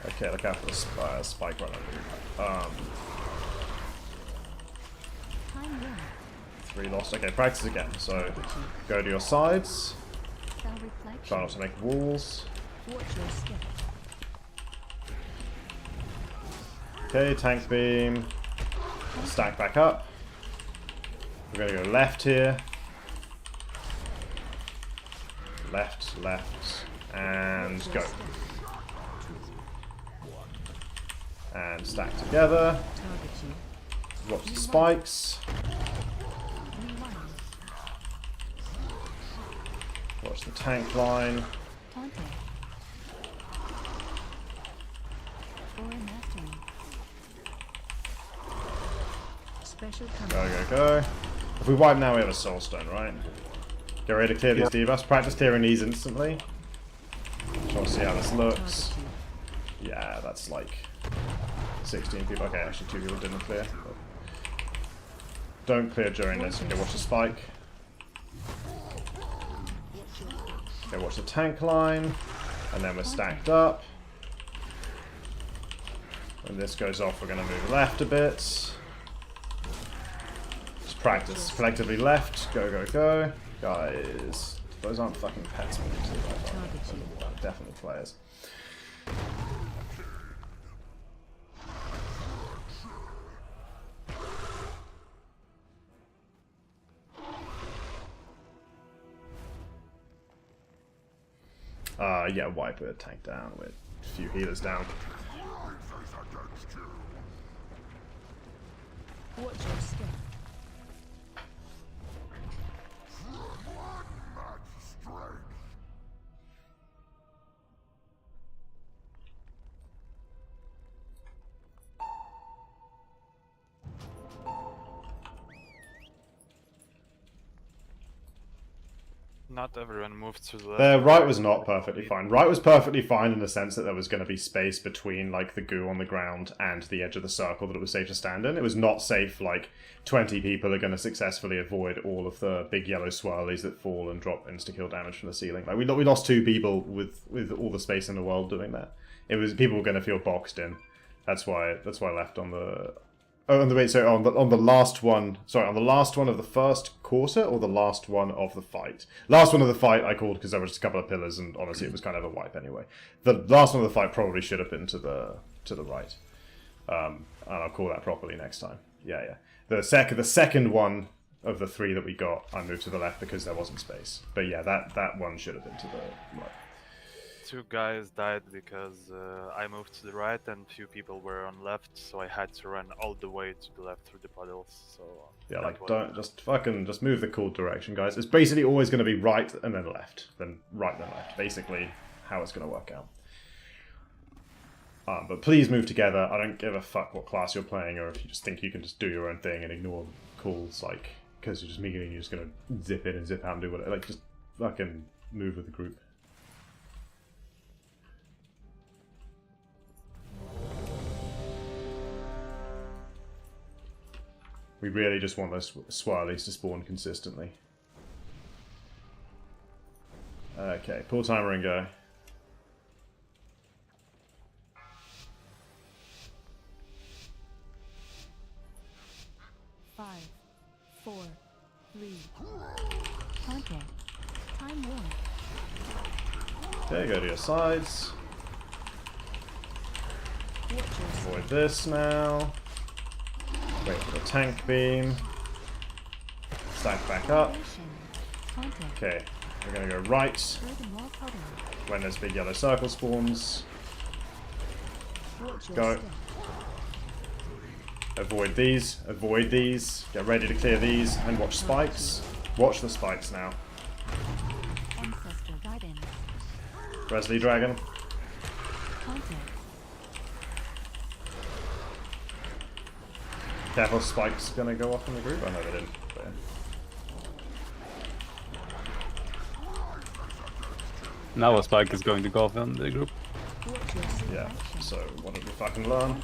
[SPEAKER 4] Okay, look out for the spike runner. 3 lost. Okay, practice again. So, go to your sides. Try not to make walls. Okay, tank beam. Stack back up. We're going to go left here. Left, left, and go. And stack together. Watch the spikes. Watch the tank line. Go, go, go. If we wipe now, we have a soul stone, right? Get ready to clear these debuffs. Practice clearing these instantly. Try to see how this looks. Yeah, that's like 16 people. Okay, actually 2 people didn't clear. But don't clear during this. Okay, watch the spike. Okay, watch the tank line. And then we're stacked up. When this goes off, we're going to move left a bit. Just practice. Collectively left. Go, go, go. Guys, those aren't fucking pets. Definitely players. Yeah, wipe a tank down with a few healers down.
[SPEAKER 1] Watch your step.
[SPEAKER 9] Not everyone moved to the left.
[SPEAKER 4] Right was not perfectly fine. Right was perfectly fine in the sense that there was going to be space between like the goo on the ground and the edge of the circle that it was safe to stand in. It was not safe, like 20 people are going to successfully avoid all of the big yellow swirlies that fall and drop insta-kill damage from the ceiling. Like we lost 2 people with all the space in the world doing that. It was people were going to feel boxed in. That's why I left on the... Oh, on the last one. Sorry, on the last one of the first quarter, or the last one of the fight. Last one of the fight I called because there were just a couple of pillars, and honestly, it was kind of a wipe anyway. The last one of the fight probably should have been to the right, and I'll call that properly next time. Yeah. The second one of the 3 that we got, I moved to the left because there wasn't space. But yeah, that one should have been to the right.
[SPEAKER 9] 2 guys died because I moved to the right and few people were on left, so I had to run all the way to the left through the puddles. So
[SPEAKER 4] yeah, like don't just move the cool direction, guys. It's basically always going to be right and then left, then right then left. Basically, how it's going to work out. But please move together. I don't give a fuck what class you're playing, or if you just think you can just do your own thing and ignore calls, like because you're just meaning you're just going to zip in and zip out and do whatever. Like just fucking move with the group. We really just want those swirlies to spawn consistently. Okay, pull timer and go.
[SPEAKER 1] Five, 4, 3. Okay. Time warp.
[SPEAKER 4] Okay, go to your sides. Avoid this now. Wait for the tank beam. Stack back up. Okay, we're gonna go right when this big yellow circle spawns. Go. Avoid these, avoid these. Get ready to clear these and watch spikes. Watch the spikes now. Wesley Dragon. Careful, spike's gonna go off in the group. I know they didn't. But
[SPEAKER 10] Now a spike is going to go off in the group.
[SPEAKER 4] yeah, so what did we fucking learn?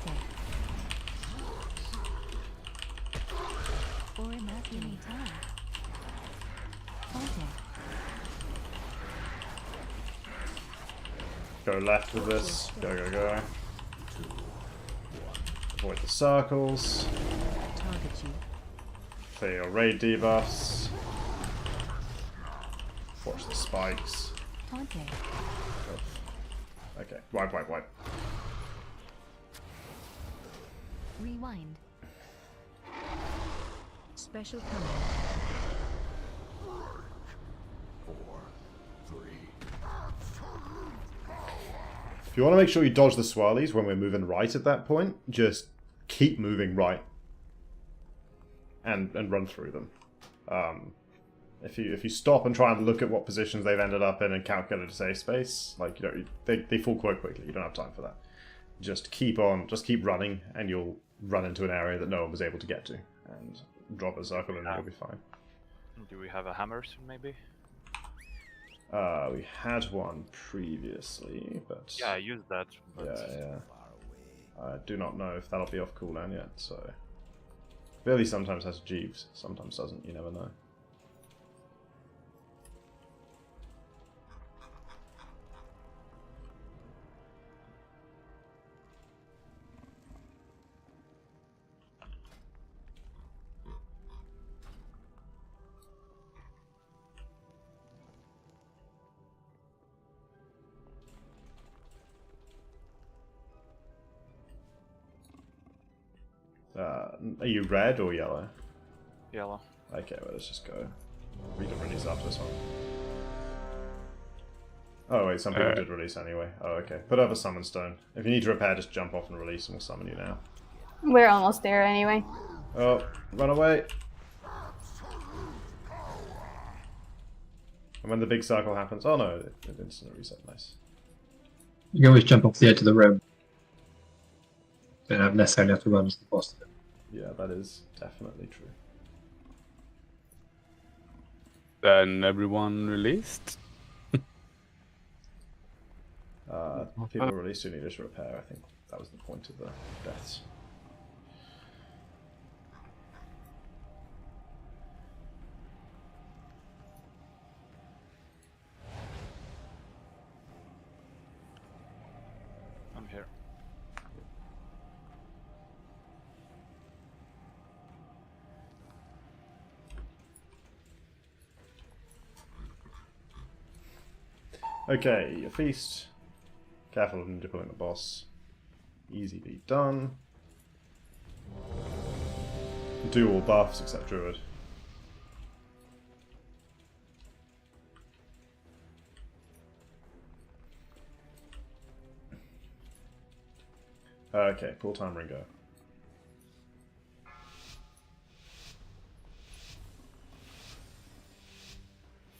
[SPEAKER 4] Go left with this. Go, go, go. Avoid the circles. Clear your raid debuffs. Watch the spikes. Okay, wipe, wipe, wipe.
[SPEAKER 3] Rewind. Special command.
[SPEAKER 14] 4, 3.
[SPEAKER 4] If you want to make sure you dodge the swirlies when we're moving right at that point, just keep moving right and run through them. If you stop and try and look at what positions they've ended up in and calculate a safe space, like they fall quite quickly. You don't have time for that. Just keep running, and you'll run into an area that no one was able to get to, and drop a circle and you'll be fine.
[SPEAKER 9] Do we have a hammer soon, maybe?
[SPEAKER 4] We had one previously, but
[SPEAKER 9] yeah, I used that. But...
[SPEAKER 4] yeah. I do not know if that'll be off cooldown yet. So Billy sometimes has Jeeves, sometimes doesn't. You never know. Are you red or yellow?
[SPEAKER 9] Yellow.
[SPEAKER 4] Okay, well, let's just go. We can release after this one. Oh wait, some people did release anyway. Oh, okay. Put over Summon Stone. If you need to repair, just jump off and release and we'll summon you now.
[SPEAKER 13] We're almost there anyway.
[SPEAKER 4] Oh, run away! And when the big circle happens... Oh no, it instantly reset. Nice.
[SPEAKER 12] You can always jump off the edge of the room. Don't necessarily have to run as the boss.
[SPEAKER 4] Yeah, that is definitely true.
[SPEAKER 10] Then everyone released?
[SPEAKER 4] People released who needed to repair. I think that was the point of the deaths.
[SPEAKER 9] I'm here.
[SPEAKER 4] Okay, your feast. Careful of ninja pulling the boss. Easy be done. Do all buffs except Druid. Okay, pull time Ringo.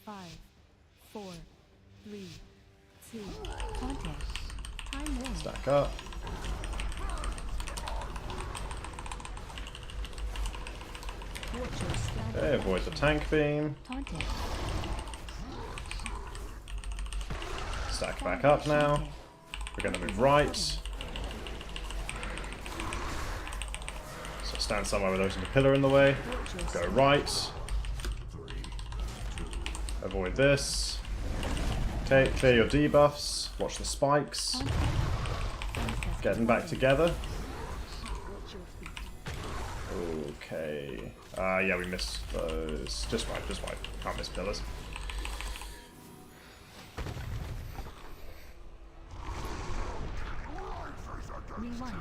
[SPEAKER 3] Five, 4, 3, 2, contact. Time warning.
[SPEAKER 4] Stack up. Okay, avoid the tank beam. Stack back up now. We're going to move right. So stand somewhere where there isn't a pillar in the way. Go right. Avoid this. Okay, clear your debuffs. Watch the spikes. Get them back together. Okay. Yeah, we missed those. Just wipe, just wipe. Can't miss pillars.
[SPEAKER 3] Rewind.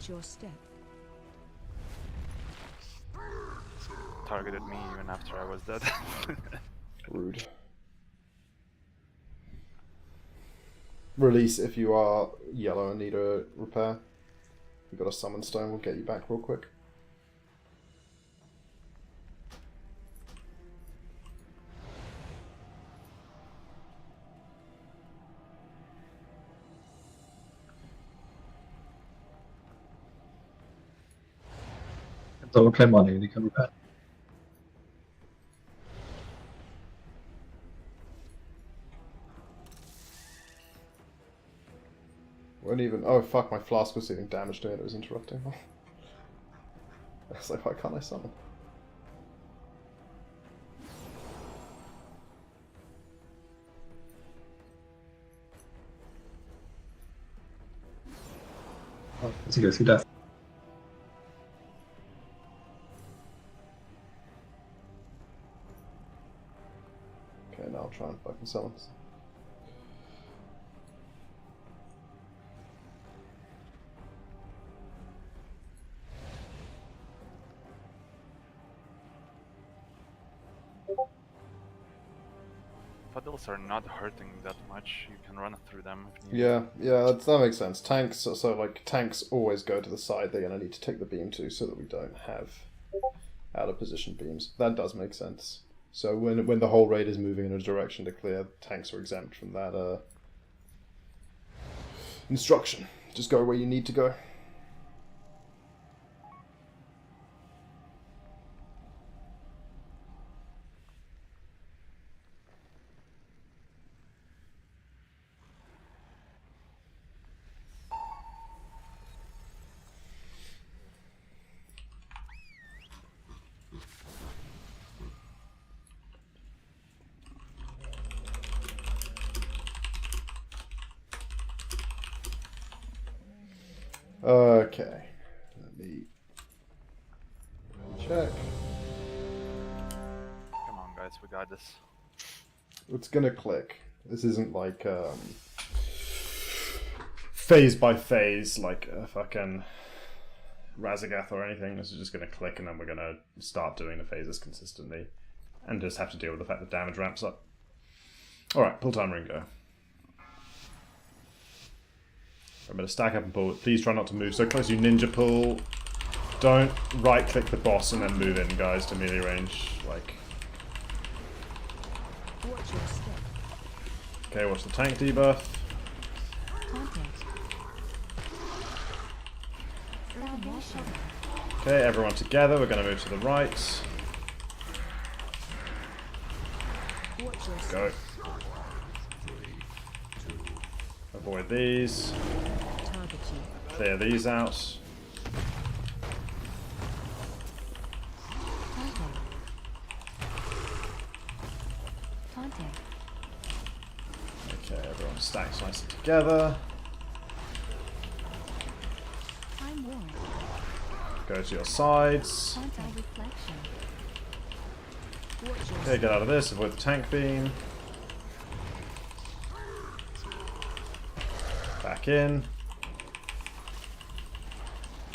[SPEAKER 1] Watch your step.
[SPEAKER 9] Targeted me even after I was dead.
[SPEAKER 16] Rude. Release if you are yellow and need a repair. We've got a summon stone, we'll get you back real quick.
[SPEAKER 12] Double claim money and you can repair.
[SPEAKER 16] Won't even. Oh fuck! My flask was dealing damage to it. It was interrupting. I was like, why can't I summon?
[SPEAKER 12] Oh, let's go see death.
[SPEAKER 16] Okay, now I'll try and fucking summon.
[SPEAKER 9] Puddles are not hurting that much. You can run through them if needed.
[SPEAKER 16] Yeah, that makes sense. Tanks, so like tanks always go to the side they're gonna need to take the beam to, so that we don't have out of position beams. That does make sense. So when the whole raid is moving in a direction to clear, tanks are exempt from that instruction. Just go where you need to go. Okay, let me check.
[SPEAKER 9] Come on, guys, we got this.
[SPEAKER 16] It's gonna click. This isn't like phase by phase like a fucking Razagath or anything. This is just gonna click, and then we're gonna start doing the phases consistently, and just have to deal with the fact that damage ramps up. All right, pull time ring go. I'm going to stack up and pull. Please try not to move so close. You ninja pull. Don't right click the boss and then move in, guys, to melee range. Like.
[SPEAKER 1] Watch your step.
[SPEAKER 16] Okay, watch the tank debuff. Okay, everyone together. We're going to move to the right. Go. Avoid these. Clear these out. Okay, everyone stacks nicely together. Go to your sides. Okay, get out of this. Avoid the tank beam. Back in.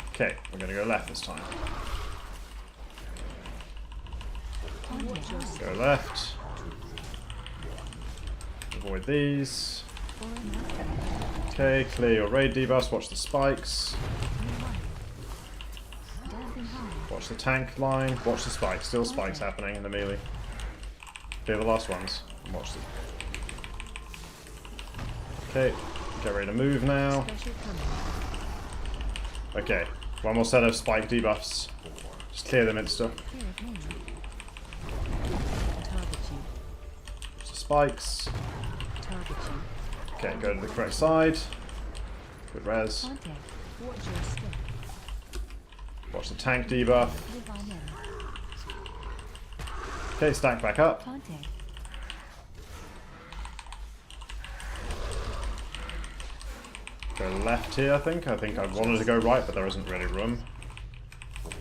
[SPEAKER 16] Okay, we're going to go left this time. Go left. Avoid these. Okay, clear your raid debuffs. Watch the spikes. Watch the tank line. Watch the spikes. Still spikes happening in the melee. Clear the last ones. And watch them. Okay, get ready to move now. Okay, one more set of spike debuffs. Just clear them insta. Watch the spikes. Okay, go to the correct side. Good res. Watch the tank debuff. Okay, stack back up. Go left here, I think. I wanted to go right, but there isn't really room.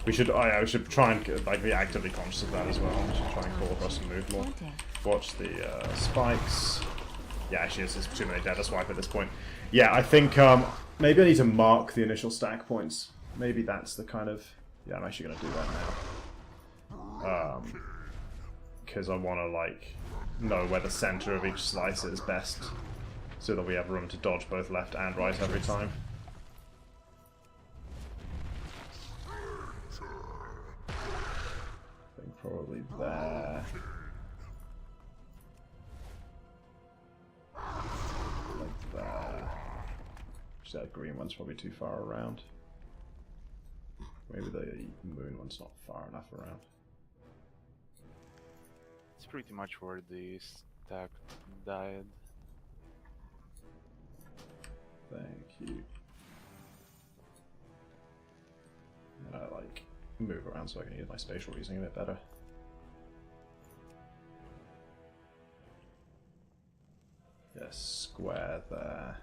[SPEAKER 16] We should, oh yeah, we should try and like be actively conscious of that as well. We should try and call across and move more. Watch the spikes. Yeah, actually, it's too many dead to swipe at this point. Yeah, I think maybe I need to mark the initial stack points
[SPEAKER 4] maybe that's the kind of... Yeah, I'm actually going to do that now. Because I want to, like, know where the center of each slice is best, so that we have room to dodge both left and right every time. I think probably there. Like there. Just that green one's probably too far around. Maybe the moon one's not far enough around.
[SPEAKER 9] It's pretty much where the stack died.
[SPEAKER 4] Thank you. And I like move around so I can use my spatial reasoning a bit better. Yes, square there.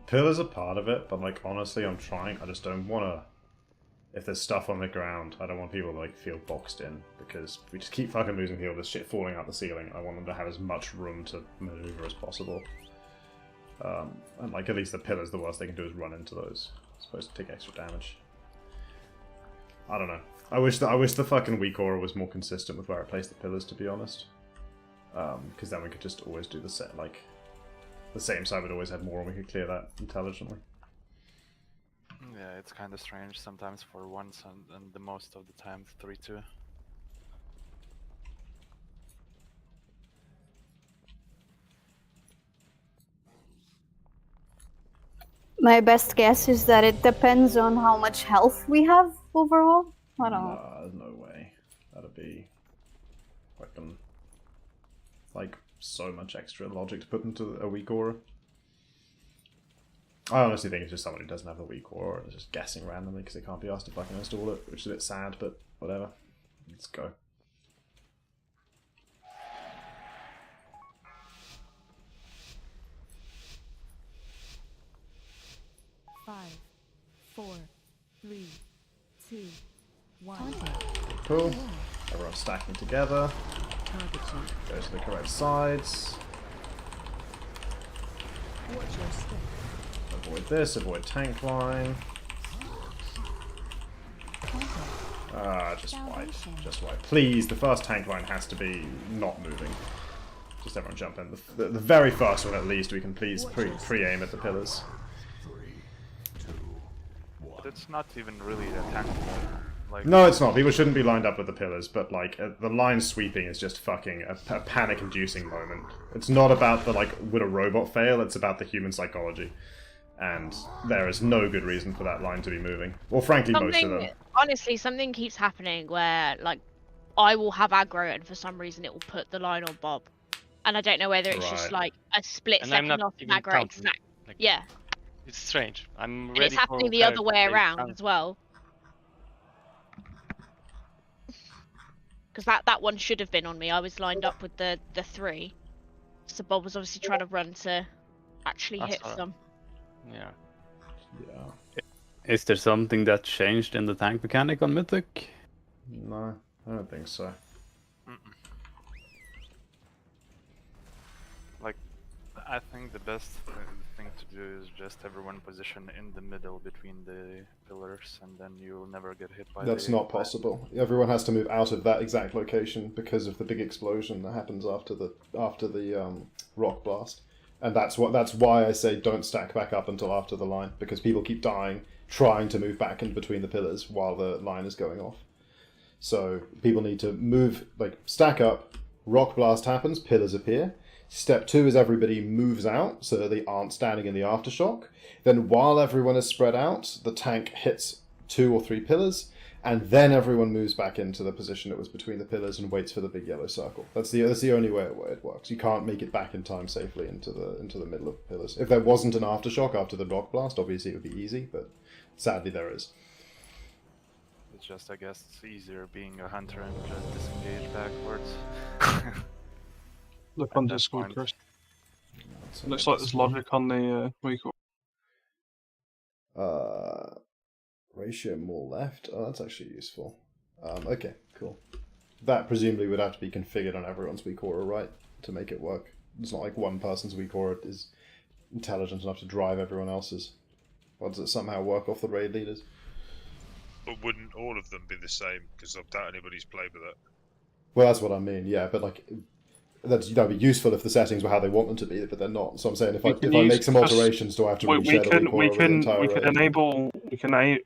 [SPEAKER 4] Pillars are part of it, but like honestly I'm trying, I just don't want to, if there's stuff on the ground, I don't want people to like feel boxed in, because we just keep fucking losing people, there's shit falling out the ceiling. I want them to have as much room to maneuver as possible. And like at least the pillars, the worst they can do is run into those. It's supposed to take extra damage. I don't know. I wish the fucking weak aura was more consistent with where I placed the pillars, to be honest. Because then we could just always do the set, like, the same side would always have more and we could clear that intelligently.
[SPEAKER 9] Yeah, it's kind of strange sometimes for once and the most of the time 3-2.
[SPEAKER 13] My best guess is that it depends on how much health we have overall. I don't know.
[SPEAKER 4] There's no way. That'd be fucking like so much extra logic to put into a weak aura. I honestly think it's just someone who doesn't have a weak aura and is just guessing randomly because they can't be asked to fucking install it, which is a bit sad, but whatever. Let's go.
[SPEAKER 3] Five, 4, 3, 2, 1.
[SPEAKER 4] Cool. Everyone's stacking together. Go to the correct sides.
[SPEAKER 1] Watch your step.
[SPEAKER 4] Avoid this, avoid tank line. Just white. Just white. Please, the first tank line has to be not moving. Just everyone jump in. The very first one at least, we can please pre-aim at the pillars.
[SPEAKER 9] But it's not even really a tank line. Like,
[SPEAKER 4] no, it's not. People shouldn't be lined up with the pillars, but like the line sweeping is just fucking a panic-inducing moment. It's not about the like would a robot fail. It's about the human psychology, and there is no good reason for that line to be moving. Well, frankly, most of them.
[SPEAKER 6] Honestly, something keeps happening where like I will have aggro, and for some reason it will put the line on Bob, and I don't know whether it's just like a split second off aggro. Exact.
[SPEAKER 17] Like,
[SPEAKER 6] yeah.
[SPEAKER 17] It's strange. I'm ready.
[SPEAKER 6] And it's happening the other way around as well. Because that one should have been on me. I was lined up with the 3. So Bob was obviously trying to run to actually hit some.
[SPEAKER 17] Yeah.
[SPEAKER 4] Yeah.
[SPEAKER 10] Is there something that changed in the tank mechanic on Mythic?
[SPEAKER 4] No, I don't think so.
[SPEAKER 9] Like, I think the best thing to do is just everyone position in the middle between the pillars, and then you'll never get hit by.
[SPEAKER 16] That's not possible. Everyone has to move out of that exact location because of the big explosion that happens after the rock blast, and that's why I say don't stack back up until after the line, because people keep dying trying to move back in between the pillars while the line is going off. So people need to move, like stack up. Rock blast happens, pillars appear. Step 2 is everybody moves out so that they aren't standing in the aftershock. Then while everyone is spread out, the tank hits 2 or 3 pillars, and then everyone moves back into the position that was between the pillars and waits for the big yellow circle. That's the only way it works. You can't make it back in time safely into the middle of the pillars. If there wasn't an aftershock after the rock blast, obviously it would be easy, but sadly there is.
[SPEAKER 9] It's just, I guess, it's easier being a hunter and just disengage backwards.
[SPEAKER 7] Look on
[SPEAKER 9] At that
[SPEAKER 7] Discord,
[SPEAKER 9] point.
[SPEAKER 7] Chris.
[SPEAKER 4] So
[SPEAKER 7] Looks like there's logic on the weak
[SPEAKER 4] ratio more left. Oh, that's actually useful. Okay, cool. That presumably would have to be configured on everyone's weak aura, right, to make it work. It's not like one person's weak aura is intelligent enough to drive everyone else's. Or does it somehow work off the raid leaders?
[SPEAKER 11] But wouldn't all of them be the same? Because I doubt anybody's played with it.
[SPEAKER 4] Well, that's what I mean. Yeah, but like that'd be useful if the settings were how they want them to be, but they're not. So I'm saying if I make some alterations, do I have to reshare the weak aura with the entire raid?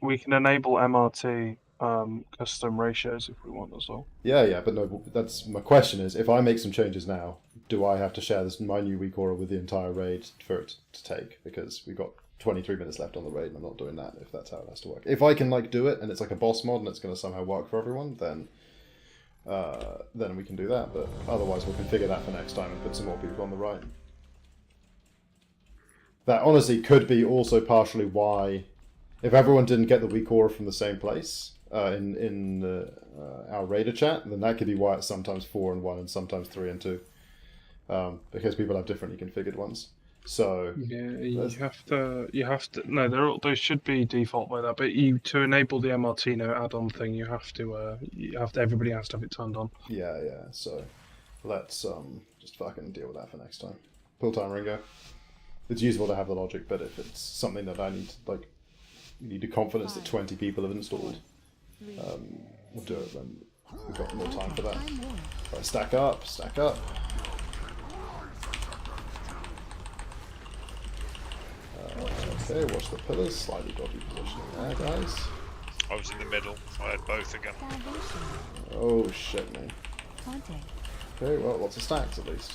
[SPEAKER 7] We can enable MRT custom ratios if we want as well.
[SPEAKER 4] Yeah, but no. That's my question: is if I make some changes now, do I have to share my new weak aura with the entire raid for it to take? Because we've got 23 minutes left on the raid, and I'm not doing that if that's how it has to work. If I can do it, and it's like a boss mod, and it's going to somehow work for everyone, then we can do that. But otherwise, we'll configure that for next time and put some more people on the right. That honestly could be also partially why, if everyone didn't get the weak aura from the same place in our raider chat, then that could be why it's sometimes 4 and 1 and sometimes 3 and 2, because people have differently configured ones. So
[SPEAKER 7] yeah, you have to. No, they should be default by that. But to enable the MRT add-on thing, everybody has to have it turned on.
[SPEAKER 4] Yeah. So let's just fucking deal with that for next time. Pull time, Ringo. It's useful to have the logic, but if it's something that I need, you need the confidence that 20 people have installed, we'll do it when we've got more time for that. Right, stack up. Okay, watch the pillars, slightly dodgy positioning there, guys.
[SPEAKER 11] I was in the middle, I had both again.
[SPEAKER 4] Oh shit, man. Okay, well, lots of stacks at least.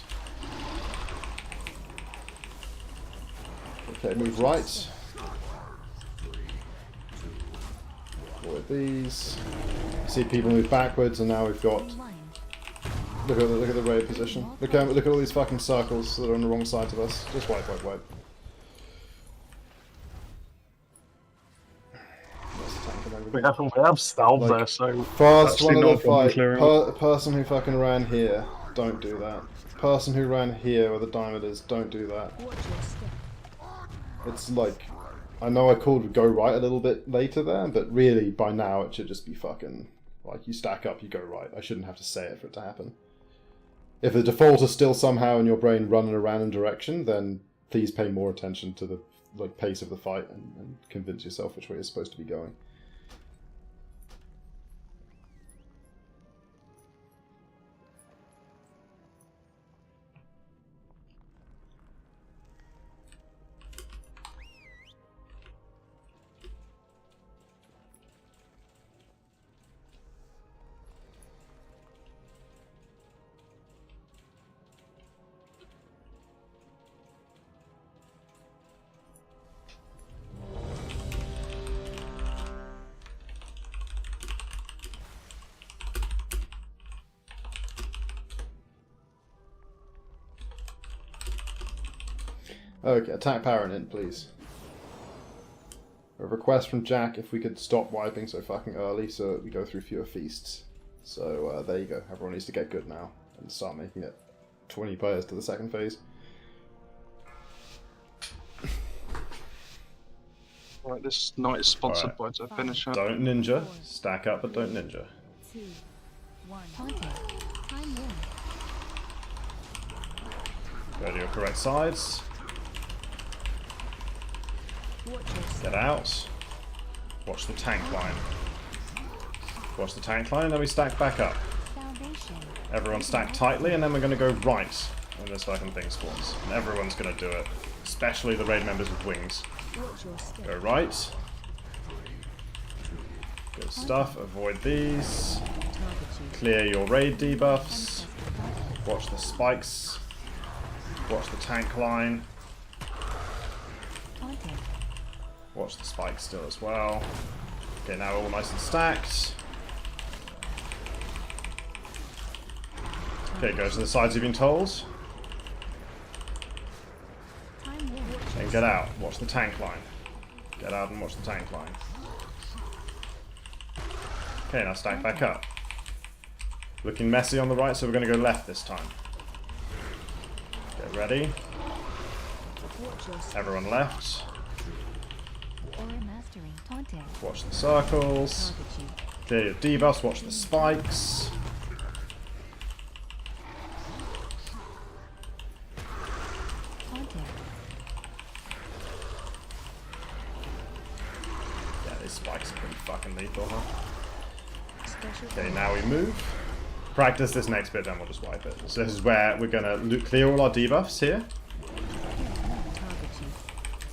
[SPEAKER 4] Okay, move right. Avoid these. See people move backwards, and now we've got. Look at the raid position. Look at all these fucking circles that are on the wrong side of us. Just wipe.
[SPEAKER 7] We have stealth there, so
[SPEAKER 4] first one of the fight. Person who fucking ran here, don't do that. Person who ran here where the diamond is, don't do that. It's like, I know I called go right a little bit later there, but really by now it should just be fucking you stack up, you go right. I shouldn't have to say it for it to happen. If the default is still somehow in your brain running a random direction, then please pay more attention to the pace of the fight and convince yourself which way you're supposed to be going. Okay, attack power and int, please. A request from Jack if we could stop wiping so fucking early so we go through fewer feasts. So there you go. Everyone needs to get good now and start making it 20 players to the second phase.
[SPEAKER 7] Right, this night is sponsored by the finisher.
[SPEAKER 4] Don't ninja. Stack up, but don't ninja.
[SPEAKER 3] 2, 1.
[SPEAKER 4] Go to your correct sides. Get out. Watch the tank line. Watch the tank line, then we stack back up. Everyone stack tightly, and then we're going to go right when this fucking thing spawns. And everyone's going to do it. Especially the raid members with wings. Go right. Good stuff. Avoid these. Clear your raid debuffs. Watch the spikes. Watch the tank line. Watch the spikes still as well. Okay, now we're all nice and stacked. Okay, go to the sides you've been told. And get out. Watch the tank line. Get out and watch the tank line. Okay, now stack back up. Looking messy on the right, so we're going to go left this time. Get ready. Everyone left. Watch the circles. Clear your debuffs, watch the spikes. Yeah, these spikes are pretty fucking lethal, huh? Okay, now we move. Practice this next bit, then we'll just wipe it. So this is where we're gonna clear all our debuffs here.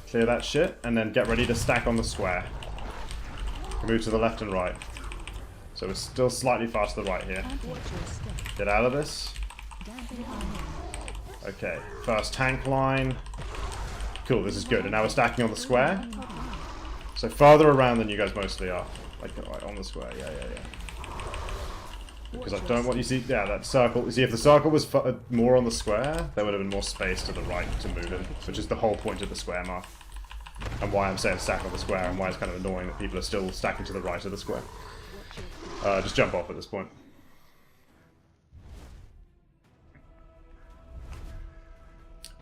[SPEAKER 4] Clear that shit, and then get ready to stack on the square. Move to the left and right. So we're still slightly far to the right here. Get out of this. Okay, first tank line. Cool, this is good. And now we're stacking on the square. So farther around than you guys mostly are. Like on the square, yeah. Because I don't want you see, yeah, that circle. You see, if the circle was more on the square, there would have been more space to the right to move in, which is the whole point of the square mark. And why I'm saying stack on the square, and why it's kind of annoying that people are still stacking to the right of the square. Just jump off at this point.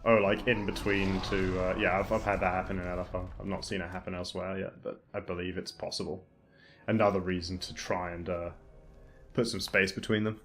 [SPEAKER 4] Oh, like in between two. Yeah, I've had that happen in LFR. I've not seen it happen elsewhere yet, but I believe it's possible. Another reason to try and put some space between them.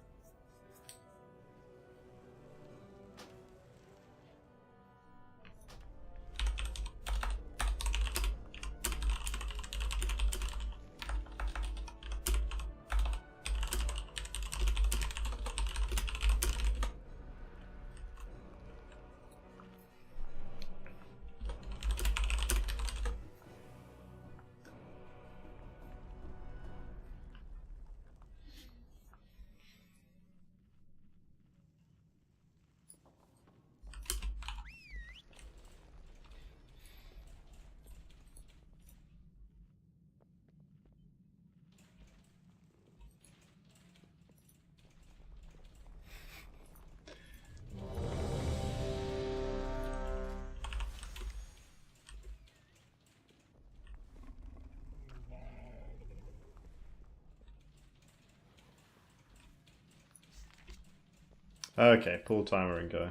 [SPEAKER 4] Okay, pull timer and go.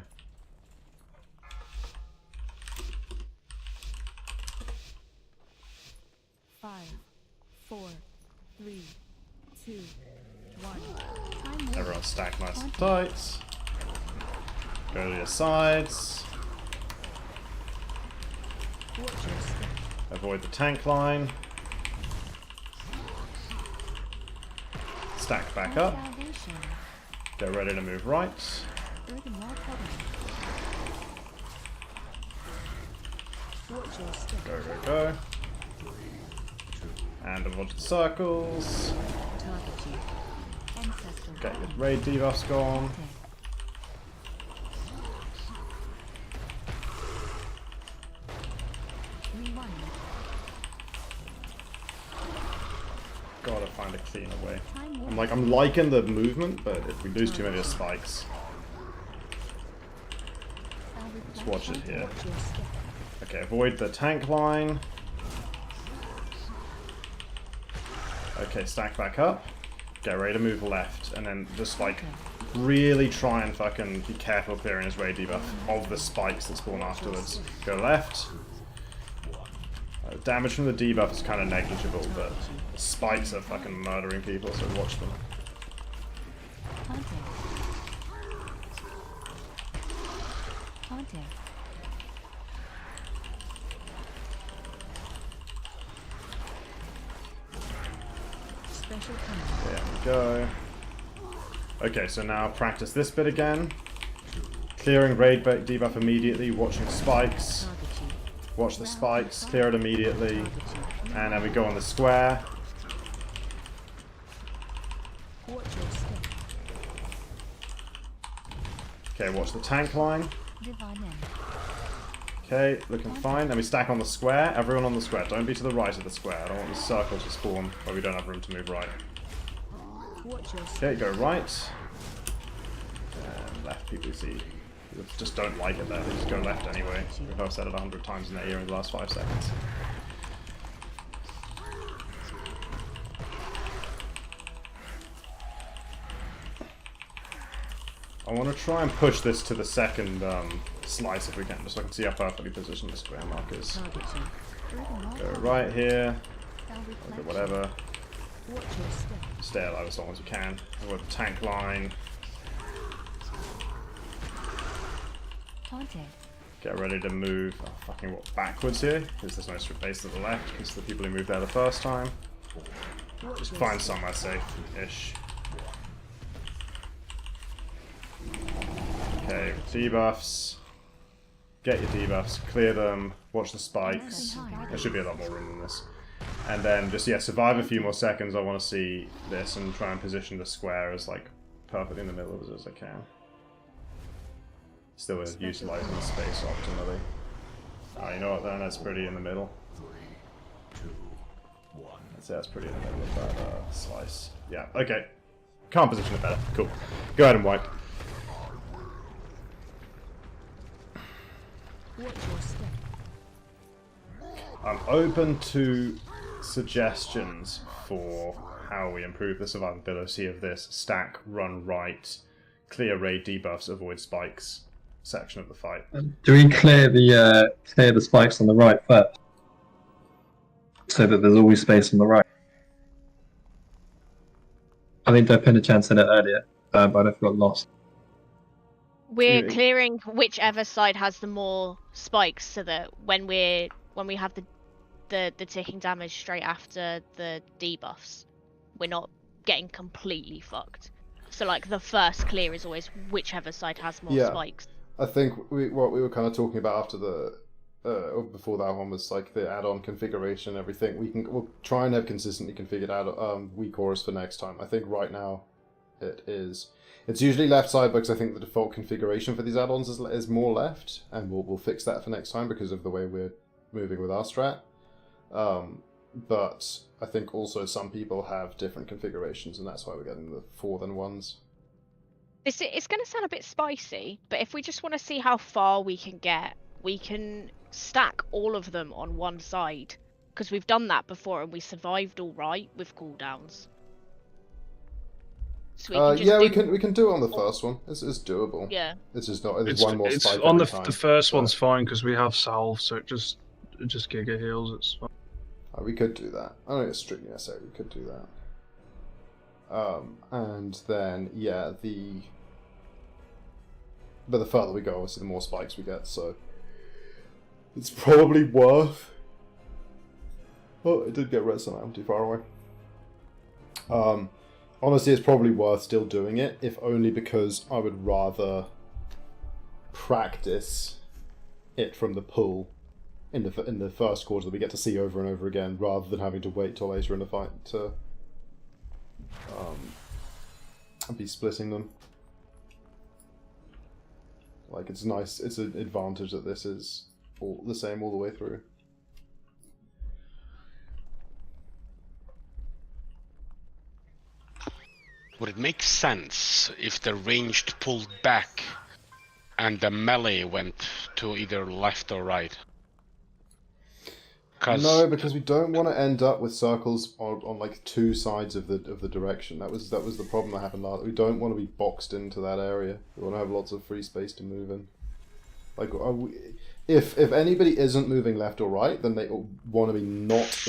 [SPEAKER 3] Five, 4, 3, 2, 1.
[SPEAKER 4] Everyone stack nice and tight. Go to your sides. Avoid the tank line. Stack back up. Get ready to move right. Go. And avoid the circles. Get your raid debuffs gone. Gotta find a cleaner way. I'm liking the movement, but if we lose too many of the spikes. Let's watch it here. Okay, avoid the tank line. Okay, stack back up. Get ready to move left, and then just like really try and fucking be careful clearing his raid debuff of the spikes that spawn afterwards. Go left. Damage from the debuff is kind of negligible, but the spikes are fucking murdering people, so watch them. There we go. Okay, so now practice this bit again. Clearing raid debuff immediately, watching spikes. Watch the spikes, clear it immediately. And then we go on the square. Okay, watch the tank line. Okay, looking fine. Then we stack on the square. Everyone on the square. Don't be to the right of the square. I don't want the circle to spawn where we don't have room to move right. Okay, go right. And left, people see. People just don't like it there. They just go left anyway. I've said it 100 times in their ear in the last 5 seconds. I want to try and push this to the second slice if we can, just so I can see how perfectly positioned the square mark is. Go right here. Look at whatever. Stay alive as long as we can. With the tank line. Get ready to move backwards here, because there's no space to the left, because the people who moved there the first time. Just find somewhere safe-ish. Okay, debuffs. Get your debuffs, clear them, watch the spikes. There should be a lot more room than this. And then just, yeah, survive a few more seconds. I want to see this and try and position the square as, like, perfectly in the middle of it as I can. Still utilising the space optimally. Ah, you know what then? That's pretty in the middle. I'd say that's pretty in the middle of that slice. Yeah, okay. Can't position it better. Cool. Go ahead and wipe. I'm open to suggestions for how we improve the survivability of this stack, run right, clear raid debuffs, avoid spikes section of the fight.
[SPEAKER 12] Do we clear the spikes on the right first, so that there's always space on the right? I think I pinned a chance in it earlier, but I got lost.
[SPEAKER 6] We're clearing whichever side has the more spikes, so that when we have the ticking damage straight after the debuffs, we're not getting completely fucked. So like the first clear is always whichever side has more spikes.
[SPEAKER 16] I think what we were kind of talking about after the before that one was like the add-on configuration and everything. We'll try and have consistently configured weak auras for next time. I think right now it's usually left side because I think the default configuration for these add-ons is more left, and we'll fix that for next time because of the way we're moving with our strat. But I think also some people have different configurations, and that's why we're getting the 4-than-1s.
[SPEAKER 6] It's going to sound a bit spicy, but if we just want to see how far we can get, we can stack all of them on one side, because we've done that before and we survived all right with cooldowns. So we
[SPEAKER 16] can do it on the first one. It's doable.
[SPEAKER 6] Yeah.
[SPEAKER 16] It's just not. It's one more spike
[SPEAKER 7] on
[SPEAKER 16] every
[SPEAKER 7] the
[SPEAKER 16] time.
[SPEAKER 7] first one's fine because we have salve, so it just giga heals. It's fine.
[SPEAKER 16] We could do that. I don't think it's strictly necessary. We could do that. And then but the further we go, obviously, the more spikes we get. So it's probably worth. Oh, it did get red, so I'm too far away. Honestly, it's probably worth still doing it, if only because I would rather practice it from the pool in the first quarter that we get to see over and over again, rather than having to wait till later in the fight to be splitting them. Like, it's nice. It's an advantage that this is all the same all the way through.
[SPEAKER 5] Would it make sense if the ranged pulled back and the melee went to either left or right?
[SPEAKER 16] No, because we don't want to end up with circles on like two sides of the direction. That was the problem that happened last. We don't want to be boxed into that area. We want to have lots of free space to move in. Like, if anybody isn't moving left or right, then they want to be not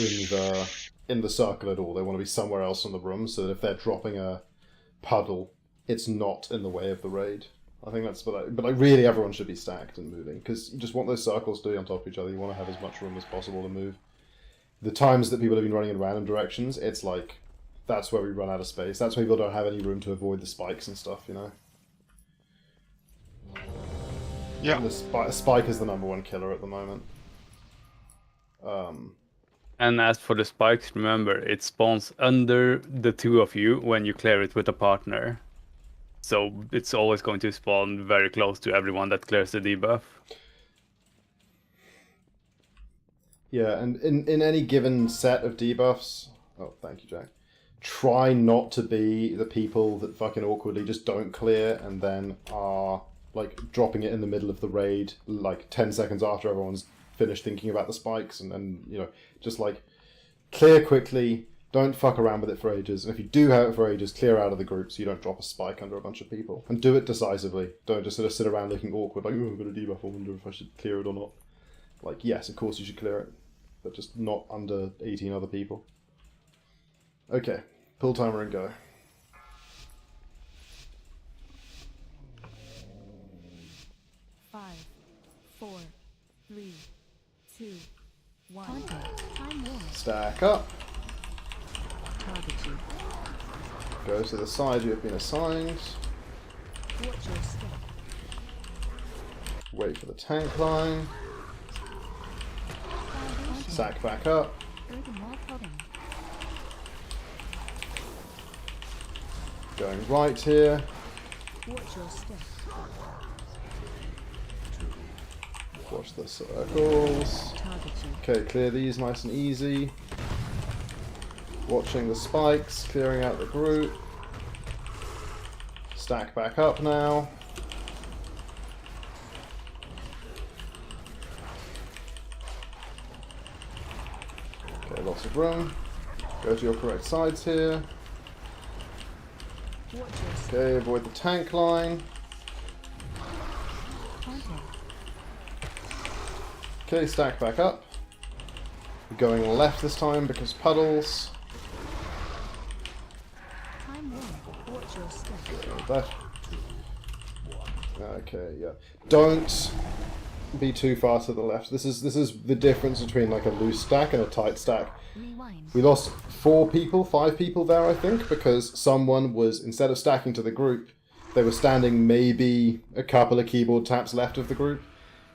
[SPEAKER 16] in the circle at all. They want to be somewhere else in the room, so that if they're dropping a puddle, it's not in the way of the raid. I think that's but like really everyone should be stacked and moving, because you just want those circles to be on top of each other. You want to have as much room as possible to move. The times that people have been running in random directions, it's like that's where we run out of space. That's where people don't have any room to avoid the spikes and stuff, you know.
[SPEAKER 5] Yeah.
[SPEAKER 16] And the spike is the #1 killer at the moment.
[SPEAKER 10] And as for the spikes, remember, it spawns under the two of you when you clear it with a partner. So it's always going to spawn very close to everyone that clears the debuff.
[SPEAKER 16] Yeah, and in any given set of debuffs... Oh, thank you, Jack. Try not to be the people that fucking awkwardly just don't clear and then are, like, dropping it in the middle of the raid, like, 10 seconds after everyone's finished thinking about the spikes, and then, you know, just, like, clear quickly, Don't fuck around with it for ages. And if you do have it for ages, clear out of the group so you don't drop a spike under a bunch of people. And do it decisively. Don't just sort of sit around looking awkward, like, oh, I've got a debuff, I wonder if I should clear it or not. Like, yes, of course you should clear it, but just not under 18 other people. Okay, pull timer and go.
[SPEAKER 3] Five, 4, 3, 2, 1.
[SPEAKER 1] Time war.
[SPEAKER 16] Stack up.
[SPEAKER 1] Target you.
[SPEAKER 16] Go to the side you have been assigned.
[SPEAKER 1] Watch your step.
[SPEAKER 16] Wait for the tank line. Sack back up. Going right here.
[SPEAKER 1] Watch your step.
[SPEAKER 16] Watch the circles. Okay, clear these nice and easy. Watching the spikes, clearing out the group. Stack back up now. Okay, lots of room. Go to your correct sides here. Okay, avoid the tank line. Okay, stack back up. Going left this time because puddles. Left. Okay, yeah. Don't be too far to the left. This is the difference between like a loose stack and a tight stack. We lost 5 people there, I think, because someone was, instead of stacking to the group, they were standing maybe a couple of keyboard taps left of the group.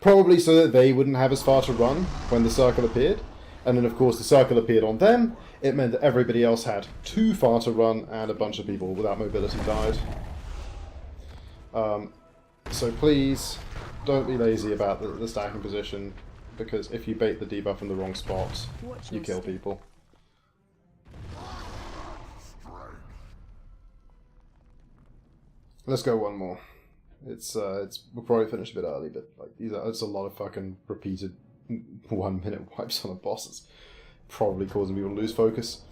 [SPEAKER 16] Probably so that they wouldn't have as far to run when the circle appeared. And then, of course, the circle appeared on them. It meant that everybody else had too far to run, and a bunch of people without mobility died. So please, don't be lazy about the stacking position, because if you bait the debuff in the wrong spot, you kill people. Let's go one more. We'll probably finish a bit early, but like it's a lot of fucking repeated 1 minute wipes on a boss. It's probably causing people to lose focus.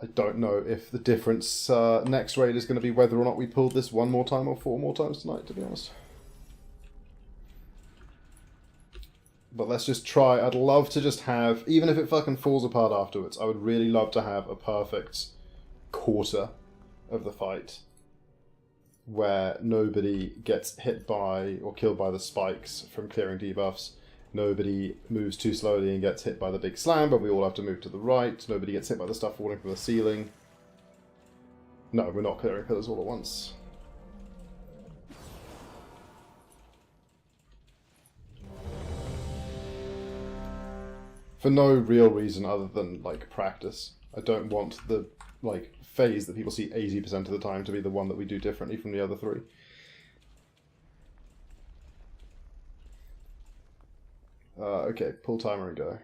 [SPEAKER 16] I don't know if the difference next raid is going to be whether or not we pulled this 1 more time or 4 more times tonight, to be honest. But let's just try. I'd love to just have, even if it fucking falls apart afterwards, I would really love to have a perfect quarter of the fight where nobody gets hit by or killed by the spikes from clearing debuffs. Nobody moves too slowly and gets hit by the big slam, but we all have to move to the right. Nobody gets hit by the stuff falling from the ceiling. No, we're not clearing pillars all at once. For no real reason other than, like, practice. I don't want the, like, phase that people see 80% of the time to be the one that we do differently from the other 3. Okay, pull timer and go.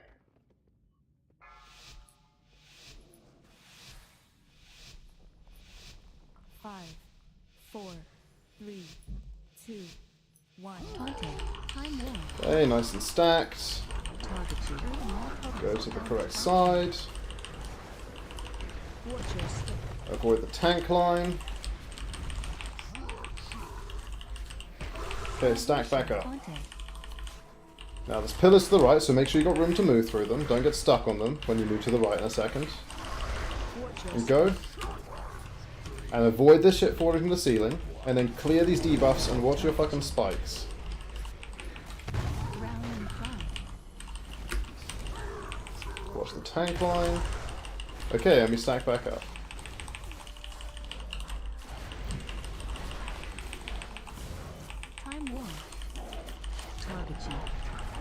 [SPEAKER 3] Five, 4, 3, 2, 1. Time war.
[SPEAKER 16] Okay, nice and stacked. Go to the correct side. Avoid the tank line. Okay, stack back up. Now there's pillars to the right, so make sure you got room to move through them. Don't get stuck on them when you move to the right in a second. And go. And avoid this shit falling from the ceiling. And then clear these debuffs and watch your fucking spikes. Watch the tank line. Okay, and we stack back up.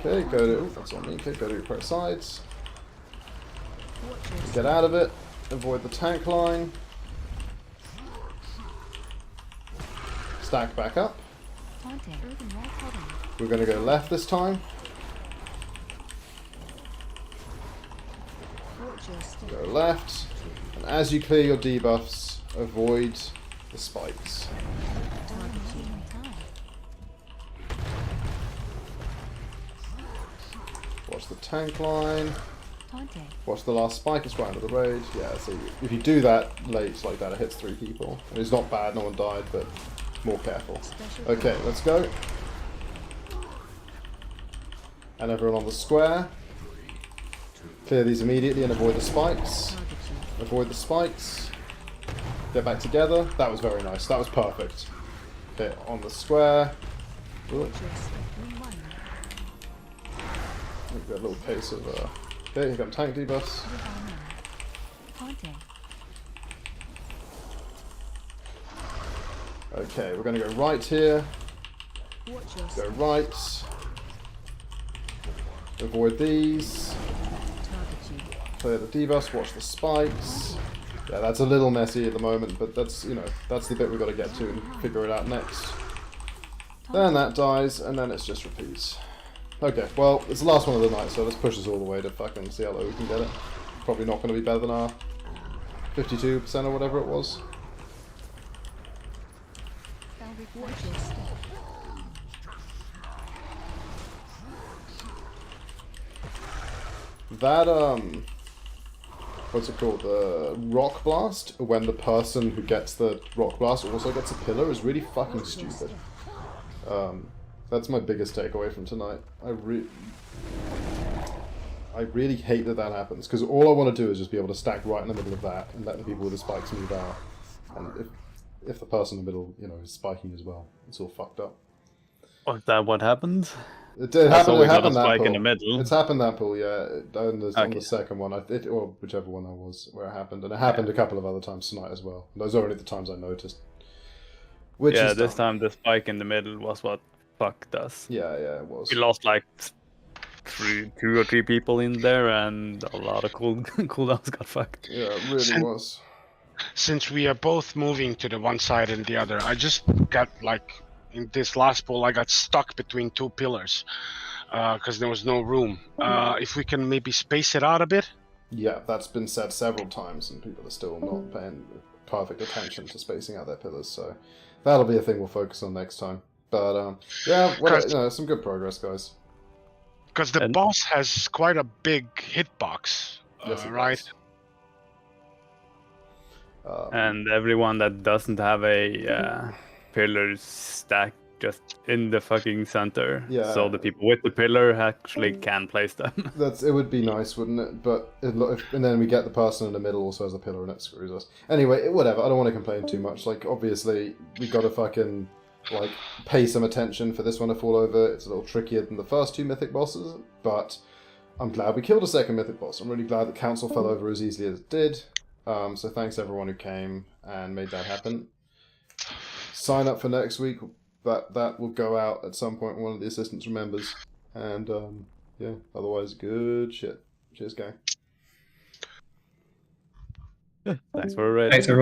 [SPEAKER 16] Okay, go to... Ooh, that's on me. Okay, go to your correct sides. Get out of it. Avoid the tank line. Stack back up. We're going to go left this time. Go left. And as you clear your debuffs, avoid the spikes. Watch the tank line.
[SPEAKER 3] Tante.
[SPEAKER 16] Watch the last spike, it's right under the raid. Yeah, so if you do that late like that, it hits 3 people. And it's not bad, no one died, but more careful. Okay, let's go. And everyone on the square. Clear these immediately and avoid the spikes. Avoid the spikes. Get back together. That was very nice. That was perfect. Okay, on the square. Ooh. We've got a little case of okay, here come tank debuffs. Okay, we're gonna go right here. Go right. Avoid these. Clear the debuffs, watch the spikes. Yeah, that's a little messy at the moment, but that's, you know, that's the bit we've got to get to and figure it out next. Then that dies, and then it's just repeats. Okay, well, it's the last one of the night, so let's push this all the way to fucking see how low we can get it. Probably not going to be better than our 52% or whatever it was. That, what's it called? The rock blast, when the person who gets the rock blast also gets a pillar, is really fucking stupid. That's my biggest takeaway from tonight. I really hate that that happens, because all I want to do is just be able to stack right in the middle of that and let the people with the spikes move out. And if the person in the middle, you know, is spiking as well, it's all fucked up.
[SPEAKER 10] Oh, is that what happened?
[SPEAKER 16] It happened that pool.
[SPEAKER 10] In the middle.
[SPEAKER 16] It's happened that pool, yeah. On the second one, or whichever one that was, where it happened. And it happened a couple of other times tonight as well. Those are only the times I noticed. Which
[SPEAKER 10] yeah,
[SPEAKER 16] is
[SPEAKER 10] this time the spike in the middle was what fucked us.
[SPEAKER 16] Yeah, it was.
[SPEAKER 10] We lost like 2 or 3 people in there, and a lot of cooldowns got fucked.
[SPEAKER 16] Yeah, it really was.
[SPEAKER 5] Since we are both moving to the one side and the other, I just got like in this last pool, I got stuck between 2 pillars because there was no room. If we can maybe space it out a bit.
[SPEAKER 16] Yeah, that's been said several times, and people are still not paying perfect attention to spacing out their pillars. So that'll be a thing we'll focus on next time. But yeah, well, you know, some good progress, guys.
[SPEAKER 5] Because the boss has quite a big hitbox,
[SPEAKER 16] yes,
[SPEAKER 5] right?
[SPEAKER 10] And everyone that doesn't have a pillar stack just in the fucking center.
[SPEAKER 16] Yeah.
[SPEAKER 10] So the people with the pillar actually can place them.
[SPEAKER 16] It would be nice, wouldn't it? But and then we get the person in the middle also has a pillar and it screws us. Anyway, whatever. I don't want to complain too much. Like, obviously, we got to fucking like pay some attention for this one to fall over. It's a little trickier than the first 2 mythic bosses, but I'm glad we killed a second mythic boss. I'm really glad that council fell over as easily as it did. So thanks everyone who came and made that happen. Sign up for next week. That will go out at some point when one of the assistants remembers. And yeah, otherwise good shit. Cheers, gang.
[SPEAKER 10] Thanks for a raid.
[SPEAKER 12] Thanks everyone.